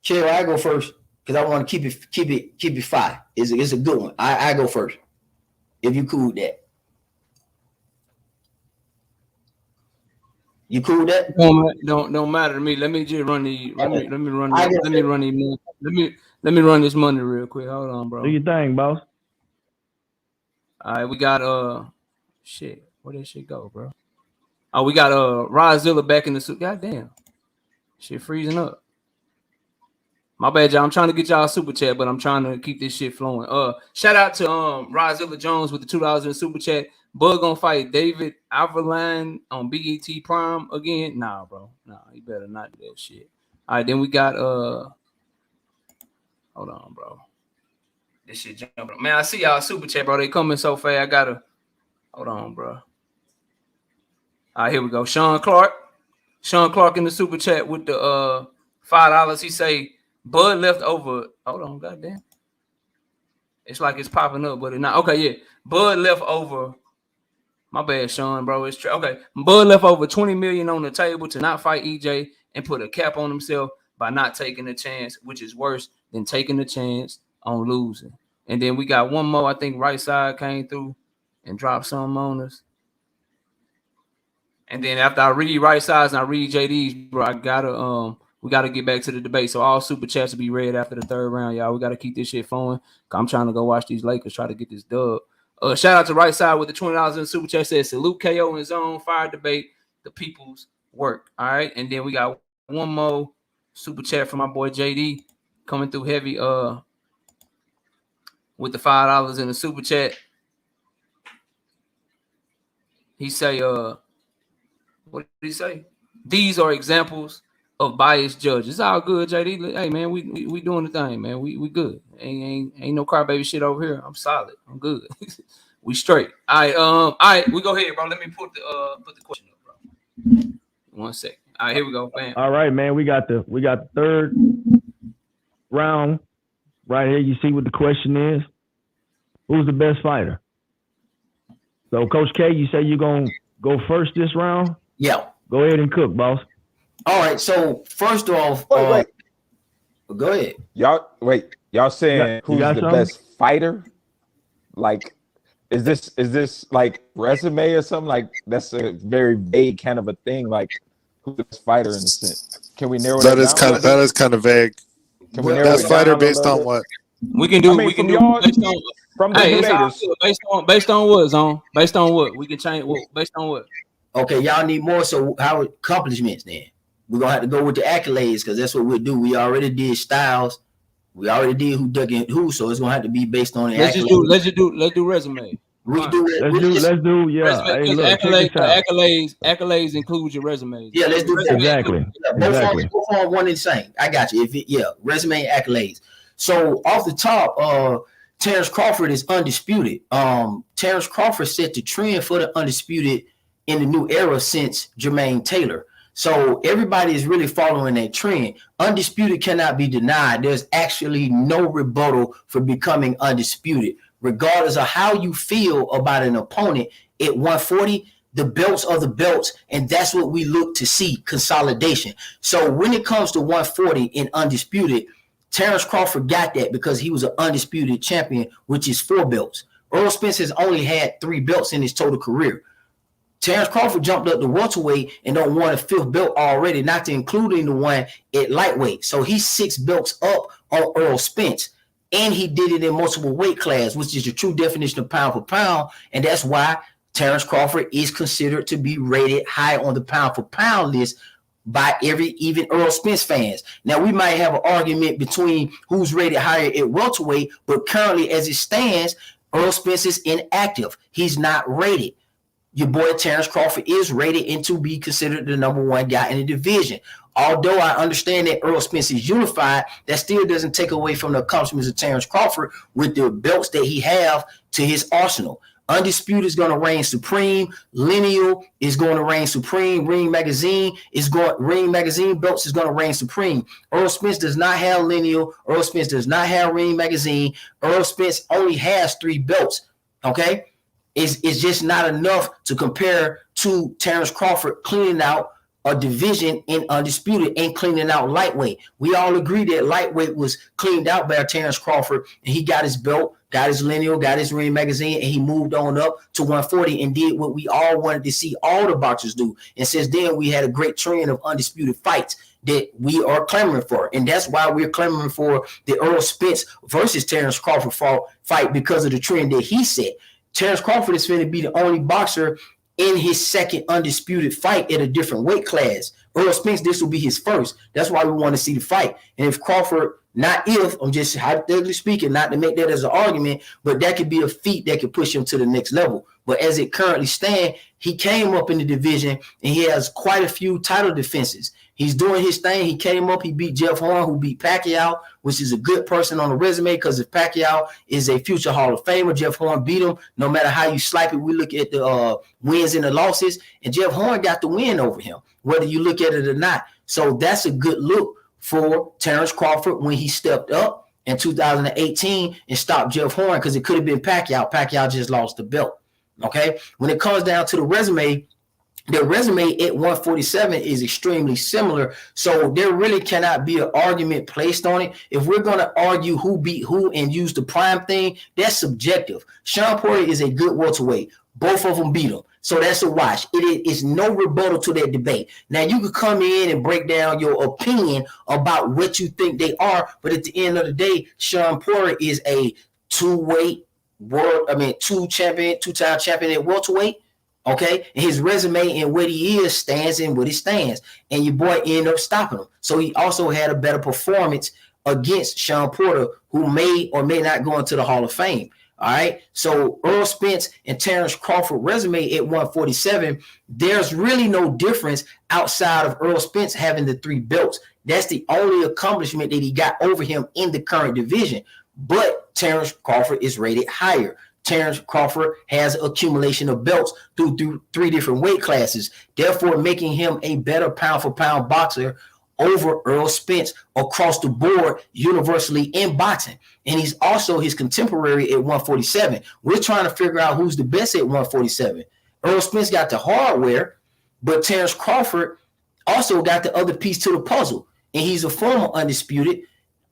Chill, I go first because I want to keep it fire. It's a good one. I go first. If you cool with that. You cool with that? Don't matter to me. Let me just run the let me run this money real quick. Hold on, bro. Do your thing, boss. All right, we got shit. Where did shit go, bro? Oh, we got Rozilla back in the suit. Goddamn. Shit freezing up. My bad, y'all. I'm trying to get y'all a super chat, but I'm trying to keep this shit flowing. Shout out to Rozilla Jones with the $2 in super chat. Bud gonna fight David Alverline on BET Prime again? Nah, bro. Nah, you better not do that shit. All right, then we got hold on, bro. This shit jumping. Man, I see y'all super chat, bro. They coming so fast. I gotta hold on, bro. All right, here we go. Sean Clark in the super chat with the $5. He say Bud left over. Hold on, goddamn. It's like it's popping up, but it's not. Okay, yeah. Bud left over. My bad, Sean, bro. It's true. Okay. Bud left over $20 million on the table to not fight EJ and put a cap on himself by not taking a chance, which is worse than taking a chance on losing. And then we got one more. I think right side came through and dropped some on us. And then after I read right sides and I read JD's, bro, we gotta get back to the debate. So all super chats will be read after the 3rd round, y'all. We gotta keep this shit flowing. I'm trying to go watch these Lakers try to get this dub. Shout out to Right Side with the $20 in the super chat. Says salute KO and Zone fire debate, the people's work. All right, and then we got one more super chat from my boy JD coming through heavy. With the $5 in the super chat. He say, what did he say? These are examples of biased judges. It's all good, JD. Hey man, we doing the thing, man. We good. Ain't no crybaby shit over here. I'm solid. I'm good. We straight. All right, we go ahead, bro. Let me put the question up, bro. 1 second. All right, here we go. Bam. All right, man. We got the 3rd round right here. You see what the question is? Who's the best fighter? So, Coach K, you say you're gonna go first this round? Yeah. Go ahead and cook, boss. All right. So first off, wait. Go ahead. Y'all saying who's the best fighter? Like, is this like resume or something? Like, that's a very vague kind of a thing. Like, who's the best fighter in a sense? Can we narrow that down? That is kind of vague. Can we narrow it best fighter down based on what? We can do. We can do based on from the debaters. Based on what, Zone? Based on what? We can change. Based on what? Okay, y'all need more. So how accomplishments then? We're gonna have to go with the accolades because that's what we'll do. We already did styles. We already did who dug in who, so it's gonna have to be based on the let's do resume. Let's do accolades include your resume. Yeah, let's do resume. Exactly. Both on one and the same. I got you. Resume and accolades. So off the top, Terrence Crawford is undisputed. Terrence Crawford set the trend for the undisputed in the new era since Jermaine Taylor. So everybody is really following that trend. Undisputed cannot be denied. There's actually no rebuttal for becoming undisputed. Regardless of how you feel about an opponent at 140, the belts are the belts, and that's what we look to see, consolidation. So when it comes to 140 in undisputed, Terrence Crawford got that because he was an undisputed champion, which is 4 belts. Errol Spence has only had 3 belts in his total career. Terrence Crawford jumped up to welterweight and don't want a 5th belt already, not to including the one at lightweight. So he's 6 belts up on Errol Spence, and he did it in multiple weight class, which is the true definition of pound for pound, and that's why Terrence Crawford is considered to be rated high on the pound for pound list by even Errol Spence fans. Now, we might have an argument between who's rated higher at welterweight, but currently as it stands, Errol Spence is inactive. He's not rated. Your boy Terrence Crawford is rated and to be considered the number 1 guy in the division. Although I understand that Errol Spence is unified, that still doesn't take away from the accomplishments of Terrence Crawford with the belts that he have to his arsenal. Undisputed is going to reign supreme. Lineal is going to reign supreme. Ring Magazine belts is going to reign supreme. Errol Spence does not have Lineal. Errol Spence does not have Ring Magazine. Errol Spence only has 3 belts. Okay, it's just not enough to compare to Terrence Crawford cleaning out a division in undisputed and cleaning out lightweight. We all agree that lightweight was cleaned out by Terrence Crawford, and he got his belt, got his Lineal, got his Ring Magazine, and he moved on up to 140 and did what we all wanted to see all the boxers do. And since then, we had a great trend of undisputed fights that we are clamoring for. And that's why we're clamoring for the Errol Spence versus Terrence Crawford fight, because of the trend that he set. Terrence Crawford is going to be the only boxer in his second undisputed fight at a different weight class. Errol Spence, this will be his first. That's why we want to see the fight. And if Crawford, I'm just hypothetically speaking, not to make that as an argument, but that could be a feat that could push him to the next level. But as it currently stands, he came up in the division and he has quite a few title defenses. He's doing his thing. He came up, he beat Jeff Horn, who beat Pacquiao, which is a good person on the resume, because if Pacquiao is a future Hall of Famer, Jeff Horn beat him. No matter how you slice it, we look at the wins and the losses, and Jeff Horn got the win over him, whether you look at it or not. So that's a good look for Terrence Crawford when he stepped up in 2018 and stopped Jeff Horn, because it could have been Pacquiao. Pacquiao just lost the belt. Okay, when it comes down to the resume at 147 is extremely similar, so there really cannot be an argument placed on it. If we're going to argue who beat who and use the prime thing, that's subjective. Sean Porter is a good welterweight. Both of them beat him, so that's a wash. It is no rebuttal to that debate. Now, you could come in and break down your opinion about what you think they are, but at the end of the day, Sean Porter is a two-time champion at welterweight. Okay, and his resume and what he is stands in what he stands, and your boy ended up stopping him. So he also had a better performance against Sean Porter, who may or may not go into the Hall of Fame. All right, so Errol Spence and Terrence Crawford resume at 147, there's really no difference outside of Errol Spence having the 3 belts. That's the only accomplishment that he got over him in the current division. But Terrence Crawford is rated higher. Terrence Crawford has accumulation of belts through 3 different weight classes, therefore making him a better pound-for-pound boxer over Errol Spence across the board universally in boxing. And he's also his contemporary at 147. We're trying to figure out who's the best at 147. Errol Spence got the hardware, but Terrence Crawford also got the other piece to the puzzle. And he's a former undisputed,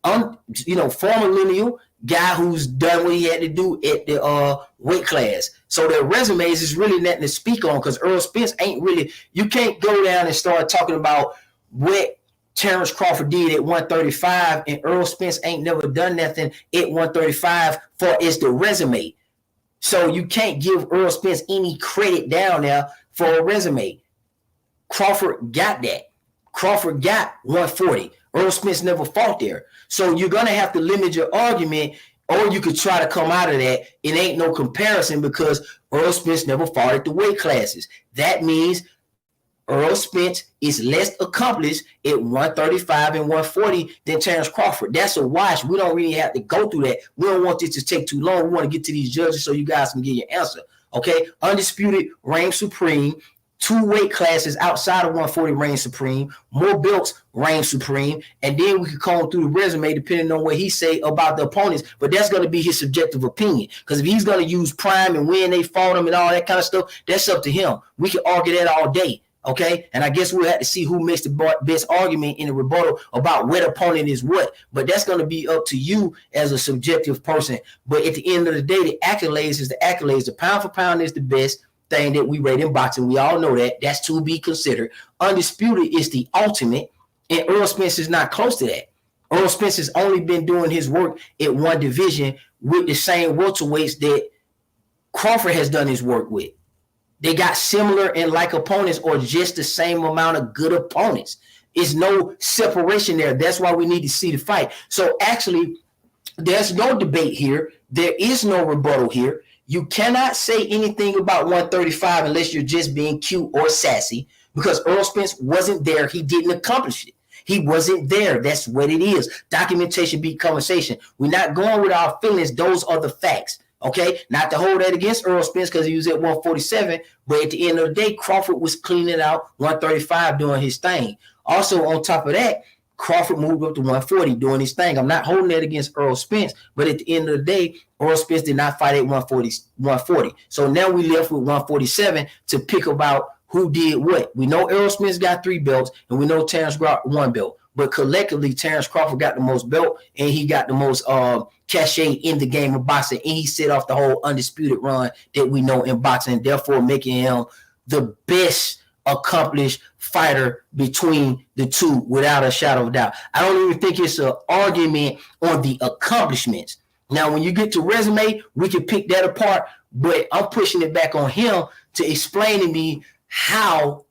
former lineal guy who's done what he had to do at the weight class. So their resumes is really nothing to speak on, because Errol Spence ain't really, you can't go down and start talking about what Terrence Crawford did at 135, and Errol Spence ain't never done nothing at 135 for is the resume. So you can't give Errol Spence any credit down there for a resume. Crawford got that. Crawford got 140. Errol Spence never fought there. So you're going to have to limit your argument, or you could try to come out of that. It ain't no comparison because Errol Spence never fought at the weight classes. That means Errol Spence is less accomplished at 135 and 140 than Terence Crawford. That's a wash. We don't really have to go through that. We don't want this to take too long. We want to get to these judges so you guys can get your answer. Okay, undisputed reigns supreme. 2 weight classes outside of 140 reign supreme, more belts reign supreme, and then we could comb through the resume depending on what he say about the opponents, but that's going to be his subjective opinion, because if he's going to use prime and when they fought him and all that kind of stuff, that's up to him. We can argue that all day, okay? And I guess we'll have to see who makes the best argument in the rebuttal about what opponent is what, but that's going to be up to you as a subjective person. But at the end of the day, the accolades is the accolades. The pound for pound is the best thing that we rate in boxing. We all know that. That's to be considered. Undisputed is the ultimate, and Errol Spence is not close to that. Errol Spence has only been doing his work at one division with the same welterweights that Crawford has done his work with. They got similar and like opponents, or just the same amount of good opponents. There's no separation there. That's why we need to see the fight. So actually, there's no debate here. There is no rebuttal here. You cannot say anything about 135 unless you're just being cute or sassy, because Errol Spence wasn't there. He didn't accomplish it. He wasn't there. That's what it is. Documentation beat conversation. We're not going with our feelings. Those are the facts. Okay? Not to hold that against Errol Spence because he was at 147, but at the end of the day, Crawford was cleaning out 135 doing his thing. Also, on top of that, Crawford moved up to 140 doing his thing. I'm not holding that against Errol Spence, but at the end of the day, Errol Spence did not fight at 140. So now we left with 147 to pick about who did what. We know Errol Spence got 3 belts, and we know Terence got 1 belt. But collectively, Terence Crawford got the most belt, and he got the most cachet in the game of boxing, and he set off the whole undisputed run that we know in boxing, therefore making him the best accomplished fighter between the two without a shadow of a doubt. I don't even think it's an argument on the accomplishments. Now, when you get to resume, we can pick that apart, but I'm pushing it back on him to explain to me how,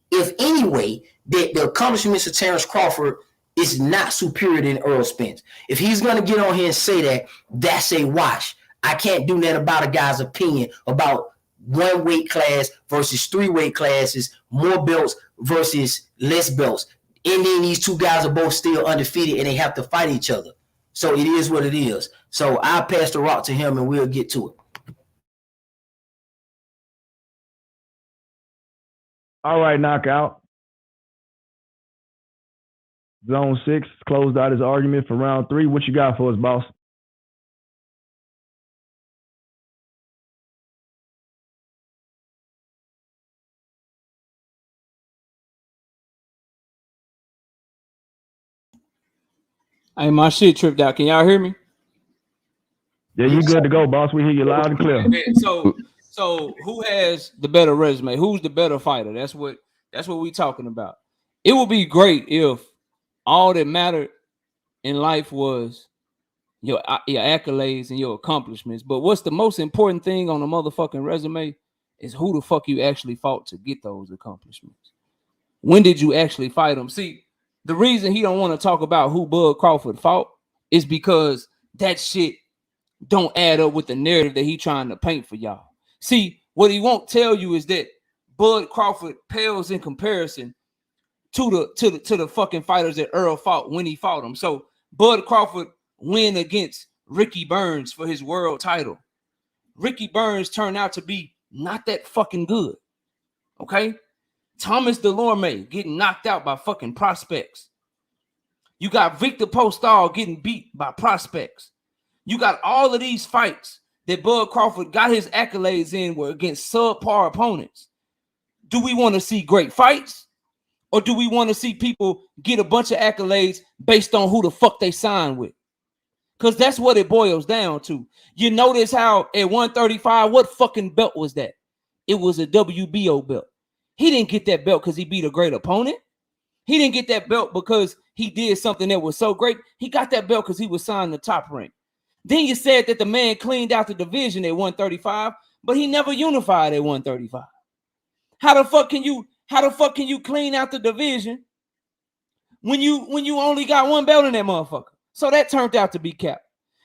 if any way, that the accomplishments of Terence Crawford is not superior than Errol Spence. If he's going to get on here and say that, that's a wash. I can't do that about a guy's opinion about 1 weight class versus 3 weight classes, more belts versus less belts. And then these 2 guys are both still undefeated and they have to fight each other. So it is what it is. So I'll pass the rock to him and we'll get to it. All right, knockout. Zone 6 closed out his argument for round 3. What you got for us, boss? Hey, my shit tripped out. Can y'all hear me? Yeah, you good to go, boss. We hear you loud and clear. So who has the better resume? Who's the better fighter? That's what we talking about. It would be great if all that mattered in life was your accolades and your accomplishments. But what's the most important thing on a motherfucking resume is who the fuck you actually fought to get those accomplishments. When did you actually fight them? See, the reason he don't want to talk about who Bud Crawford fought is because that shit don't add up with the narrative that he trying to paint for y'all. See, what he won't tell you is that Bud Crawford pales in comparison to the fucking fighters that Earl fought when he fought him. So Bud Crawford win against Ricky Burns for his world title. Ricky Burns turned out to be not that fucking good. Okay? Thomas Delorme getting knocked out by fucking prospects. You got Victor Postol getting beat by prospects. You got all of these fights that Bud Crawford got his accolades in were against subpar opponents. Do we want to see great fights? Or do we want to see people get a bunch of accolades based on who the fuck they signed with? Because that's what it boils down to. You notice how at 135, what fucking belt was that? It was a WBO belt. He didn't get that belt because he beat a great opponent. He didn't get that belt because he did something that was so great. He got that belt because he was signed the top rank. Then you said that the man cleaned out the division at 135, but he never unified at 135. How the fuck can you clean out the division when you only got 1 belt in that motherfucker? So that turned out to be cap.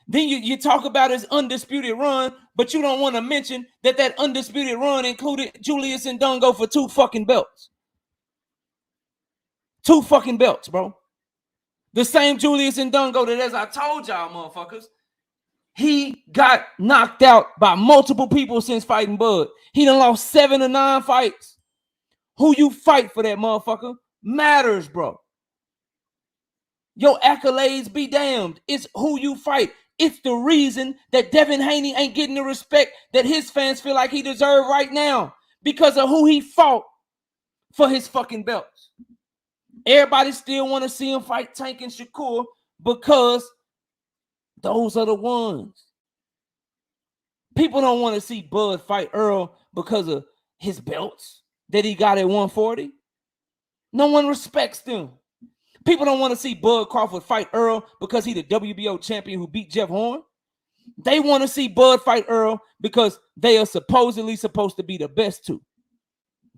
Then you talk about his undisputed run, but you don't want to mention that undisputed run included Julius Ndongo for 2 fucking belts. 2 fucking belts, bro. The same Julius Ndungo that, as I told y'all, motherfuckers, he got knocked out by multiple people since fighting Bud. He done lost 7 or 9 fights. Who you fight for that motherfucker matters, bro. Your accolades be damned. It's who you fight. It's the reason that Devin Haney ain't getting the respect that his fans feel like he deserves right now because of who he fought for his fucking belts. Everybody still want to see him fight Tank and Shakur because those are the ones. People don't want to see Bud fight Earl because of his belts that he got at 140. No one respects them. People don't want to see Bud Crawford fight Earl because he the WBO champion who beat Jeff Horn. They want to see Bud fight Earl because they are supposedly supposed to be the best two.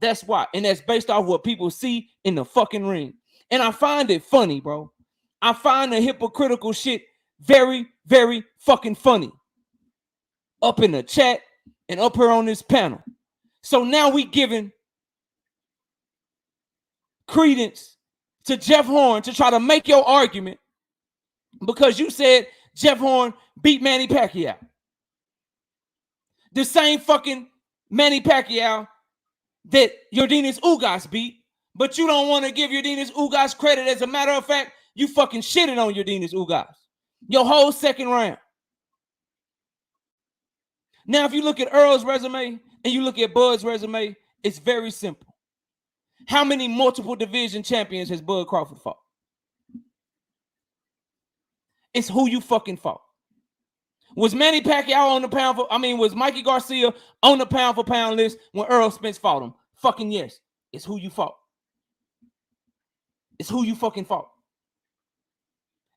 That's why. And that's based off what people see in the fucking ring. And I find it funny, bro. I find the hypocritical shit very, very fucking funny. Up in the chat and up here on this panel. So now we giving credence to Jeff Horn to try to make your argument because you said Jeff Horn beat Manny Pacquiao. The same fucking Manny Pacquiao that Yordenis Ugas beat, but you don't want to give Yordenis Ugas credit. As a matter of fact, you fucking shitted on Yordenis Ugas your whole second round. Now, if you look at Earl's resume and you look at Bud's resume, it's very simple. How many multiple division champions has Bud Crawford fought? It's who you fucking fought. Was Manny Pacquiao on the pound for, was Mikey Garcia on the pound for pound list when Errol Spence fought him? Fucking yes. It's who you fought. It's who you fucking fought.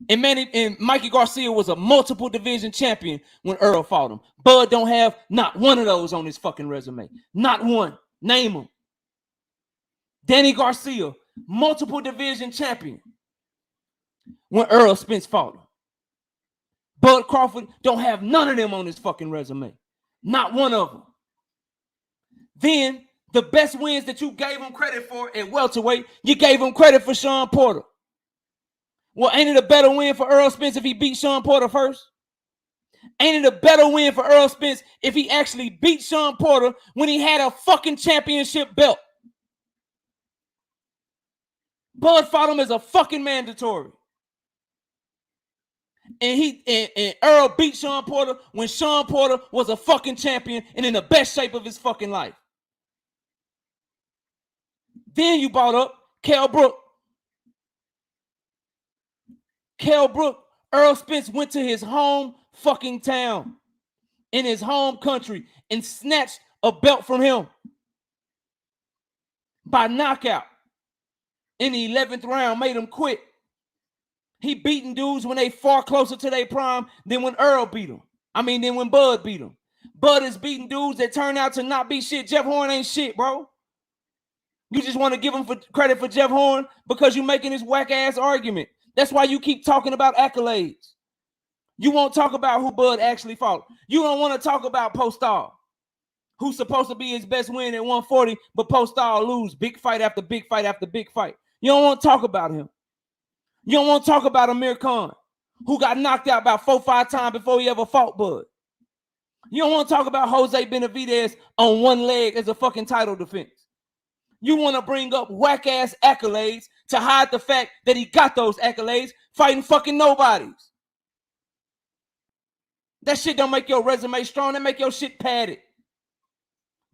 And Mikey Garcia was a multiple division champion when Earl fought him. Bud don't have not one of those on his fucking resume. Not one. Name them. Danny Garcia, multiple division champion when Earl Spence fought him. Bud Crawford don't have none of them on his fucking resume. Not one of them. Then the best wins that you gave him credit for at welterweight, you gave him credit for Sean Porter. Well, ain't it a better win for Earl Spence if he beat Sean Porter first? Ain't it a better win for Earl Spence if he actually beat Sean Porter when he had a fucking championship belt? Bud fought him as a fucking mandatory. And Earl beat Sean Porter when Sean Porter was a fucking champion and in the best shape of his fucking life. Then you brought up Kell Brook. Kell Brook, Earl Spence went to his home fucking town in his home country and snatched a belt from him by knockout in the 11th round, made him quit. He beating dudes when they far closer to their prime than when Earl beat him. Than when Bud beat him. Bud is beating dudes that turn out to not be shit. Jeff Horn ain't shit, bro. You just want to give him credit for Jeff Horn because you're making this whack-ass argument. That's why you keep talking about accolades. You won't talk about who Bud actually fought. You don't want to talk about Postal, who's supposed to be his best win at 140, but Postal lose big fight after big fight after big fight. You don't want to talk about him. You don't want to talk about Amir Khan, who got knocked out about 4 or 5 times before he ever fought Bud. You don't want to talk about Jose Benavidez on one leg as a fucking title defense. You want to bring up whack-ass accolades to hide the fact that he got those accolades fighting fucking nobodies. That shit don't make your resume strong. That make your shit padded.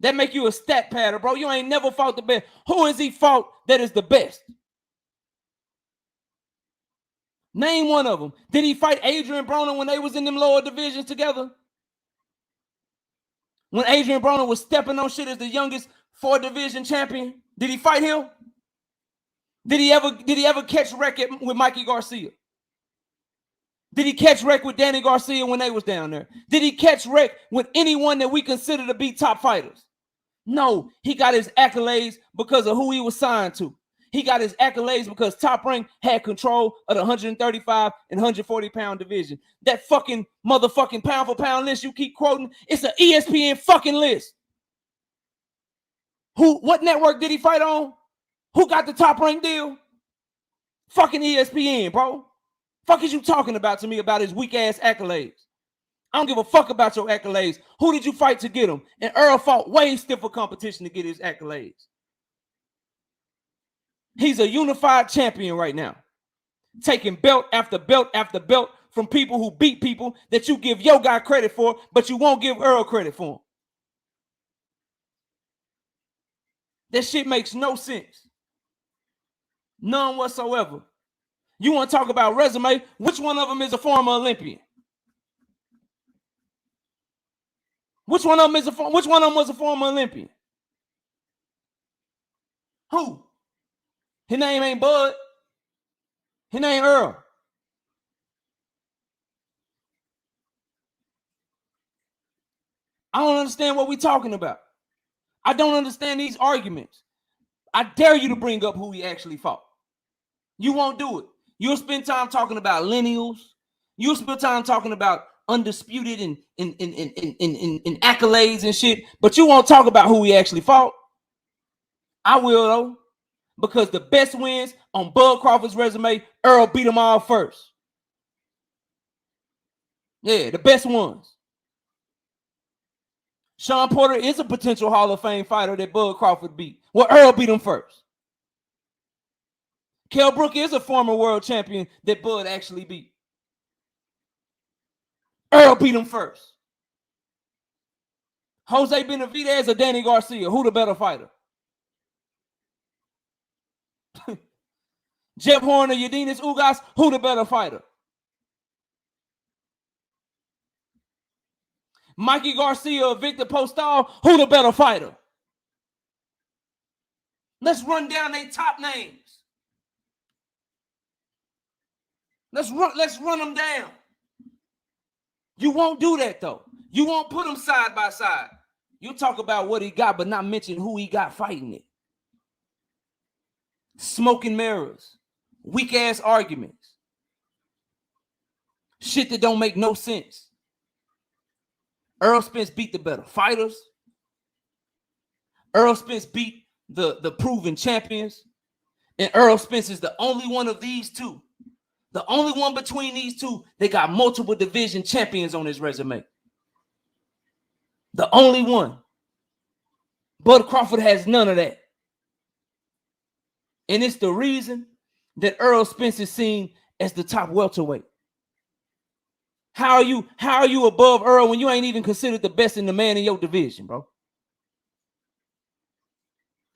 That make you a stat padder, bro. You ain't never fought the best. Who has he fought that is the best? Name one of them. Did he fight Adrian Broner when they was in them lower divisions together? When Adrian Broner was stepping on shit as the youngest 4-division champion? Did he fight him? Did he ever catch wreck with Mikey Garcia? Did he catch wreck with Danny Garcia when they was down there? Did he catch wreck with anyone that we consider to be top fighters? No, he got his accolades because of who he was signed to. He got his accolades because Top Rank had control of the 135 and 140 pound division. That fucking motherfucking pound for pound list you keep quoting, it's an ESPN fucking list. What network did he fight on? Who got the Top Rank deal? Fucking ESPN, bro. Fuck is you talking about to me about his weak ass accolades? I don't give a fuck about your accolades. Who did you fight to get them? And Earl fought way stiffer competition to get his accolades. He's a unified champion right now, taking belt after belt after belt from people who beat people that you give your guy credit for, but you won't give Earl credit for him. That shit makes no sense. None whatsoever. You want to talk about resume? Which one of them is a former Olympian? Which one of them was a former Olympian? Who? His name ain't Bud. His name Earl. I don't understand what we're talking about. I don't understand these arguments. I dare you to bring up who he actually fought. You won't do it. You'll spend time talking about lineals. You'll spend time talking about undisputed and accolades and shit, but you won't talk about who he actually fought. I will, though, because the best wins on Bud Crawford's resume, Earl beat them all first. Yeah, the best ones. Sean Porter is a potential Hall of Fame fighter that Bud Crawford beat. Well, Earl beat him first. Kell Brook is a former world champion that Bud actually beat. Earl beat him first. Jose Benavidez or Danny Garcia, who the better fighter? Jeff Horn or Yadinas Ugas, who the better fighter? Mikey Garcia or Victor Postal, who the better fighter? Let's run down their top names. Let's run them down. You won't do that, though. You won't put them side by side. You talk about what he got, but not mention who he got fighting it. Smoking mirrors. Weak-ass arguments. Shit that don't make no sense. Earl Spence beat the better fighters. Earl Spence beat the proven champions. And Earl Spence is the only one of these two. The only one between these two that got multiple division champions on his resume. The only one. Bud Crawford has none of that. And it's the reason that Earl Spence is seen as the top welterweight. How are you above Earl when you ain't even considered the best in the man in your division, bro?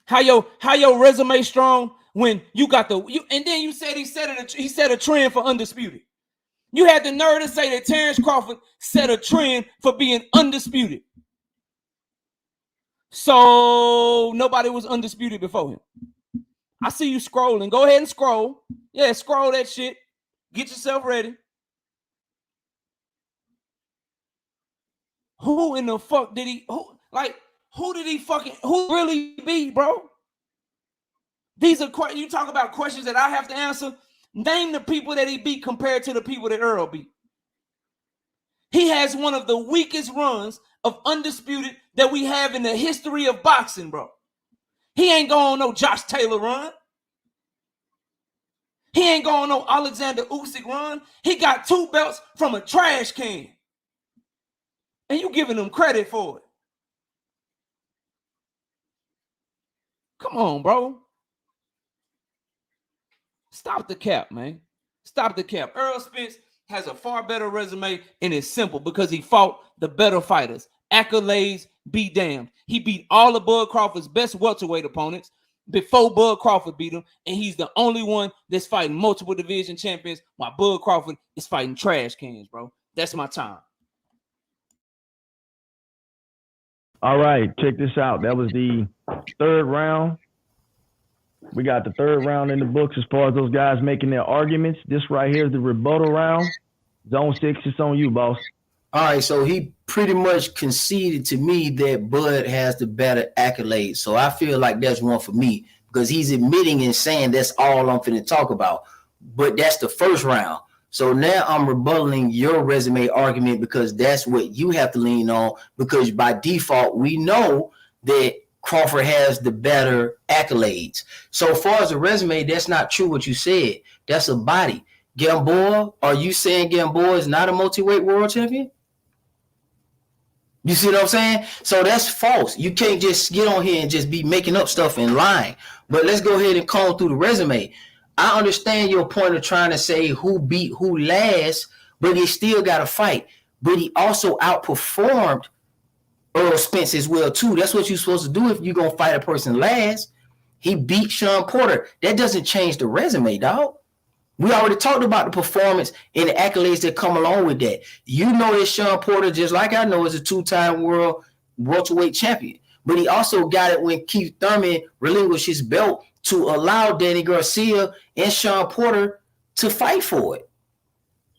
How your resume strong when you got and then you said he set a trend for undisputed. You had the nerve to say that Terence Crawford set a trend for being undisputed. So nobody was undisputed before him. I see you scrolling. Go ahead and scroll. Yeah, scroll that shit. Get yourself ready. Who in the fuck did he who really beat, bro? These are you talk about questions that I have to answer. Name the people that he beat compared to the people that Earl beat. He has one of the weakest runs of undisputed that we have in the history of boxing, bro. He ain't going on no Josh Taylor run. He ain't going on no Alexander Usyk run. He got 2 belts from a trash can. And you giving him credit for it. Come on, bro. Stop the cap, man. Stop the cap. Earl Spence has a far better resume, and it's simple because he fought the better fighters. Accolades be damned. He beat all of Bud Crawford's best welterweight opponents before Bud Crawford beat him, and he's the only one that's fighting multiple division champions while Bud Crawford is fighting trash cans, bro. That's my time. All right, check this out. That was the 3rd round. We got the 3rd round in the books as far as those guys making their arguments. This right here is the rebuttal round. Zone 6, it's on you, boss. All right, so he pretty much conceded to me that Bud has the better accolades. So I feel like that's one for me because he's admitting and saying that's all I'm finna talk about. But that's the 1st round. So now I'm rebutting your resume argument because that's what you have to lean on because by default, we know that Crawford has the better accolades. So far as a resume, that's not true what you said. That's a body. Gamboa, are you saying Gamboa is not a multi-weight world champion? You see what I'm saying? So that's false. You can't just get on here and just be making up stuff and lying. But let's go ahead and comb through the resume. I understand your point of trying to say who beat who last, but he still got to fight. But he also outperformed Errol Spence as well, too. That's what you're supposed to do if you're going to fight a person last. He beat Sean Porter. That doesn't change the resume, dog. We already talked about the performance and the accolades that come along with that. You know that Sean Porter, just like I know, is a two-time world welterweight champion. But he also got it when Keith Thurman relinquished his belt to allow Danny Garcia and Sean Porter to fight for it.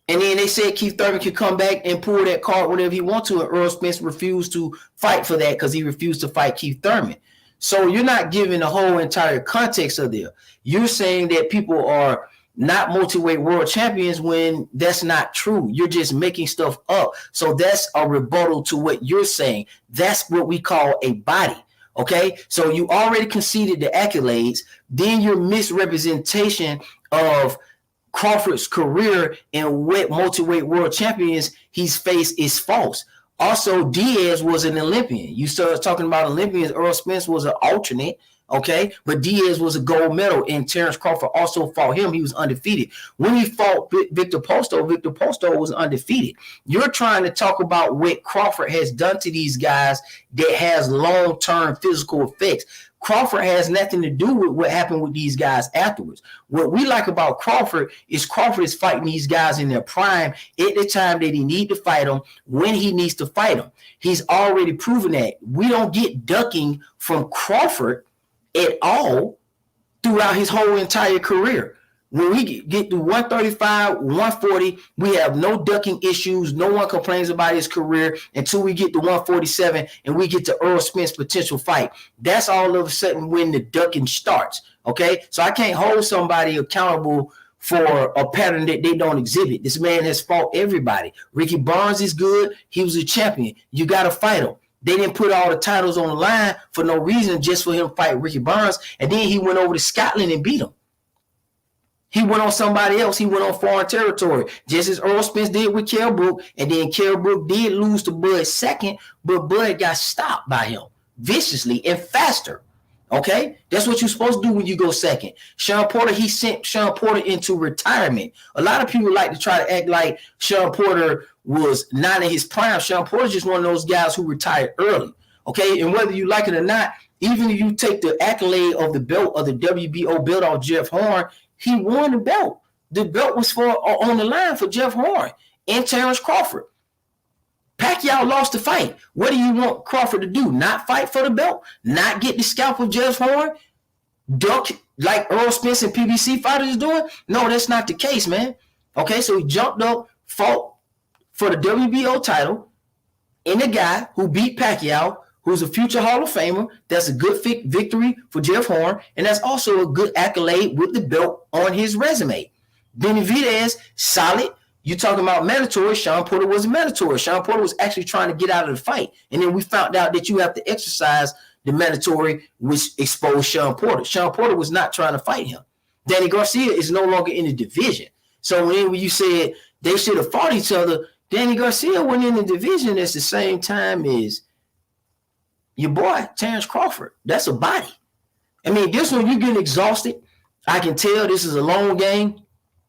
And then they said Keith Thurman could come back and pull that card whenever he wants to, and Errol Spence refused to fight for that because he refused to fight Keith Thurman. So you're not giving the whole entire context of there. You're saying that people are not multi-weight world champions when that's not true. You're just making stuff up. So that's a rebuttal to what you're saying. That's what we call a body. Okay, so you already conceded the accolades. Then your misrepresentation of Crawford's career and what multi-weight world champions he's faced is false. Also, Diaz was an Olympian. You started talking about Olympians. Errol Spence was an alternate. Okay, but Diaz was a gold medal, and Terence Crawford also fought him. He was undefeated. When he fought Victor Posto was undefeated. You're trying to talk about what Crawford has done to these guys that has long-term physical effects. Crawford has nothing to do with what happened with these guys afterwards. What we like about Crawford is fighting these guys in their prime at the time that he needs to fight them, when he needs to fight them. He's already proven that. We don't get ducking from Crawford at all throughout his whole entire career. When we get to 135, 140, we have no ducking issues. No one complains about his career until we get to 147 and we get to Errol Spence's potential fight. That's all of a sudden when the ducking starts. Okay, so I can't hold somebody accountable for a pattern that they don't exhibit. This man has fought everybody. Ricky Barnes is good. He was a champion. You got to fight him. They didn't put all the titles on the line for no reason, just for him to fight Ricky Barnes. And then he went over to Scotland and beat him. He went on somebody else. He went on foreign territory, just as Errol Spence did with Kell Brook. And then Kell Brook did lose to Bud second, but Bud got stopped by him viciously and faster. Okay, that's what you're supposed to do when you go second. Sean Porter, he sent Sean Porter into retirement. A lot of people like to try to act like Sean Porter was not in his prime. Sean Porter's just one of those guys who retired early. Okay, and whether you like it or not, even if you take the accolade of the belt of the WBO belt off Jeff Horn, he won the belt. The belt was on the line for Jeff Horn and Terence Crawford. Pacquiao lost the fight. What do you want Crawford to do? Not fight for the belt? Not get the scalp of Jeff Horn? Duck like Errol Spence and PBC fighters doing? No, that's not the case, man. Okay, so he jumped up, fought for the WBO title, and the guy who beat Pacquiao, who's a future Hall of Famer. That's a good victory for Jeff Horn, and that's also a good accolade with the belt on his resume. Benavidez, solid. You talking about mandatory? Sean Porter was a mandatory. Sean Porter was actually trying to get out of the fight. And then we found out that you have to exercise the mandatory, which exposed Sean Porter. Sean Porter was not trying to fight him. Danny Garcia is no longer in the division. So when you said they should have fought each other, Danny Garcia went in the division at the same time as your boy, Terence Crawford. That's a body. I mean, this one, you're getting exhausted. I can tell this is a long game.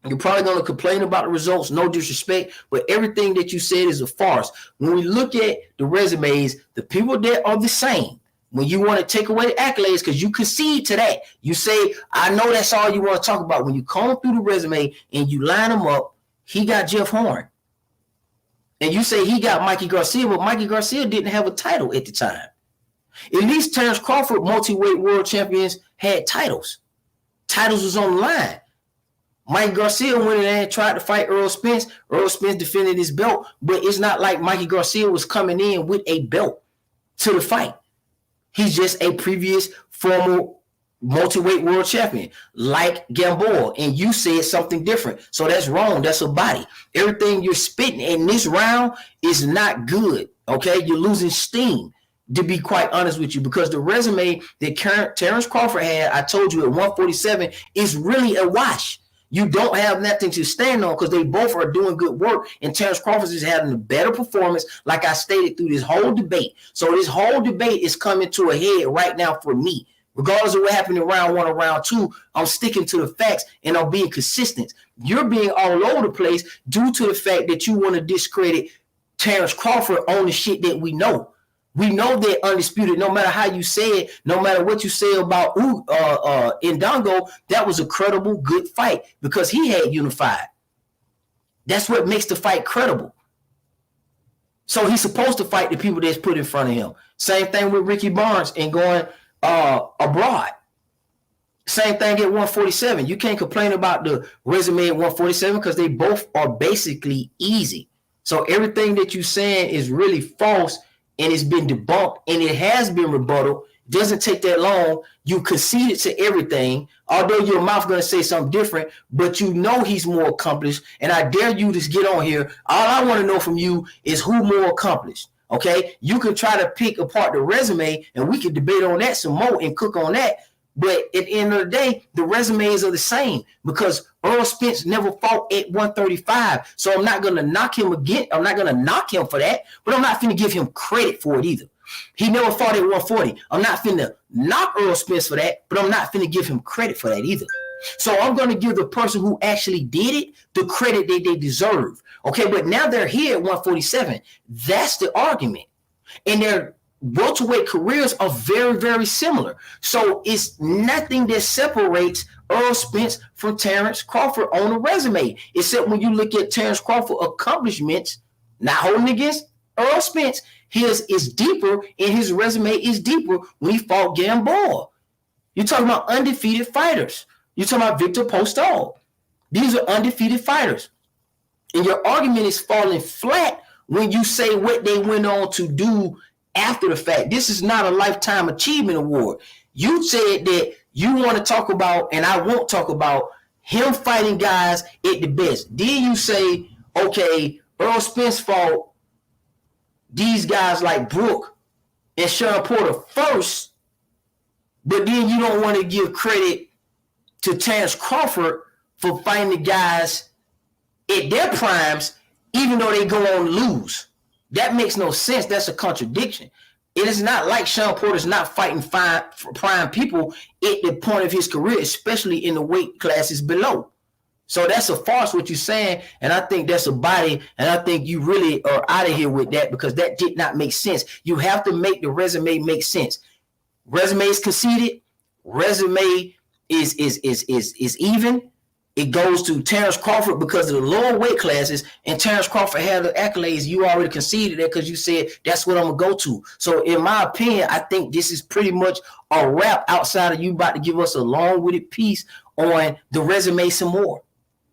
You're probably going to complain about the results, no disrespect, but everything that you said is a farce. When we look at the resumes, the people that are the same, when you want to take away the accolades, because you concede to that, you say, I know that's all you want to talk about. When you comb through the resume and you line them up, he got Jeff Horn. And you say he got Mikey Garcia, but Mikey Garcia didn't have a title at the time. At least Terence Crawford, multi-weight world champions, had titles. Titles was on the line. Mike Garcia went in there and tried to fight Errol Spence. Errol Spence defended his belt, but it's not like Mikey Garcia was coming in with a belt to the fight. He's just a previous former multi-weight world champion, like Gamboa, and you said something different. So that's wrong. That's a body. Everything you're spitting in this round is not good, okay? You're losing steam. to be quite honest with you, because the resume that Terence Crawford had, I told you at 147, is really a wash. You don't have nothing to stand on because they both are doing good work, and Terence Crawford is having a better performance, like I stated through this whole debate. So this whole debate is coming to a head right now for me. Regardless of what happened in round 1 or round 2, I'm sticking to the facts and I'm being consistent. You're being all over the place due to the fact that you want to discredit Terence Crawford on the shit that we know. We know that undisputed, no matter how you say it, no matter what you say about Ndongo, that was a credible, good fight because he had unified. That's what makes the fight credible. So he's supposed to fight the people that's put in front of him. Same thing with Ricky Barnes and going abroad. Same thing at 147. You can't complain about the resume at 147 because they both are basically easy. So everything that you're saying is really false, and it's been debunked, and it has been rebutted. It doesn't take that long. You conceded to everything, although your mouth going to say something different, but you know he's more accomplished, and I dare you to get on here. All I want to know from you is who more accomplished, okay? You can try to pick apart the resume, and we can debate on that some more and cook on that, but at the end of the day, the resumes are the same because Errol Spence never fought at 135. So I'm not going to knock him again. I'm not going to knock him for that, but I'm not going to give him credit for it either. He never fought at 140. I'm not going to knock Errol Spence for that, but I'm not going to give him credit for that either. So I'm going to give the person who actually did it the credit that they deserve. Okay, but now they're here at 147. That's the argument. And their welterweight careers are very, very similar. So it's nothing that separates Errol Spence from Terence Crawford on a resume, except when you look at Terence Crawford's accomplishments, not holding against Errol Spence, his is deeper and his resume is deeper when he fought Gamboa. You're talking about undefeated fighters. You're talking about Victor Postol. These are undefeated fighters. And your argument is falling flat when you say what they went on to do after the fact. This is not a lifetime achievement award. You said that you want to talk about, and I won't talk about, him fighting guys at the best. Then you say, okay, Errol Spence fought these guys like Brook and Shawn Porter first, but then you don't want to give credit to Terence Crawford for fighting the guys at their primes, even though they go on to lose. That makes no sense. That's a contradiction. It is not like Shawn Porter's not fighting prime people at the point of his career, especially in the weight classes below. So that's a farce what you're saying, and I think that's a body, and I think you really are out of here with that because that did not make sense. You have to make the resume make sense. Resume is conceded. Resume is even. It goes to Terence Crawford because of the lower weight classes, and Terence Crawford had the accolades. You already conceded that because you said that's what I'm going to go to. So in my opinion, I think this is pretty much a wrap outside of you about to give us a long-winded piece on the resume some more.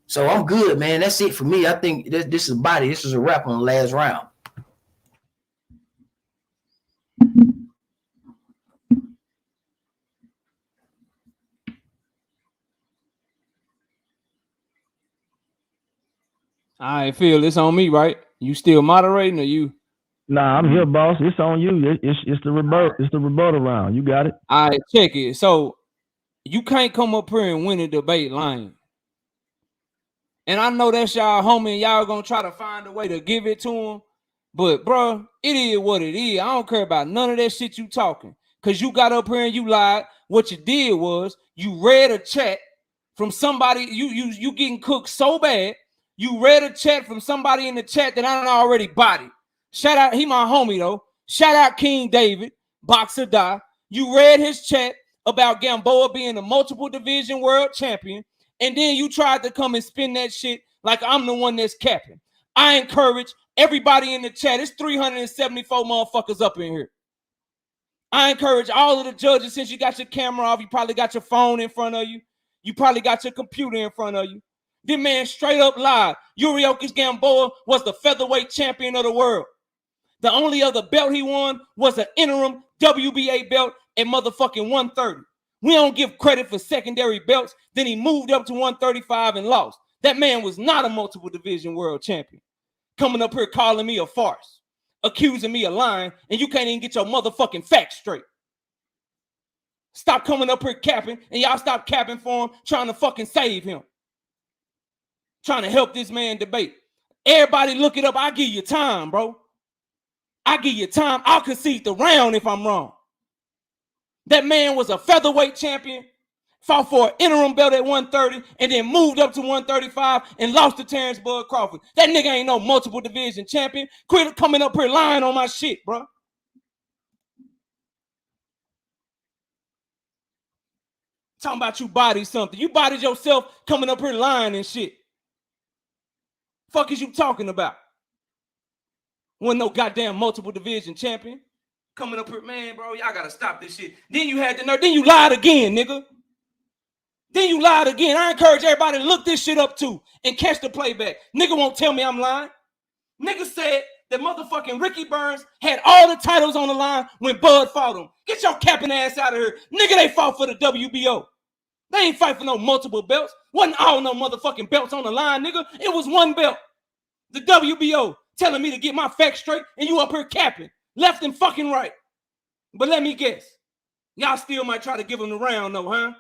So I'm good, man. That's it for me. I think this is a body. This is a wrap on the last round. All right, Phil, it's on me, right? You still moderating or you? Nah, I'm here, boss. It's on you. It's the rebuttal. It's the rebuttal round. You got it. All right, check it. So you can't come up here and win a debate lying. And I know that's y'all homie, and y'all gonna try to find a way to give it to him. But bro, it is what it is. I don't care about none of that shit you talking. Cause you got up here and you lied. What you did was you read a chat from somebody. You getting cooked so bad. You read a chat from somebody in the chat that I done already bodied. Shout out, he my homie though. Shout out King David, Boxer Die. You read his chat about Gamboa being a multiple division world champion, and then you tried to come and spin that shit like I'm the one that's capping. I encourage everybody in the chat. It's 374 motherfuckers up in here. I encourage all of the judges, since you got your camera off, you probably got your phone in front of you. You probably got your computer in front of you. This man straight up lied. Yuriokis Gamboa was the featherweight champion of the world. The only other belt he won was an interim WBA belt at motherfucking 130. We don't give credit for secondary belts. Then he moved up to 135 and lost. That man was not a multiple division world champion. Coming up here calling me a farce. accusing me of lying, and you can't even get your motherfucking facts straight. Stop coming up here capping, and y'all stop capping for him, trying to fucking save him. Trying to help this man debate. Everybody look it up. I give you time, bro. I give you time. I'll concede the round if I'm wrong. That man was a featherweight champion, fought for an interim belt at 130, and then moved up to 135 and lost to Terence Bud Crawford. That nigga ain't no multiple division champion. Quit coming up here lying on my shit, bro. Talking about you bodied something. You bodied yourself coming up here lying and shit. Fuck is you talking about? Wasn't no goddamn multiple division champion. Coming up here, man, bro, y'all gotta stop this shit. Then you had the nerve. Then you lied again, nigga. Then you lied again. I encourage everybody to look this shit up too and catch the playback. Nigga won't tell me I'm lying. Nigga said that motherfucking Ricky Burns had all the titles on the line when Bud fought him. Get your capping ass out of here. Nigga, they fought for the WBO. They ain't fight for no multiple belts. Wasn't all no motherfucking belts on the line, nigga. It was one belt. The WBO telling me to get my facts straight, and you up here capping. Left and fucking right. But let me guess. Y'all still might try to give him the round, though, huh?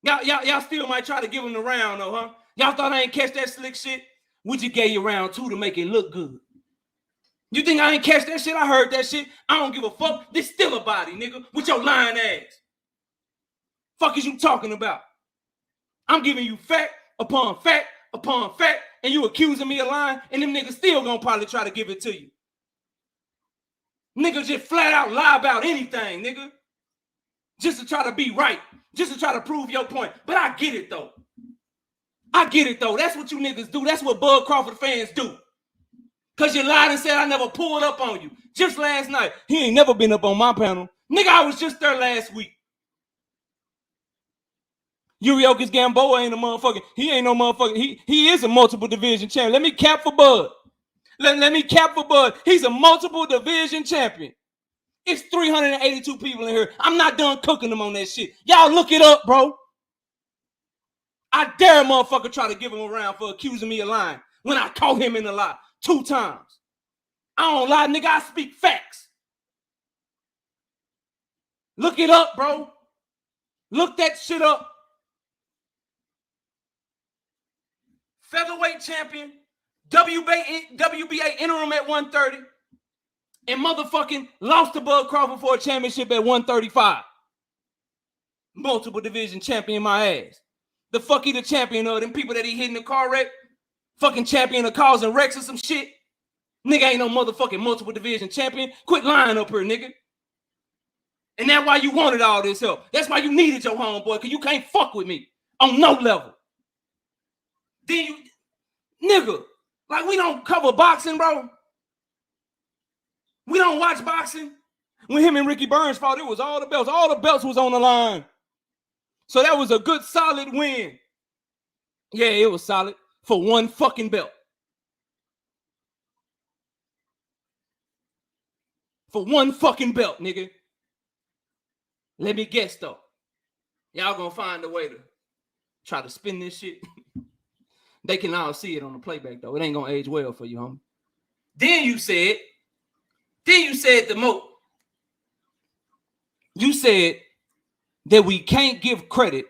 Y'all still might try to give him the round, though, huh? Y'all thought I ain't catch that slick shit? We just gave you round 2 to make it look good. You think I ain't catch that shit? I heard that shit. I don't give a fuck. This still a body, nigga, with your lying ass. Fuck is you talking about? I'm giving you fact upon fact upon fact, and you accusing me of lying, and them niggas still gonna probably try to give it to you. Niggas just flat out lie about anything, nigga. Just to try to be right. Just to try to prove your point. But I get it, though. I get it, though. That's what you niggas do. That's what Bud Crawford fans do. Because you lied and said I never pulled up on you. Just last night. He ain't never been up on my panel. Nigga, I was just there last week. Yuriokis Gamboa ain't a motherfucker. He ain't no motherfucker. He is a multiple division champion. Let me cap for Bud. Let me cap for Bud. He's a multiple division champion. It's 382 people in here. I'm not done cooking them on that shit. Y'all look it up, bro. I dare a motherfucker try to give him a round for accusing me of lying when I caught him in a lie 2 times. I don't lie, nigga. I speak facts. Look it up, bro. Look that shit up. Featherweight champion, WBA interim at 130, and motherfucking lost to Bud Crawford for a championship at 135. Multiple division champion my ass. The fuck he the champion of them people that he hit in the car wreck? Fucking champion of causing wrecks or some shit? Nigga ain't no motherfucking multiple division champion. Quit lying up here, nigga. And that's why you wanted all this help. That's why you needed your homeboy, because you can't fuck with me on no level. Then you, nigga, like we don't cover boxing, bro. We don't watch boxing. When him and Ricky Burns fought, it was all the belts. All the belts was on the line. So that was a good, solid win. Yeah, it was solid for one fucking belt. For one fucking belt, nigga. Let me guess, though. Y'all gonna find a way to try to spin this shit. They can all see it on the playback, though. It ain't gonna age well for you, homie. Then you said the most. You said that we can't give credit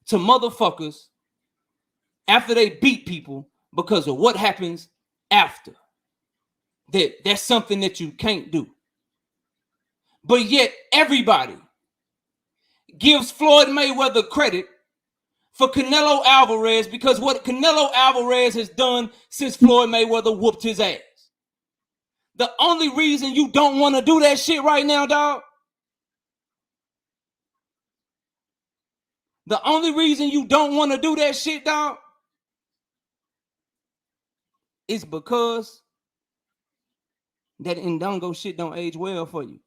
to motherfuckers after they beat people because of what happens after. That's something that you can't do. But yet everybody gives Floyd Mayweather credit for Canelo Alvarez because what Canelo Alvarez has done since Floyd Mayweather whooped his ass. The only reason you don't want to do that shit right now, dog, the only reason you don't want to do that shit, dog, is because that Ndongo shit don't age well for you.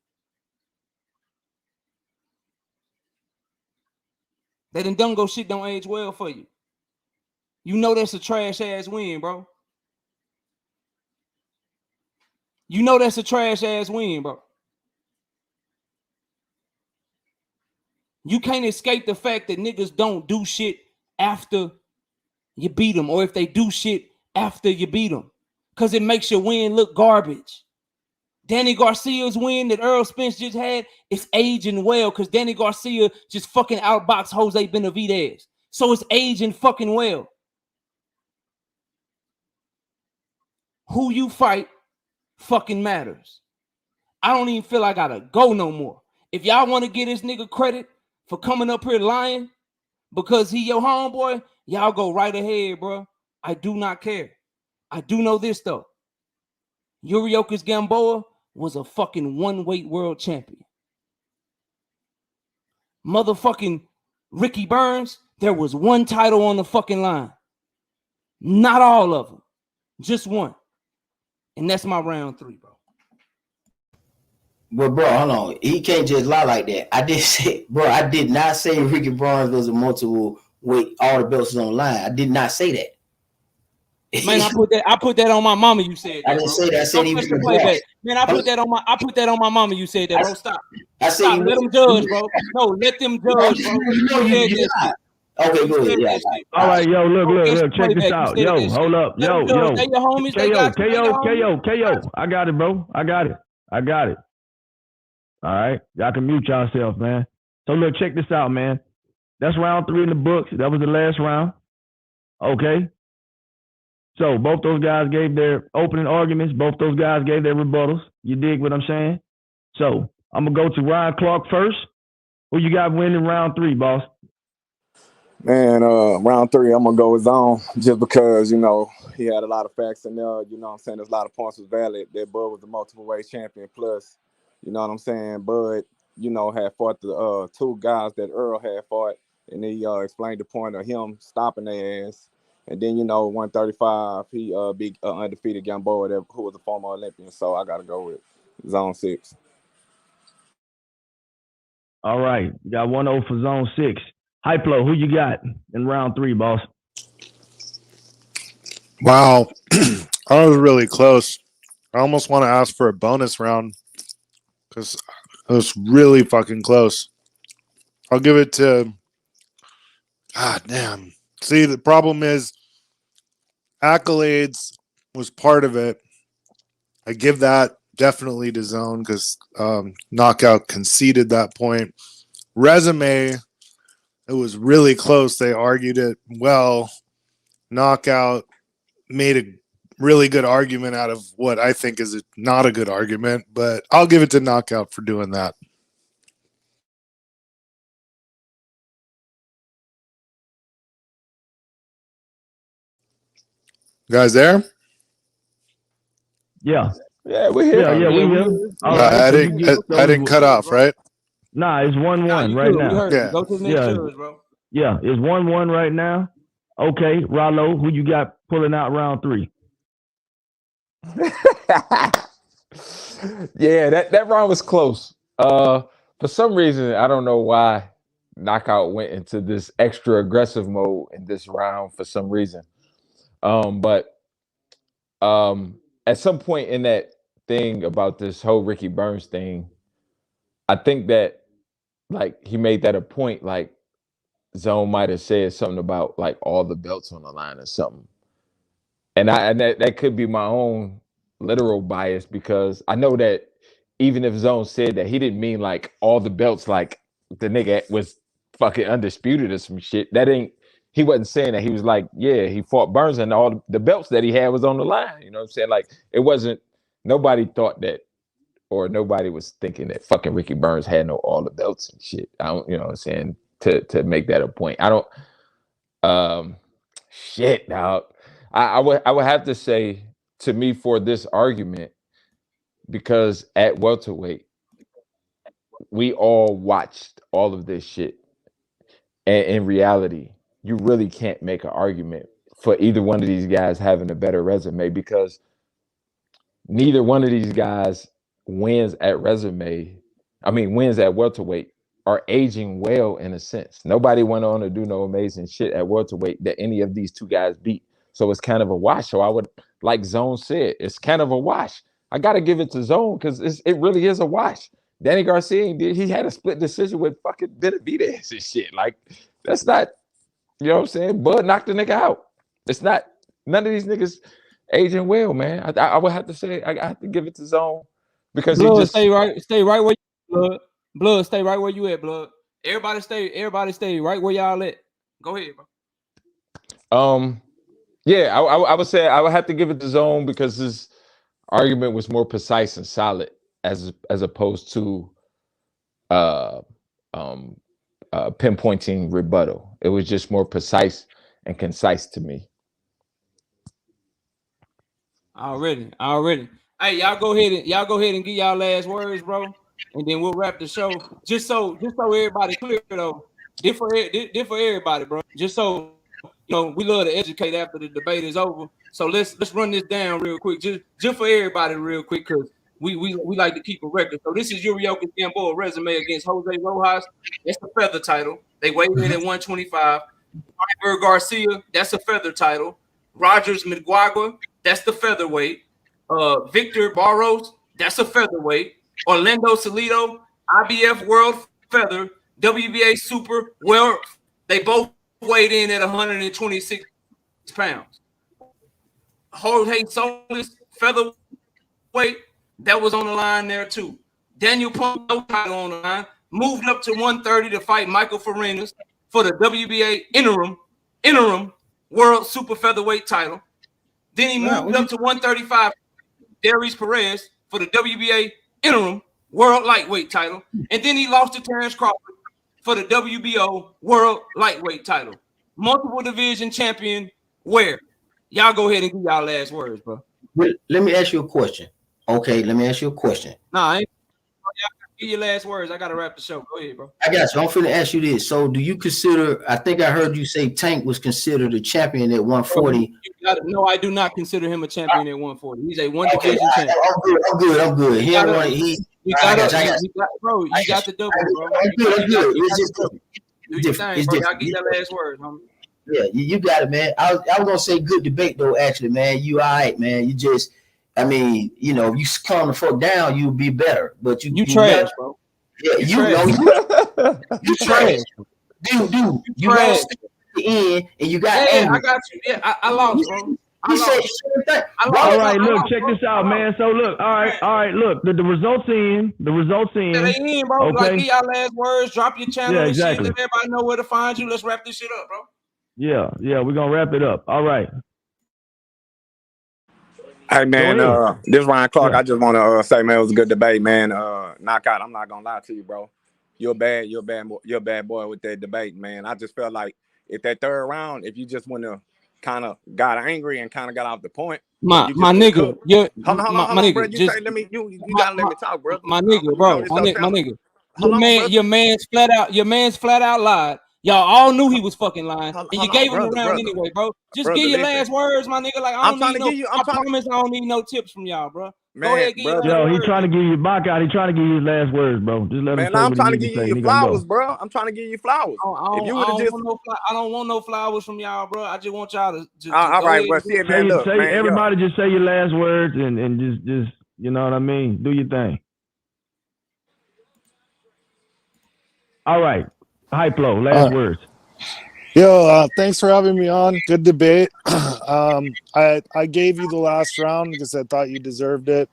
That Ndongo shit don't age well for you. You know that's a trash ass win, bro. You know that's a trash ass win, bro. You can't escape the fact that niggas don't do shit after you beat them, or if they do shit after you beat them. because it makes your win look garbage. Danny Garcia's win that Errol Spence just had, it's aging well because Danny Garcia just fucking outboxed Jose Benavidez. So it's aging fucking well. Who you fight fucking matters. I don't even feel I gotta go no more. If y'all want to give this nigga credit for coming up here lying because he your homeboy, y'all go right ahead, bro. I do not care. I do know this though. Yuriorkis Gamboa was a fucking one-weight world champion. Motherfucking Ricky Burns, there was one title on the fucking line. Not all of them. Just one. And that's my round 3, bro. But bro, hold on. He can't just lie like that. I did not say Ricky Burns was a multiple weight, all the belts was on the line. I did not say that. Man, I put that on my mama. You said that, I didn't say that. I said he was playback. Man, I put that on my mama. You said that, bro. Stop. I said Stop. Let them judge, bro. No, let them judge, bro. Okay, go ahead. Yeah. All right, yo, look, check this out. Yo, hold up. Yo. They your homies. KO. I got it, bro. I got it. All right. Y'all can mute yourself, man. So look, check this out, man. That's round 3 in the books. That was the last round. Okay. So both those guys gave their opening arguments. Both those guys gave their rebuttals. You dig what I'm saying? So I'm going to go to Ryan Clark first. Who you got winning round 3, boss? Man, round 3, I'm gonna go with Zone just because, you know, he had a lot of facts in there. You know what I'm saying? There's a lot of points was valid. That Bud was a multiple weight champion. Plus, you know what I'm saying? Bud, you know, had fought the 2 guys that Earl had fought, and he explained the point of him stopping their ass. And then, you know, 135, he beat undefeated Gamboa, who was a former Olympian. So I got to go with Zone 6. All right. You got 1-0 for Zone 6. Hyplo, who you got in round 3, boss? Wow. I was really close. I almost want to ask for a bonus round because it was really fucking close. I'll give it to... God damn. See, the problem is accolades was part of it. I give that definitely to Zone because Knockout conceded that point. Resume, it was really close. They argued it well. Knockout made a really good argument out of what I think is not a good argument, but I'll give it to Knockout for doing that. Guys there? Yeah. Yeah, we're here. Yeah, we here. I didn't cut off, right? Nah, it's 1-1 right now. Yeah. Go to the next judge, bro. Yeah, it's 1-1 right now. Okay, Rollo, who you got pulling out round 3? Yeah, that round was close. For some reason, I don't know why Knockout went into this extra aggressive mode in this round for some reason. But at some point in that thing about this whole Ricky Burns thing, I think that like he made that a point, like Zone might have said something about like all the belts on the line or something. And that could be my own literal bias because I know that even if Zone said that, he didn't mean like all the belts, like the nigga was fucking undisputed or some shit. He wasn't saying that. He was like, yeah, he fought Burns and all the belts that he had was on the line. You know what I'm saying? Like it wasn't, nobody thought that, or nobody was thinking that fucking Ricky Burns had all the belts and shit. I don't, you know what I'm saying? To make that a point. I don't, shit, dog. I would have to say, to me, for this argument, because at welterweight, we all watched all of this shit. And in reality, you really can't make an argument for either one of these guys having a better resume because neither one of these guys wins at welterweight are aging well in a sense. Nobody went on to do no amazing shit at welterweight that any of these 2 guys beat. So it's kind of a wash. So I would, like Zone said, it's kind of a wash. I got to give it to Zone because it really is a wash. Danny Garcia, he had a split decision with fucking Benavidez and shit. Like, that's not, you know what I'm saying? Bud knocked the nigga out. It's not, none of these niggas, Agent well, man. I would have to say I have to give it to Zone because he Blood, just stay right where you blood. Blood, stay right where you at, blood. Everybody stay right where y'all at. Go ahead, bro. Yeah, I would say I would have to give it to Zone because his argument was more precise and solid as opposed to pinpointing rebuttal. It was just more precise and concise to me. Already. Hey, y'all go ahead and give y'all last words, bro, and then we'll wrap the show. Just so everybody clear though. This for everybody, bro. Just so you know, we love to educate after the debate is over. So let's run this down real quick, just for everybody, real quick, because we like to keep a record. So this is Yurioka Gamboa resume against Jose Rojas. That's the feather title. They weighed in at 125. Oliver Garcia, that's a feather title. Rogers Miguagua, that's the featherweight. Victor Barros, that's a featherweight. Orlando Salido, IBF World Feather, WBA Super. Well, they both weighed in at 126 pounds. Jorge Solis, featherweight, that was on the line there too. Daniel Punk, no title on the line, moved up to 130 to fight Michael Farinas for the WBA interim world super featherweight title. Then he moved up to 135, Darius Perez for the WBA interim world lightweight title. And then he lost to Terence Crawford for the WBO world lightweight title. Multiple division champion. Where? Y'all go ahead and give y'all last words, bro. Let me ask you a question. Okay, let me ask you a question. Nah, I ain't. Give your last words. I gotta wrap the show. Go ahead, bro. I got you. I'm finna ask you this. So, do you consider? I think I heard you say Tank was considered a champion at 140. No, I do not consider him a champion at 140. He's a one division champion. I'm good. You got the double, bro. I'm good. It's just do your thing, bro. Y'all get that last word, homie. Yeah, you got it, man. I was gonna say good debate though. Actually, man, you all right, man. You just, I mean, you know, you calm the fuck down, you'll be better. But you trash, bro. Yeah, you trash, dude. You lost the end, and you got angry. I got you. Yeah, I lost, bro. All right, look, check this out, man. So look, all right, look, the results in. Yeah, they in, bro. Okay. Like, give y'all last words. Drop your channel. Yeah, exactly. exactly. Let everybody know where to find you. Let's wrap this shit up, bro. Yeah, we're gonna wrap it up. All right. Hey man, this Ryan Clark. Yeah. I just want to say, man, it was a good debate, man. Knockout. I'm not gonna lie to you, bro. You're a bad boy with that debate, man. I just felt like if that third round, if you just wouldn't have kind of got angry and kind of got off the point, my nigga, hold on, bro. You say, gotta let me talk, bro. My nigga, bro. My nigga. Your man's flat out lied. Y'all all knew he was fucking lying, and you gave him a round anyway, bro. Just give your last words, my nigga. Like, I promise I don't need no tips from y'all, bro. Man, go ahead, yo, he trying to give you back out. He trying to give you his last words, bro. Just let him say I'm what trying he to need give you flowers, bro. I'm trying to give you flowers. I don't want no flowers from y'all, bro. I just want y'all to just all right, well, see it, man. Look, man, everybody just say your last words and just you know what I mean? Do your thing. All right. Hype Low, last words. Yo, thanks for having me on. Good debate. I gave you the last round because I thought you deserved it.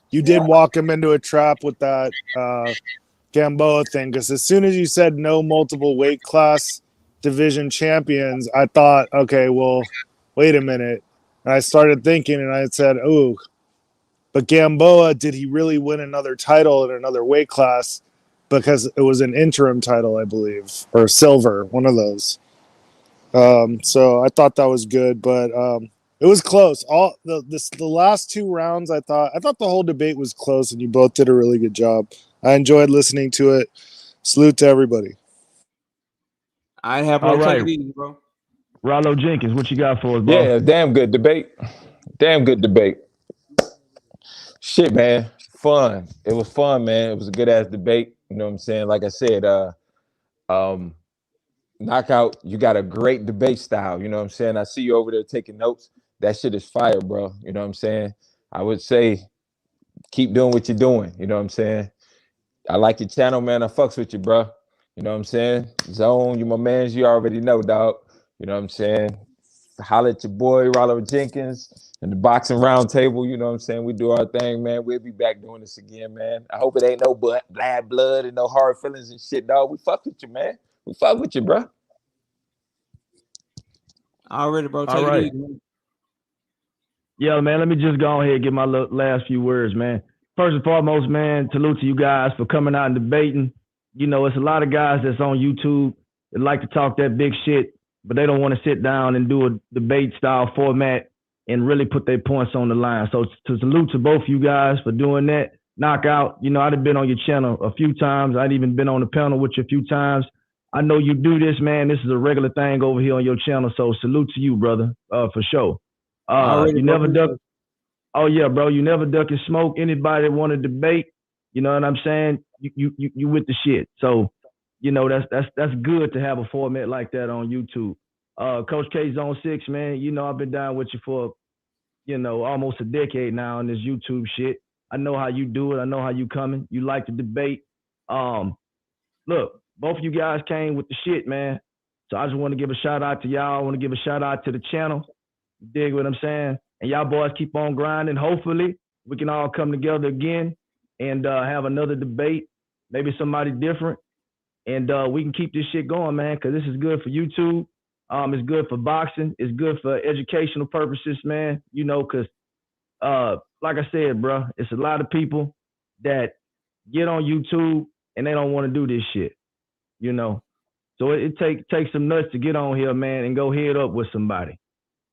You did walk him into a trap with that Gamboa thing, because as soon as you said no multiple weight class division champions, I thought, okay, well, wait a minute. And I started thinking, and I said, oh, but Gamboa, did he really win another title in another weight class? Because it was an interim title, I believe, or silver, one of those. So I thought that was good, but it was close. All the last two rounds, I thought the whole debate was close, and you both did a really good job. I enjoyed listening to it. Salute to everybody. I have no take it easy, bro. Rollo Jenkins, what you got for us, bro? Yeah, damn good debate. Shit, man. Fun. It was fun, man. It was a good ass debate. You know what I'm saying? Like I said, Knockout, you got a great debate style. You know what I'm saying? I see you over there taking notes. That shit is fire, bro. You know what I'm saying? I would say keep doing what you're doing. You know what I'm saying? I like your channel, man. I fucks with you, bro. You know what I'm saying? Zone, you my mans. You already know, dog. You know what I'm saying? holler at your boy Rollo Jenkins and the Boxing Roundtable. You know what I'm saying? We do our thing, man. We'll be back doing this again, man. I hope it ain't no bad blood and no hard feelings and shit, dog. We fuck with you, man. We fuck with you, bro. Already, bro. Take All right. it easy. Yeah, man, let me just go ahead and get my last few words, man. First and foremost, man, salute to you guys for coming out and debating. You know, it's a lot of guys that's on YouTube that like to talk that big shit, but they don't want to sit down and do a debate style format and really put their points on the line. So to salute to both you guys for doing that. Knockout, you know, I've been on your channel a few times. I'd even been on the panel with you a few times. I know you do this, man. This is a regular thing over here on your channel. So salute to you, brother, for sure. Already, You bro. never duck. Oh yeah, bro. You never duck and smoke. Anybody that want to debate, you know what I'm saying? You with the shit. So, you know, that's good to have a format like that on YouTube. Coach K Zone 6, man. You know, I've been down with you for, you know, almost a decade now on this YouTube shit. I know how you do it. I know how you coming. You like to debate. Look, both of you guys came with the shit, man. So I just want to give a shout out to y'all. I want to give a shout out to the channel. Dig what I'm saying? And y'all boys keep on grinding. Hopefully, we can all come together again and have another debate, maybe somebody different. And we can keep this shit going, man, because this is good for YouTube. It's good for boxing. It's good for educational purposes, man. You know, because like I said, bro, it's a lot of people that get on YouTube and they don't want to do this shit, you know. So it takes some nuts to get on here, man, and go head up with somebody.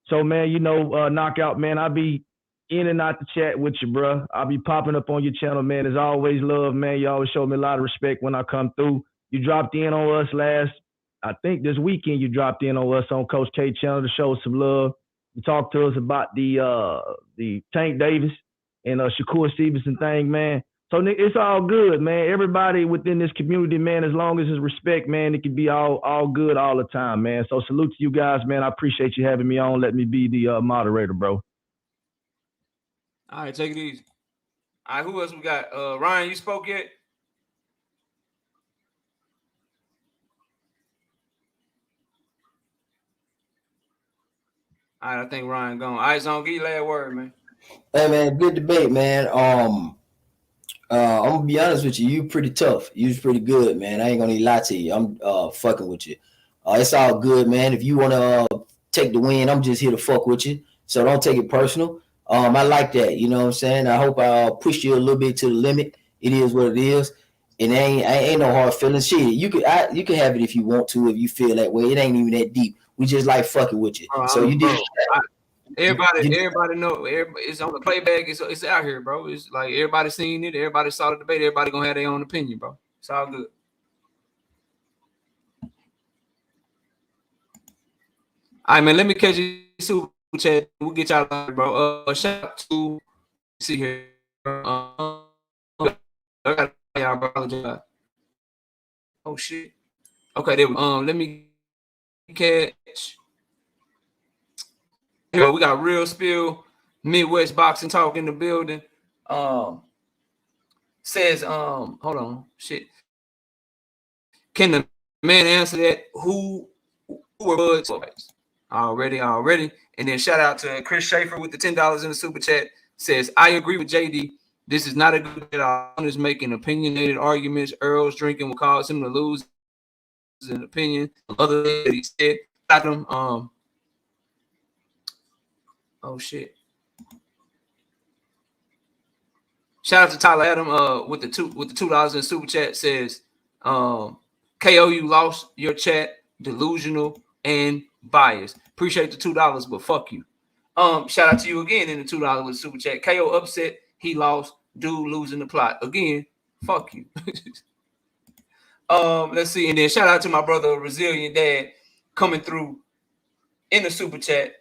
So, man, you know, Knockout, man, I'll be in and out the chat with you, bro. I'll be popping up on your channel, man. As always, love, man. You always show me a lot of respect when I come through. You dropped in on us I think this weekend you dropped in on us on Coach K channel to show us some love. You talked to us about the Tank Davis and Shakur Stevenson thing, man. So it's all good, man. Everybody within this community, man, as long as it's respect, man, it can be all good all the time, man. So salute to you guys, man. I appreciate you having me on. Let me be the moderator, bro. All right, take it easy. All right, who else we got? Ryan, you spoke yet? All right, I think Ryan gone. All right, Zone, give you last word, man. Hey man, good debate, man. I'm gonna be honest with you. You pretty tough. You was pretty good, man. I ain't gonna lie to you. I'm fucking with you. It's all good, man. If you wanna take the win, I'm just here to fuck with you. So don't take it personal. I like that. You know what I'm saying? I hope I push you a little bit to the limit. It is what it is. And ain't no hard feelings. Shit, you can have it if you want to, if you feel that way. It ain't even that deep. We just like fucking with you. So you did. Everybody know. It's on the playback. It's out here, bro. It's like everybody seen it. Everybody saw the debate. Everybody gonna have their own opinion, bro. It's all good. All right, man. Let me catch you super chat. We'll get y'all on, bro. Shout out to see here. I got y'all, bro. Apologize. Oh shit. Okay, there we go. Let me catch. Here we got Real Spill, Midwest Boxing Talk in the building. Says, hold on, shit. Can the man answer that? Who were Bud's boys? Already. And then shout out to Chris Schaefer with the $10 in the super chat. Says, I agree with JD. This is not a good at all. Is making opinionated arguments. Earl's drinking will cause him to lose his opinion. Other that he said, got him. Oh shit! Shout out to Tyler Adam with the $2 in super chat. Says KO, you lost your chat, delusional and biased. Appreciate the $2, but fuck you. Shout out to you again in the $2 with super chat. KO upset, he lost, dude losing the plot again. Fuck you. Let's see, and then shout out to my brother Resilient Dad coming through in the super chat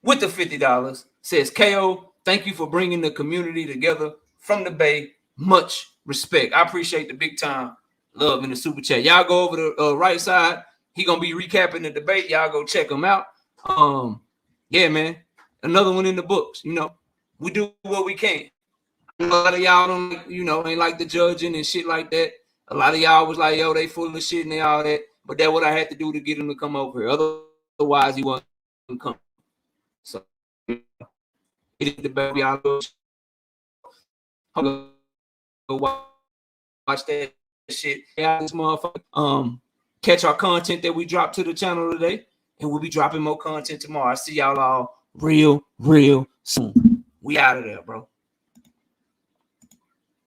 with the $50. Says KO, thank you for bringing the community together from the Bay. Much respect. I appreciate the big time love in the super chat. Y'all go over the right side. He gonna be recapping the debate. Y'all go check him out. Yeah, man. Another one in the books. You know, we do what we can. A lot of y'all don't, ain't like the judging and shit like that. A lot of y'all was like, yo, they full of shit and they all that. But that's what I had to do to get him to come over here. Otherwise, he wasn't come. So it is the baby. Y'all go watch that shit. Yeah, this motherfucker. Catch our content that we dropped to the channel today, and we'll be dropping more content tomorrow. I see y'all all real soon. We out of there, bro.